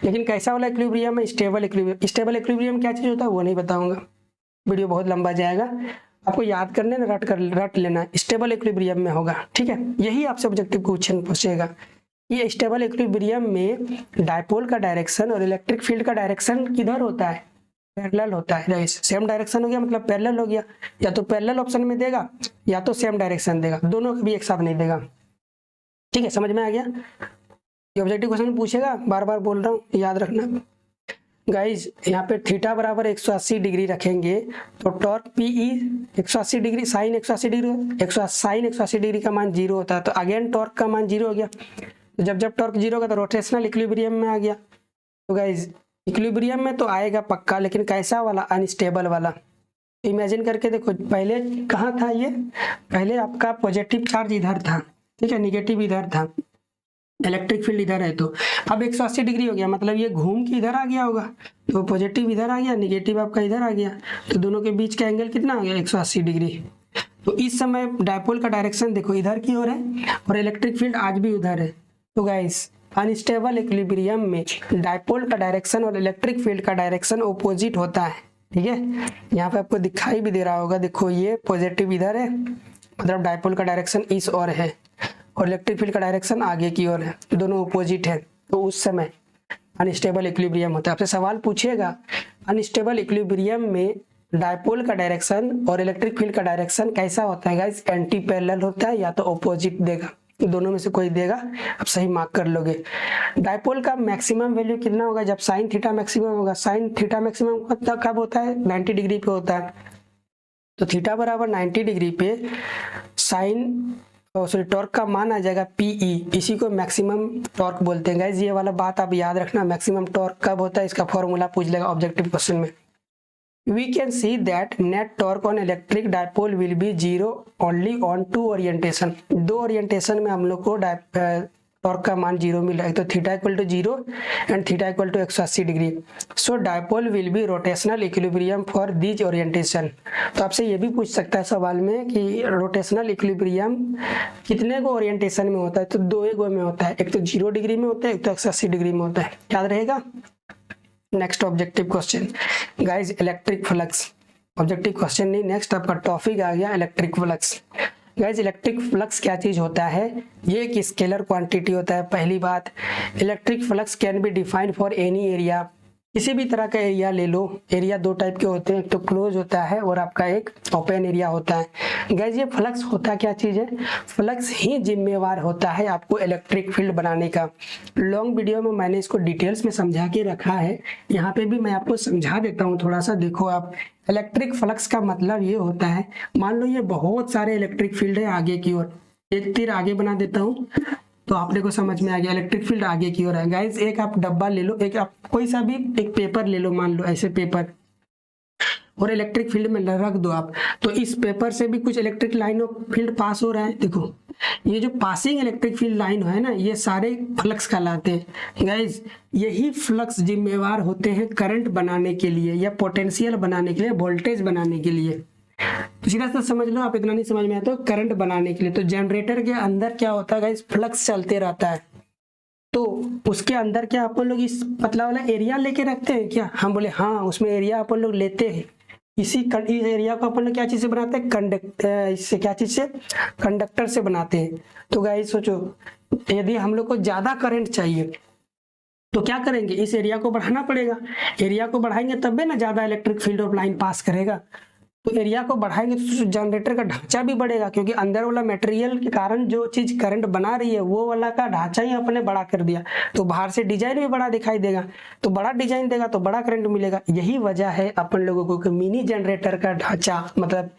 लेकिन कैसा वाला इक्विलिब्रियम है? Stable equilibrium. स्टेबल इक्विलिब्रियम क्या चीज़ होता है वो नहीं बताऊंगा, वीडियो बहुत लंबा जाएगा। आपको याद करने ना, रट लेना, स्टेबल इक्विलिब्रियम में होगा, ठीक है। यही आपसे ऑब्जेक्टिव क्वेश्चन पूछेगा। ये स्टेबल इक्विलिब्रियम में डायपोल का डायरेक्शन और इलेक्ट्रिक फील्ड का डायरेक्शन किधर होता है? पैरेलल होता है। सेम डायरेक्शन हो गया मतलब पैरेलल हो गया। या तो पैरेलल ऑप्शन में देगा या तो सेम डायरेक्शन देगा, दोनों भी एक साथ नहीं देगा, ठीक है। समझ में आ गया? ये ऑब्जेक्टिव क्वेश्चन पूछेगा, बार बार बोल रहा हूँ, याद रखना गाइज। यहाँ पे थीटा बराबर 180 डिग्री रखेंगे तो torque PE 180 degree sine 180 degree sine 180 degree का मान जीरो होता है, तो अगेन टॉर्क का मान जीरो हो गया। तो जब टॉर्क जीरो होगा तो रोटेशनल इक्विलिब्रियम में आ गया। तो गाइज इक्विलिब्रियम में तो आएगा पक्का, लेकिन कैसा वाला? अनस्टेबल वाला। इमेजिन करके देखो, पहले कहाँ था ये? पहले आपका पॉजिटिव चार्ज इधर था, ठीक है, निगेटिव इधर था, इलेक्ट्रिक फील्ड इधर है। तो अब 180 डिग्री हो गया, मतलब ये घूम के इधर आ गया होगा, तो पॉजिटिव इधर आ गया, निगेटिव आपका इधर आ गया, तो दोनों के बीच का एंगल कितना आ गया? 180 डिग्री। तो इस समय डायपोल का डायरेक्शन देखो इधर की ओर है और इलेक्ट्रिक फील्ड आज भी उधर है। तो गाइस अनस्टेबल इक्विलिब्रियम में डायपोल का डायरेक्शन और इलेक्ट्रिक फील्ड का डायरेक्शन ऑपोजिट होता है, ठीक है। यहाँ पे आपको दिखाई भी दे रहा होगा, देखो ये पॉजिटिव इधर है, मतलब डायपोल का डायरेक्शन इस ओर है और इलेक्ट्रिक फील्ड का डायरेक्शन आगे की ओर है, दोनों ऑपोजिट है। तो उस समय अनस्टेबल इक्विलिब्रियम होता है। आपसे सवाल पूछेगा अनस्टेबल इक्विलिब्रियम में डायपोल का डायरेक्शन और इलेक्ट्रिक फील्ड का डायरेक्शन कैसा होता है? गाइस एंटी पैरेलल होता है या तो ऑपोजिट देगा, दोनों में से कोई देगा, आप सही मार्क कर लोगे। डायपोल का मैक्सिमम वैल्यू कितना होगा? जब साइन थीटा मैक्सिमम होगा। साइन थीटा मैक्सिमम कब होता है? 90 डिग्री पे होता है। तो थीटा बराबर 90 डिग्री पे साइन सॉरी टॉर्क का मान आ जाएगा पीई, इसी को मैक्सिमम टॉर्क बोलते हैं। गाइज ये वाला बात आप याद रखना, मैक्सिमम टॉर्क कब होता है इसका फॉर्मूला पूछ लेगा ऑब्जेक्टिव क्वेश्चन में। We can see that net torque on electric dipole will be zero only on two orientation। दो ओरिएंटेशन में हम लोग को टॉर्क का मान जीरो मिला है, तो theta equal to zero and theta equal to 180 degree. So dipole will be rotational equilibrium for this orientation. तो आपसे ये भी पूछ सकता है सवाल में कि रोटेशनल इक्विलिब्रियम कितने को ओरिएंटेशन में होता है? तो दो गो में होता है, एक तो 0 डिग्री में होता है, एक तो 180 डिग्री में होता है, याद रहेगा। Next objective question guys electric flux. Objective question नहीं, नेक्स्ट आपका टॉपिक आ गया electric flux. Guys electric flux क्या चीज होता है? ये एक स्केलर क्वांटिटी होता है। पहली बात, electric flux can be defined for any area. किसी भी तरह का एरिया ले लो। एरिया दो टाइप के होते हैं, एक तो क्लोज होता है और आपका एक ओपन एरिया होता है। गाइज ये फ्लक्स होता क्या चीज है? फ्लक्स ही जिम्मेवार होता है आपको इलेक्ट्रिक फील्ड बनाने का। लॉन्ग वीडियो में मैंने इसको डिटेल्स में समझा के रखा है, यहाँ पे भी मैं आपको समझा देता हूँ थोड़ा सा। देखो आप, इलेक्ट्रिक फ्लक्स का मतलब ये होता है, मान लो ये बहुत सारे इलेक्ट्रिक फील्ड है आगे की ओर, एक तीर आगे बना देता हूँ तो आपने को समझ में आ गया इलेक्ट्रिक फील्ड आगे की ओर है। गाइज एक आप डब्बा ले लो, एक आप कोई सा भी एक पेपर ले लो, मान लो ऐसे पेपर, और इलेक्ट्रिक फील्ड में रख दो आप, तो इस पेपर से भी कुछ इलेक्ट्रिक लाइन ऑफ फील्ड पास हो रहा है। देखो ये जो पासिंग इलेक्ट्रिक फील्ड लाइन है ना, ये सारे फ्लक्स कहलाते हैं। गाइज यही फ्लक्स जिम्मेवार होते हैं करंट बनाने के लिए या पोटेंशियल बनाने के लिए, वोल्टेज बनाने के लिए। तो सीधा सा समझ लो, आप इतना नहीं समझ में आता तो करंट बनाने के लिए। तो जनरेटर के अंदर क्या होता है गाइस? फ्लक्स चलते रहता है, तो उसके अंदर क्या अपन लोग इस पतला वाला एरिया लेके रखते हैं क्या? हम बोले हाँ, उसमें एरिया अपन लोग लेते हैं। इस एरिया को अपन लोग क्या चीज से बनाते हैं? इससे क्या चीज से? कंडक्टर से बनाते हैं। तो गाइस सोचो, यदि हम लोग को ज्यादा करंट चाहिए तो क्या करेंगे? इस एरिया को बढ़ाना पड़ेगा। एरिया को बढ़ाएंगे तब ना ज्यादा इलेक्ट्रिक फील्ड ऑफ लाइन पास करेगा। तो एरिया को बढ़ाएंगे तो जनरेटर का ढांचा भी बढ़ेगा, क्योंकि अंदर वाला मटेरियल के कारण जो चीज करंट बना रही है वो वाला का ढांचा ही अपने बड़ा कर दिया, तो बाहर से डिजाइन भी बड़ा दिखाई देगा। तो बड़ा डिजाइन देगा तो बड़ा करंट मिलेगा। यही वजह है अपन लोगों को कि मिनी जनरेटर का ढांचा, मतलब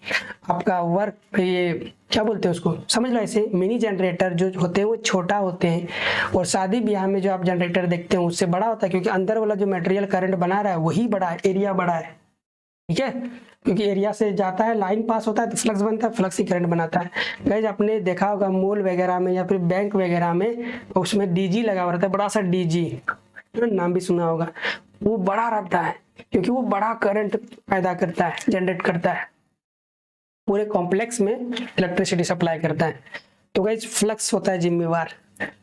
आपका वर्क, ये क्या बोलते हैं उसको, समझ लो ऐसे मिनी जनरेटर जो होते हैं वो छोटा होते हैं, और शादी ब्याह में जो आप जनरेटर देखते हैं उससे बड़ा होता है, क्योंकि अंदर वाला जो मटेरियल करंट बना रहा है वही बड़ा है, एरिया बड़ा है। ठीक है, क्योंकि एरिया से जाता है, लाइन पास होता है तो फ्लक्स बनता है, फ्लक्स ही करंट बनाता है। गाइस आपने देखा होगा मॉल वगैरह में या फिर बैंक वगैरह में, उसमें डीजी लगा हुआ रहता है, बड़ा सा डीजी, नाम भी सुना होगा। वो बड़ा रहता है क्योंकि वो बड़ा करंट पैदा करता है, जनरेट करता है, पूरे कॉम्प्लेक्स में इलेक्ट्रिसिटी सप्लाई करता है। तो गाइस फ्लक्स होता है जिम्मेवार।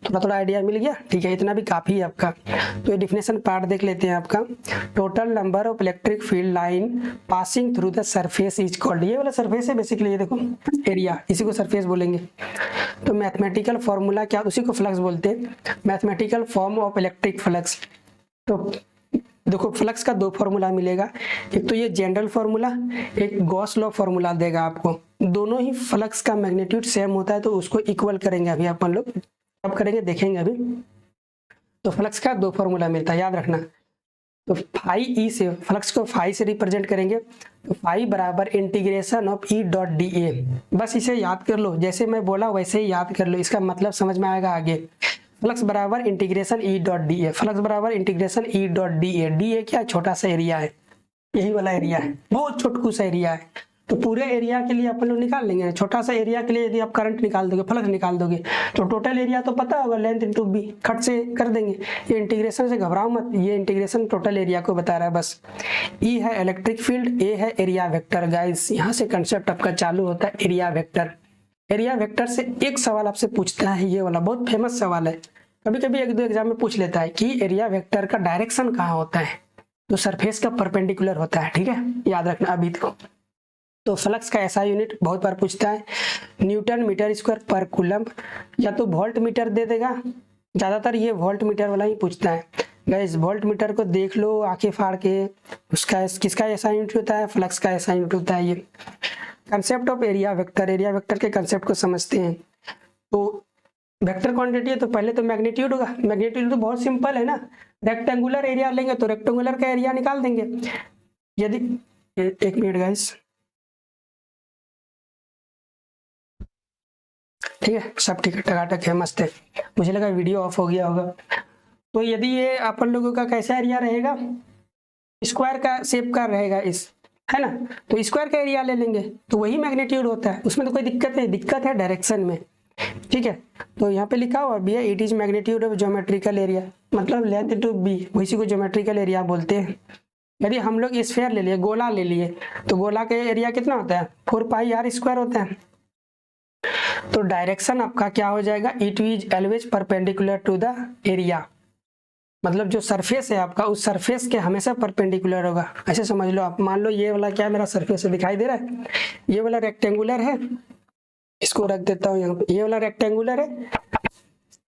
थोड़ा थोड़ा आइडिया मिल गया, ठीक है, इतना भी काफी है आपका। तो ये डिफिनेशन पार्ट देख लेते हैं आपका। Total number of electric field line passing through the surface is called, ये वाला सरफेस है बेसिकली, ये देखो एरिया, इसी को सरफेस बोलेंगे। तो मैथमेटिकल फॉर्मूला क्या, उसी को फ्लक्स बोलते हैं, mathematical form of electric flux. तो देखो फ्लक्स का दो फॉर्मूला मिलेगा, एक तो ये जनरल फॉर्मूला, एक गॉस लॉ फॉर्मूला देगा आपको। दोनों ही फ्लक्स का मैग्नीट्यूड सेम होता है तो उसको इक्वल करेंगे अभी अपन लोग, अब करेंगे, देखेंगे अभी। तो फ्लक्स का दो फॉर्मूला मिलता है, याद रखना। तो फाई ई से, फ्लक्स को फाई से रिप्रेजेंट करेंगे, तो फाई बराबर integration of E dot D ए। बस इसे याद कर लो, जैसे मैं बोला वैसे ही याद कर लो, इसका मतलब समझ में आएगा आगे। फ्लक्स बराबर integration E dot D A, flux बराबर integration E dot D A. D A क्या, छोटा सा एरिया है, यही वाला एरिया है, बहुत छोटकू सा एरिया है। तो पूरे एरिया के लिए अपन लोग निकाल लेंगे, छोटा सा एरिया के लिए यदि आप करंट निकाल दोगे, फ्लक्स निकाल दोगे, तो टोटल एरिया तो पता होगा, लेंथ इंटू बी, खट से कर देंगे। ये इंटीग्रेशन से घबराओ मत, ये इंटीग्रेशन टोटल एरिया को बता रहा है बस। ई है इलेक्ट्रिक फील्ड, ए है एरिया वेक्टर। गाइस यहाँ से कंसेप्ट आपका चालू होता है, एरिया वेक्टर। एरिया वेक्टर से एक सवाल आपसे पूछता है, ये वाला बहुत फेमस सवाल है, कभी कभी एक दो एग्जाम में पूछ लेता है कि एरिया वेक्टर का डायरेक्शन कहाँ होता है, तो सरफेस का परपेंडिकुलर होता है, ठीक है, याद रखना अभी तो। तो फ्लक्स का ऐसा यूनिट बहुत बार पूछता है, न्यूटन मीटर स्क्वायर पर कूलम्ब, या तो वोल्ट मीटर दे देगा, ज़्यादातर ये वोल्ट मीटर वाला ही पूछता है। गाइस वोल्ट मीटर को देख लो आंखें फाड़ के, उसका किसका ऐसा यूनिट होता है, फ्लक्स का ऐसा यूनिट होता है। ये concept of area vector, area vector के कंसेप्ट को समझते हैं। तो वेक्टर क्वांटिटी है तो पहले तो मैग्नीट्यूड होगा, मैग्नीट्यूड तो बहुत सिंपल है ना, रेक्टेंगुलर एरिया लेंगे तो रेक्टेंगुलर का एरिया निकाल देंगे। यदि एक मिनट गाइस, ठीक है, सब ठीक है, टकाटक है, मस्त है, मुझे लगा वीडियो ऑफ हो गया होगा। तो यदि ये अपन लोगों का कैसा एरिया रहेगा, स्क्वायर का शेप का रहेगा, इस है ना, तो स्क्वायर का एरिया ले लेंगे, तो वही मैग्नीट्यूड होता है, उसमें तो कोई दिक्कत नहीं, दिक्कत है डायरेक्शन में, ठीक है। तो यहाँ पे लिखा हुआ भी है, it is magnitude of geometrical area, मतलब लेंथ इनटू बी, इसी को ज्योमेट्रिकल एरिया बोलते हैं। यदि हम लोग स्फीयर ले लिए, गोला ले लिए, तो गोला का एरिया कितना होता है, 4 पाई आर स्क्वायर होता है। तो डायरेक्शन आपका क्या हो जाएगा, it is always perpendicular to the area, मतलब जो सरफेस है आपका उस सरफेस के हमेशा परपेंडिकुलर होगा। ऐसे समझ लो आप, मान लो ये वाला क्या है, मेरा सरफेस है, दिखाई दे रहा है, ये वाला रेक्टेंगुलर है, इसको रख देता हूँ यहाँ पे, ये वाला रेक्टेंगुलर है,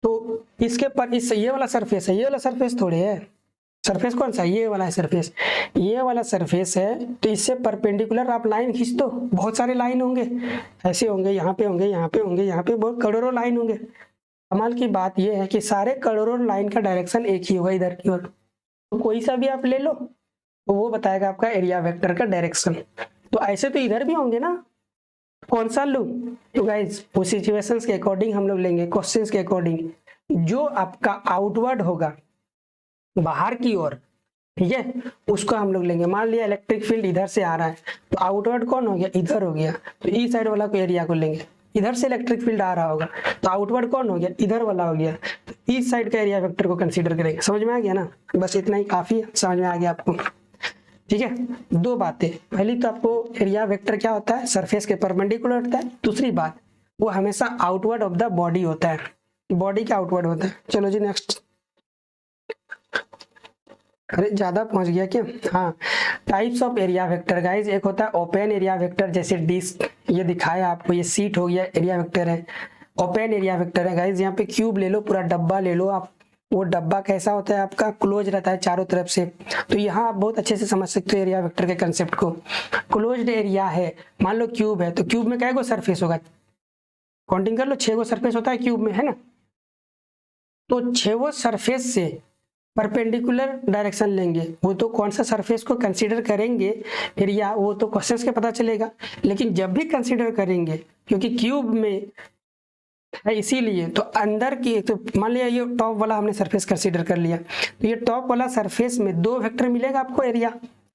तो इसके पर इस ये वाला सरफेस है, ये वाला सरफेस थोड़े है, सरफेस कौन सा, ये वाला है सरफेस, ये वाला सरफेस है, तो इससे परपेंडिकुलर आप लाइन खींच दो, बहुत सारे लाइन होंगे, ऐसे होंगे, यहाँ पे होंगे, यहाँ पे होंगे, यहाँ पे बहुत करोड़ों लाइन होंगे। कमाल की बात यह है कि सारे करोड़ों लाइन का डायरेक्शन एक ही होगा इधर की ओर, तो कोई सा भी आप ले लो तो वो बताएगा आपका एरिया वेक्टर का डायरेक्शन। तो ऐसे तो इधर भी होंगे ना, कौन सा लूं, तो गाइज उस सिचुएशंस के अकॉर्डिंग हम लोग लेंगे, क्वेश्चंस के अकॉर्डिंग, जो आपका आउटवर्ड होगा बाहर की ओर, ठीक है, उसको हम लोग लेंगे। मान लिया इलेक्ट्रिक फील्ड इधर से आ रहा है, तो आउटवर्ड कौन हो गया, इधर हो गया, तो ई साइड वाला को एरिया को लेंगे। इधर से इलेक्ट्रिक फील्ड आ रहा होगा तो आउटवर्ड कौन हो गया, इधर वाला हो गया, तो ईस्ट साइड का एरिया वेक्टर को कंसीडर करेंगे। समझ में आ गया ना, बस इतना ही काफी है, समझ में आ गया आपको, ठीक है। दो बातें, पहली तो आपको एरिया वेक्टर क्या होता है, सरफेस के परपेंडिकुलर होता है, दूसरी बात वो हमेशा आउटवर्ड ऑफ द बॉडी होता है, बॉडी का आउटवर्ड होता है। चलो जी नेक्स्ट, अरे ज्यादा पहुंच गया क्या, हाँ। Types of area vector guys, एक होता है ओपन एरिया वेक्टर, जैसे डिस्क, ये दिखाया आपको, ये सीट हो गया एरिया वेक्टर है, ओपन एरिया वेक्टर है। गाइज यहाँ पे क्यूब ले लो, पूरा डब्बा ले लो आप, वो डब्बा कैसा होता है आपका, क्लोज रहता है चारों तरफ से, तो यहाँ आप बहुत अच्छे से समझ सकते हो एरिया वेक्टर के कंसेप्ट को। क्लोज्ड एरिया है, मान लो क्यूब है, तो क्यूब में क्या सरफेस होगा, काउंटिंग कर लो, 6 गो सरफेस होता है क्यूब में, है ना, तो 6 गो सरफेस से परपेंडिकुलर डायरेक्शन लेंगे, वो तो कौन सा सरफेस को कंसीडर करेंगे एरिया, वो तो क्वेश्चंस के पता चलेगा, लेकिन जब भी कंसीडर करेंगे, क्योंकि क्यूब में है इसीलिए, तो अंदर की, तो मान लिया ये टॉप वाला हमने सरफेस कंसीडर कर लिया, तो ये टॉप वाला सरफेस में 2 वेक्टर मिलेगा आपको एरिया,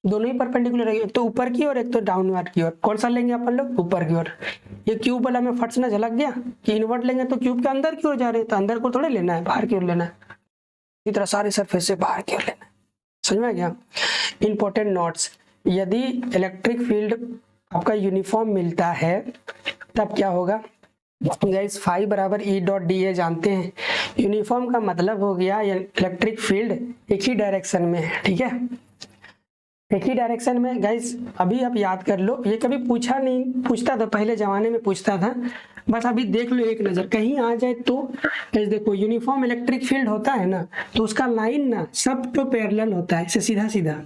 दोनों ही परपेंडिकुलर है, एक तो ऊपर की ओर एक तो डाउनवर्ड की ओर। कौन सा लेंगे अपन लोग? ऊपर की ओर। ये क्यूब वाला में फट से ना झलक गया कि इनवर्ट लेंगे तो क्यूब के अंदर की ओर जा रहे हैं, तो अंदर को थोड़े लेना है, बाहर की ओर लेना है। इसी तरह सारे सरफेस से बाहर की ओर लेना है। समझ में आ गया? इंपॉर्टेंट नोट्स, यदि इलेक्ट्रिक फील्ड आपका यूनिफॉर्म मिलता है तब क्या होगा गाइस? फाई बराबर ई डॉट डी ए जानते हैं। यूनिफॉर्म का मतलब हो गया इलेक्ट्रिक फील्ड एक ही डायरेक्शन में है, ठीक है, एक ही डायरेक्शन में। गाइस अभी आप याद कर लो, ये कभी पूछा नहीं, पूछता था पहले जमाने में पूछता था, बस अभी देख लो एक नजर कहीं आ जाए तो। गाइस देखो यूनिफॉर्म इलेक्ट्रिक फील्ड होता है ना, तो उसका लाइन ना सब तो पैरेलल होता है, इसे सीधा सीधा,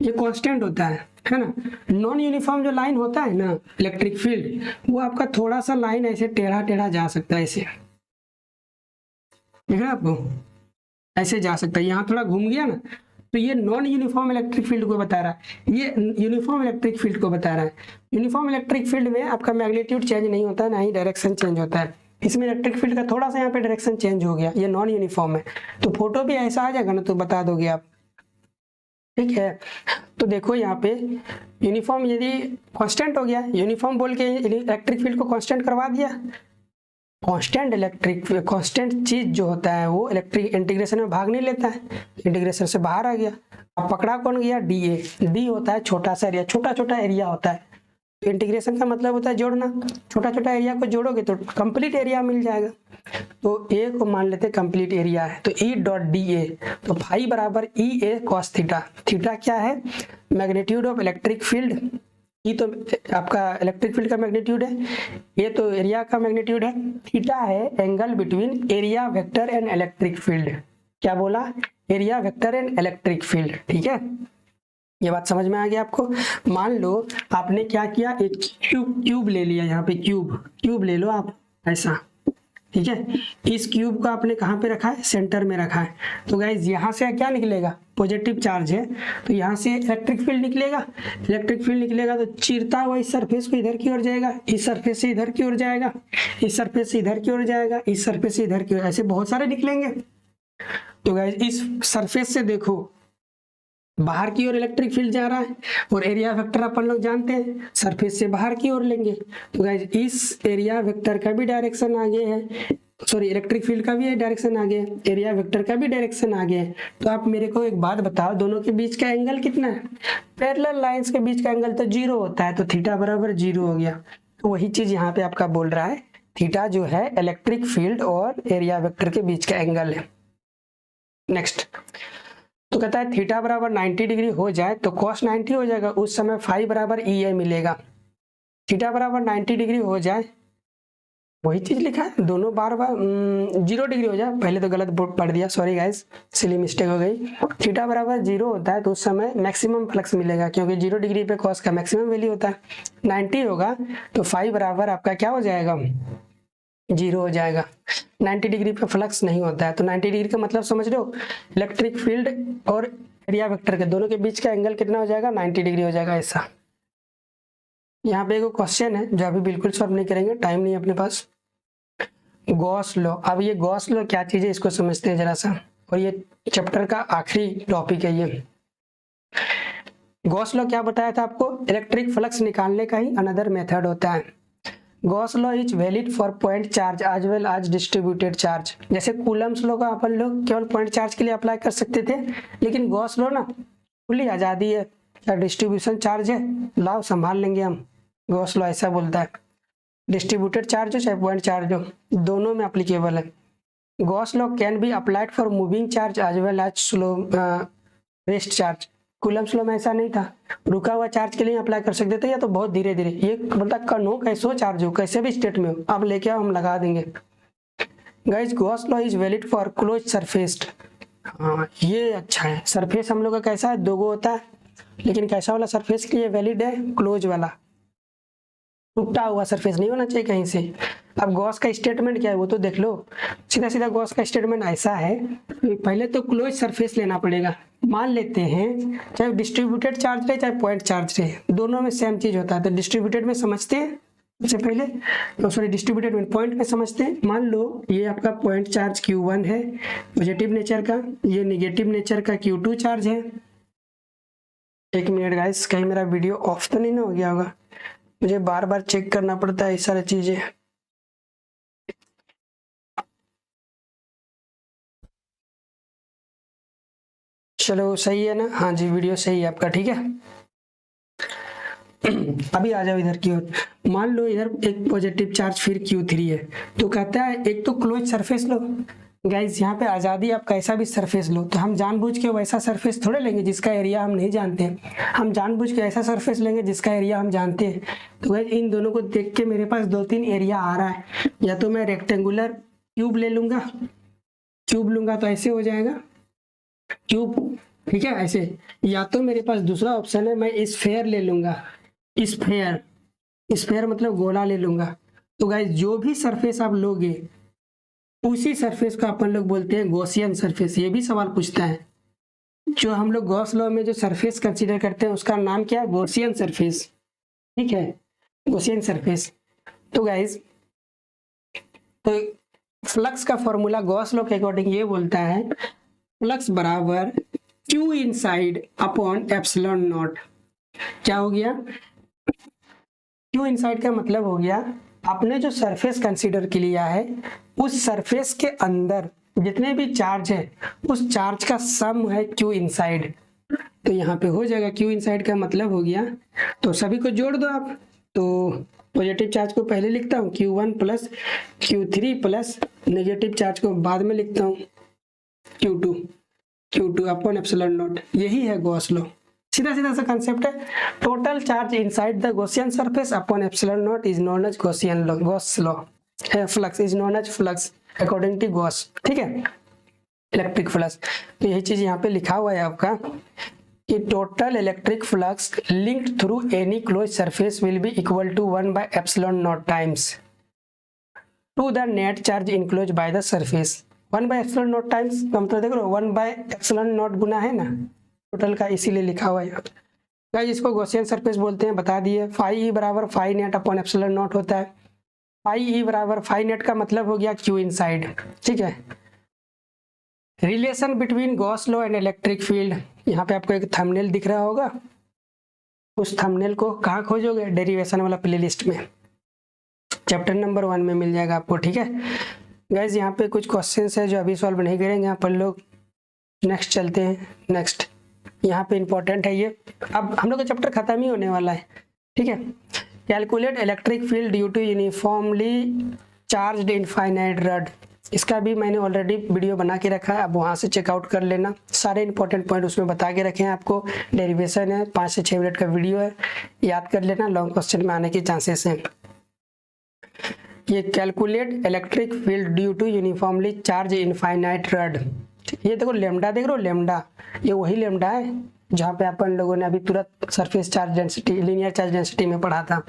ये कांस्टेंट होता है ना। नॉन यूनिफॉर्म जो लाइन होता है ना इलेक्ट्रिक फील्ड, वो आपका थोड़ा सा लाइन ऐसे टेढ़ा टेढ़ा जा सकता है, ऐसे देख रहे आपको, ऐसे जा सकता है, यहाँ थोड़ा घूम गया ना, तो ये नॉन यूनिफॉर्म इलेक्ट्रिक फील्ड को बता रहा है, ये यूनिफॉर्म इलेक्ट्रिक फील्ड को बता रहा है। यूनिफॉर्म इलेक्ट्रिक फील्ड में आपका मैग्नीट्यूड चेंज नहीं होता है, ना ही डायरेक्शन चेंज होता है। इसमें इलेक्ट्रिक फील्ड का थोड़ा सा यहाँ पे डायरेक्शन चेंज हो गया, ये नॉन यूनिफॉर्म है, तो फोटो भी ऐसा आ जाएगा ना तो बता दोगे आप, ठीक है। तो देखो यहाँ पे यूनिफॉर्म यदि कांस्टेंट हो गया, यूनिफॉर्म बोल के इलेक्ट्रिक फील्ड को कांस्टेंट करवा दिया। कांस्टेंट चीज जो होता है वो इलेक्ट्रिक इंटीग्रेशन में भाग नहीं लेता है, इंटीग्रेशन से बाहर आ गया। अब पकड़ा कौन गया? D A. डी होता है छोटा सा एरिया, छोटा छोटा एरिया होता है, तो इंटीग्रेशन का मतलब होता है जोड़ना, छोटा छोटा एरिया को जोड़ोगे तो कंप्लीट एरिया मिल जाएगा। तो ए को मान लेते कंप्लीट एरिया है, तो ई डॉट डी ए, तो फाई बराबर ई ए कॉस थीटा। थीटा क्या है? मैग्नीट्यूड ऑफ इलेक्ट्रिक फील्ड, ये तो आपका इलेक्ट्रिक फील्ड का मैग्नीट्यूड है, ये तो एरिया का मैग्नीट्यूड है। थीटा है angle between area vector and electric field. क्या बोला? Area vector and electric field, ठीक है। ये बात समझ में आ गया आपको? मान लो आपने क्या किया, एक क्यूब ले लिया, यहाँ पे क्यूब ले लो आप ऐसा, ठीक है। इस क्यूब को आपने कहाँ पे रखा है? सेंटर में रखा है। तो गाइज यहाँ से क्या निकलेगा? पॉजिटिव चार्ज है, तो यहाँ से इलेक्ट्रिक फील्ड निकलेगा। इलेक्ट्रिक फील्ड निकलेगा तो चीरता हुआ इस सरफेस को इधर की ओर जाएगा, इस सरफेस से इधर की ओर जाएगा, इस सरफेस से इधर की ओर जाएगा, इस सरफेस से इधर की ओर, ऐसे बहुत सारे निकलेंगे। तो गाइज इस सरफेस से देखो बाहर की ओर इलेक्ट्रिक फील्ड जा रहा है, और एरिया वेक्टर अपन लोग जानते हैं सरफेस से बाहर की ओर लेंगे, तो गाइज इस एरिया वेक्टर का भी डायरेक्शन आगे है, सॉरी इलेक्ट्रिक फील्ड का भी डायरेक्शन आगे है, एरिया वेक्टर का भी डायरेक्शन आगे है। तो आप मेरे को एक बात बताओ, दोनों के बीच का एंगल कितना है? पैरेलल लाइंस के बीच का एंगल तो 0 होता है, तो थीटा बराबर 0 हो गया। तो वही चीज यहाँ पे आपका बोल रहा है, थीटा जो है इलेक्ट्रिक फील्ड और एरिया वेक्टर के बीच का एंगल है। नेक्स्ट तो कहता है थीटा बराबर 90 डिग्री हो जाए तो कॉस 90 हो जाएगा, उस समय फाई बराबर ई ए मिलेगा। थीटा बराबर 90 डिग्री हो जाए, वही चीज लिखा है, दोनों बार 0 डिग्री हो जाए, पहले तो गलत पढ़ दिया, सॉरी गाइस, सिली मिस्टेक हो गई। थीटा बराबर 0 होता है तो उस समय मैक्सिमम फ्लक्स मिलेगा, क्योंकि 0 डिग्री पे कॉस का मैक्सिमम वैल्यू होता है। 90 होगा तो फाई बराबर आपका क्या हो जाएगा? 0 हो जाएगा। 90 डिग्री पे फ्लक्स नहीं होता है, तो 90 डिग्री का मतलब समझ रहे हो? इलेक्ट्रिक फील्ड और एरिया वेक्टर के दोनों के बीच का एंगल कितना हो जाएगा? 90 डिग्री हो जाएगा ऐसा। यहाँ पे एक क्वेश्चन है जो अभी बिल्कुल सॉल्व नहीं करेंगे, टाइम नहीं है अपने पास। गॉस लॉ, अब ये गॉस लॉ क्या चीज है इसको समझते हैं जरा सा, और ये चैप्टर का आखिरी टॉपिक है ये। गॉस लॉ क्या बताया था आपको? इलेक्ट्रिक फ्लक्स निकालने का ही अनदर मेथड होता है। Gauss law is valid for point charge as well as distributed charge. जैसे कूलम्स लॉ का अपन लोग केवल पॉइंट चार्ज के लिए अप्लाई कर सकते थे, लेकिन गॉस लॉ ना खुली आज़ादी है, चाहे डिस्ट्रीब्यूशन चार्ज है लाओ संभाल लेंगे हम। गॉस लॉ ऐसा बोलता है, डिस्ट्रीब्यूटेड चार्ज हो चाहे पॉइंट चार्ज हो, दोनों में अप्लीकेबल है। Gauss law can be applied for moving charge as well as slow rest charge. Coulomb's law में ऐसा नहीं था, रुका हुआ चार्ज के लिए अप्लाई कर सकते थे, या तो बहुत धीरे धीरे, ये मतलब कन हो कैसे हो चार्ज हो कैसे भी स्टेट में हो, आप लेके आओ हम लगा देंगे। Guys Gauss law is valid for close surfaced. हाँ ये अच्छा है, सरफेस हम लोग का कैसा है? 2 होता है, लेकिन कैसा वाला सरफेस के लिए वैलिड है? क्लोज वाला, टूटा हुआ सरफेस नहीं होना चाहिए कहीं से। अब गॉस का स्टेटमेंट क्या है वो तो देख लो, सीधा सीधा गॉस का स्टेटमेंट ऐसा है, पहले तो क्लोज सरफेस लेना पड़ेगा। मान लेते हैं चाहे डिस्ट्रीब्यूटेड चार्ज रहे चाहे पॉइंट चार्ज रहे, दोनों में सेम चीज होता है, तो डिस्ट्रीब्यूटेड में समझते हैं सबसे पहले, तो सॉरी डिस्ट्रीब्यूटेड में पॉइंट में समझते हैं। मान लो ये आपका पॉइंट चार्ज Q1 है पॉजिटिव नेचर का, ये निगेटिव नेचर का Q2 चार्ज है, एक मिनट गाइस, कहीं मेरा वीडियो ऑफ तो नहीं ना हो गया होगा, मुझे बार बार चेक करना पड़ता है ये सारी चीजें। चलो सही है ना, हाँ जी वीडियो सही है आपका, ठीक है। अभी आ जाओ इधर की ओर। मान लो इधर एक पॉजिटिव चार्ज फिर Q3 है, तो कहता है एक तो क्लोज सरफेस लो। गाइस यहाँ पे आज़ादी, आप कैसा भी सरफेस लो, तो हम जानबूझ के वैसा सरफेस थोड़े लेंगे जिसका एरिया हम नहीं जानते, हम जानबूझ के ऐसा सरफेस लेंगे जिसका एरिया हम जानते हैं। तो गाइस इन दोनों को देख के मेरे पास 2-3 एरिया आ रहा है, या तो मैं रेक्टेंगुलर क्यूब ले लूंगा, क्यूब लूंगा तो ऐसे हो जाएगा क्यूब, ठीक है ऐसे, या तो मेरे पास दूसरा ऑप्शन है मैं स्फेयर ले लूंगा, स्फेयर, स्फेयर मतलब गोला ले लूंगा। तो गाइस जो भी सरफेस आप लोगे उसी सरफेस को अपन लोग बोलते हैं गॉसियन सरफेस। ये भी सवाल पूछता है, जो हम लोग गॉस लॉ में जो सरफेस कंसीडर करते हैं उसका नाम क्या है, गॉसियन सरफेस, ठीक है, गॉसियन सरफेस। तो गाइस तो फ्लक्स का फॉर्मूला गॉस लॉ के अकॉर्डिंग ये बोलता है, फ्लक्स बराबर Q inside upon epsilon not. क्या हो गया, Q इनसाइड का मतलब हो गया आपने जो सरफेस कंसीडर के लिया है उस सरफेस के अंदर जितने भी चार्ज है उस चार्ज का सम है Q इनसाइड। तो यहाँ पे हो जाएगा Q इनसाइड का मतलब हो गया, तो सभी को जोड़ दो आप। तो पॉजिटिव चार्ज को पहले लिखता हूँ Q1 plus Q3 plus negative charge को बाद में लिखता हूँ Q2 अपॉन एप्सिलॉन नॉट। यही है गॉस लॉ, सीधा सीधा सा कंसेप्ट है। Total charge inside the Gaussian surface upon epsilon not is known as Gaussian law, Gauss law है। Flux is known as flux according to Gauss, ठीक है, electric flux. तो यही चीज यहाँ पे लिखा हुआ है आपका कि total electric flux linked through any close surface will be equal to 1 by epsilon naught times to the net charge enclose by the surface. 1 by epsilon naught times का मतलब देख लो 1 बाय एप्सिलॉन नॉट गुना है ना total का, इसीलिए लिखा हुआ है यहाँ। गाइस इसको गॉसियन सरफेस बोलते हैं, बता दिए। फाई ई बराबर phi net upon epsilon naught होता है। फाई ई बराबर फाई नेट का मतलब हो गया Q इनसाइड, ठीक है। Relation between Gauss law and electric field, यहाँ पे आपको एक थंबनेल दिख रहा होगा, उस थंबनेल को कहाँ खोजोगे, डेरिवेशन वाला प्लेलिस्ट में, चैप्टर नंबर 1 में मिल जाएगा आपको, ठीक है। गाइस यहाँ पे कुछ क्वेश्चंस है जो अभी सॉल्व नहीं करेंगे, यहाँ पर लोग नेक्स्ट चलते हैं। नेक्स्ट यहाँ पे इंपॉर्टेंट है ये, अब हम लोग का चैप्टर खत्म ही होने वाला है, ठीक है। Calculate electric field due to uniformly charged infinite rod, इसका भी मैंने ऑलरेडी वीडियो बना के रखा है, अब वहाँ से चेकआउट कर लेना। सारे इंपॉर्टेंट पॉइंट उसमें बता के रखे हैं आपको। डेरिवेशन है, 5 से 6 मिनट का वीडियो है, याद कर लेना, लॉन्ग क्वेश्चन में आने के चांसेस हैं। ये calculate electric field due to uniformly charge infinite rod, ये देखो लेमडा, देख रहे हो लेमडा, ये वही लेमडा है जहाँ पे अपन लोगों ने अभी तुरंत surface charge density, linear charge density में पढ़ा था।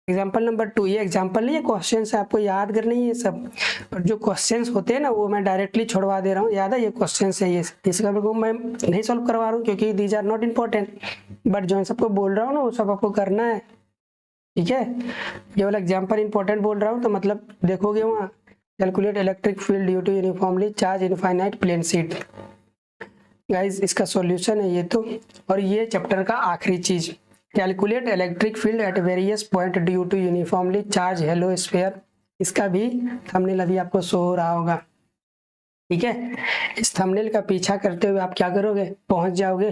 एग्जाम्पल नंबर 2, ये एग्जाम्पल नहीं है, क्वेश्चन है, आपको याद करनी है ये सब। और जो क्वेश्चंस होते हैं ना वो मैं डायरेक्टली छोड़वा दे रहा हूँ, याद है ये क्वेश्चन है, ये इसका मैं नहीं सॉल्व करवा रहा हूँ क्योंकि these are not important, but जो सबको बोल रहा हूँ ना वो सब आपको करना है, ठीक है। ये वाला एग्जाम्पल इंपॉर्टेंट बोल रहा हूँ तो मतलब देखोगे वहाँ, calculate electric field due to uniformly charge infinite plane sheet. Guys इसका सॉल्यूशन है ये तो, और ये चैप्टर का आखिरी चीज, calculate electric field at various point due to uniformly charge hollow sphere, इसका भी थंबनेल अभी आपको शो हो रहा होगा, ठीक है। इस थंबनेल का पीछा करते हुए आप क्या करोगे, पहुंच जाओगे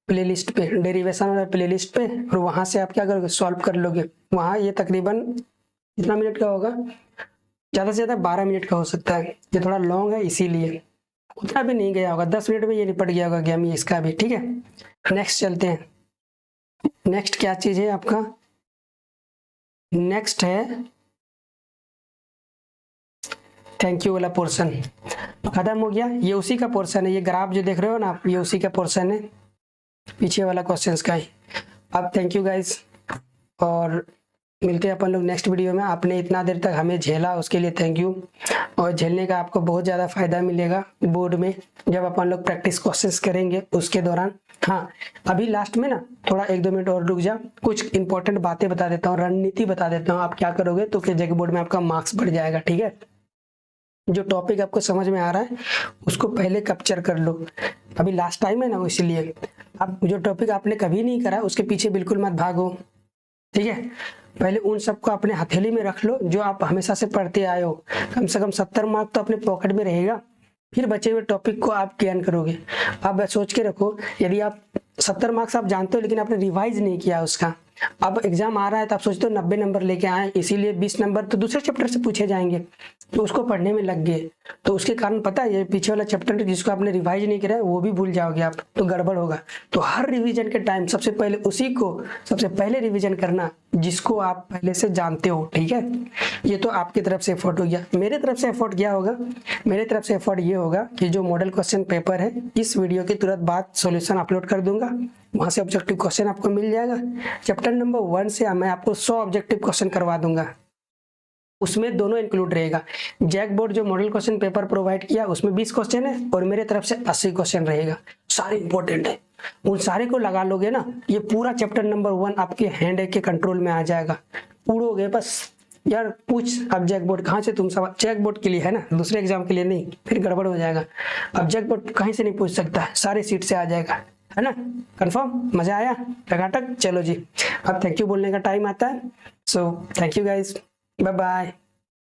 प्लेलिस्ट पे, डेरिवेशन वाला प्लेलिस्ट पे, और वहां से आप क्या करोगे, सॉल्व कर लोगे। वहाँ ये तकरीबन कितना मिनट का होगा, ज़्यादा से ज़्यादा 12 मिनट का हो सकता है, ये थोड़ा लॉन्ग है इसीलिए, उतना भी नहीं गया होगा, 10 मिनट में ये निपट गया होगा गेम इसका भी, ठीक है। नेक्स्ट चलते हैं। नेक्स्ट क्या चीज़ है आपका, नेक्स्ट है थैंक यू वाला पोर्शन, खत्म हो गया। ये उसी का पोर्शन है, ये ग्राफ जो देख रहे हो ना आप, ये उसी का पोर्शन है, पीछे वाला क्वेश्चंस का ही। अब थैंक यू गाइस, और मिलते हैं अपन लोग नेक्स्ट वीडियो में। आपने इतना देर तक हमें झेला उसके लिए थैंक यू, और झेलने का आपको बहुत ज़्यादा फायदा मिलेगा बोर्ड में जब अपन लोग प्रैक्टिस क्वेश्चंस करेंगे उसके दौरान। हाँ अभी लास्ट में ना थोड़ा 1-2 मिनट और रुक जा, कुछ इंपॉर्टेंट बातें बता देता हूँ, रणनीति बता देता हूँ, आप क्या करोगे तो फिर जगह बोर्ड में आपका मार्क्स बढ़ जाएगा, ठीक है। जो टॉपिक आपको समझ में आ रहा है उसको पहले कैप्चर कर लो, अभी लास्ट टाइम है ना, इसलिए अब जो टॉपिक आपने कभी नहीं करा उसके पीछे बिल्कुल मत भागो, ठीक है। पहले उन सबको अपने हथेली में रख लो जो आप हमेशा से पढ़ते आए हो, कम से कम 70 मार्क तो अपने पॉकेट में रहेगा, फिर बचे हुए टॉपिक को आप ज्ञान करोगे। अब सोच के रखो, यदि आप 70 मार्क्स आप जानते हो लेकिन आपने रिवाइज नहीं किया उसका, अब एग्जाम आ रहा है तो आप सोचते हो 90 नंबर लेके आए, इसीलिए 20 नंबर तो दूसरे चैप्टर से पूछे जाएंगे, तो उसको पढ़ने में लग गए, तो उसके कारण पता है ये पीछे वाला चैप्टर जिसको आपने रिवाइज नहीं करा है वो भी भूल जाओगे आप, तो गड़बड़ होगा। तो हर रिवीजन के टाइम सबसे पहले उसी को सबसे पहले रिवीजन करना जिसको आप पहले से जानते हो, ठीक है। ये तो आपकी तरफ से एफर्ट हो गया। मेरे तरफ से एफर्ट क्या होगा, मेरे तरफ से एफर्ट ये होगा कि जो मॉडल क्वेश्चन पेपर है इस वीडियो के तुरंत बाद सॉल्यूशन अपलोड कर दूंगा, वहां से ऑब्जेक्टिव क्वेश्चन आपको मिल जाएगा। चैप्टर नंबर 1 से मैं आपको 100 ऑब्जेक्टिव क्वेश्चन करवा दूंगा, उसमें दोनों इंक्लूड रहेगा। जैक बोर्ड जो मॉडल क्वेश्चन पेपर प्रोवाइड किया उसमें 20 क्वेश्चन है और मेरे तरफ से 80 क्वेश्चन रहेगा, सारे इंपॉर्टेंट है। उन सारे को लगा लोगे ना, ये पूरा चैप्टर नंबर 1 आपके हैंड के कंट्रोल में आ जाएगा, उड़ोगे बस। यार पूछ अब जैक बोर्ड कहाँ से तुम सवाल, जैक बोर्ड के लिए है ना, दूसरे एग्जाम के लिए नहीं, फिर गड़बड़ हो जाएगा। अब जैक बोर्ड कहीं से नहीं पूछ सकता, सारे सीट से आ जाएगा, है ना। कंफर्म, मजा आया टकाटक। चलो जी, अब थैंक यू बोलने का टाइम आता है। So thank you guys, bye bye.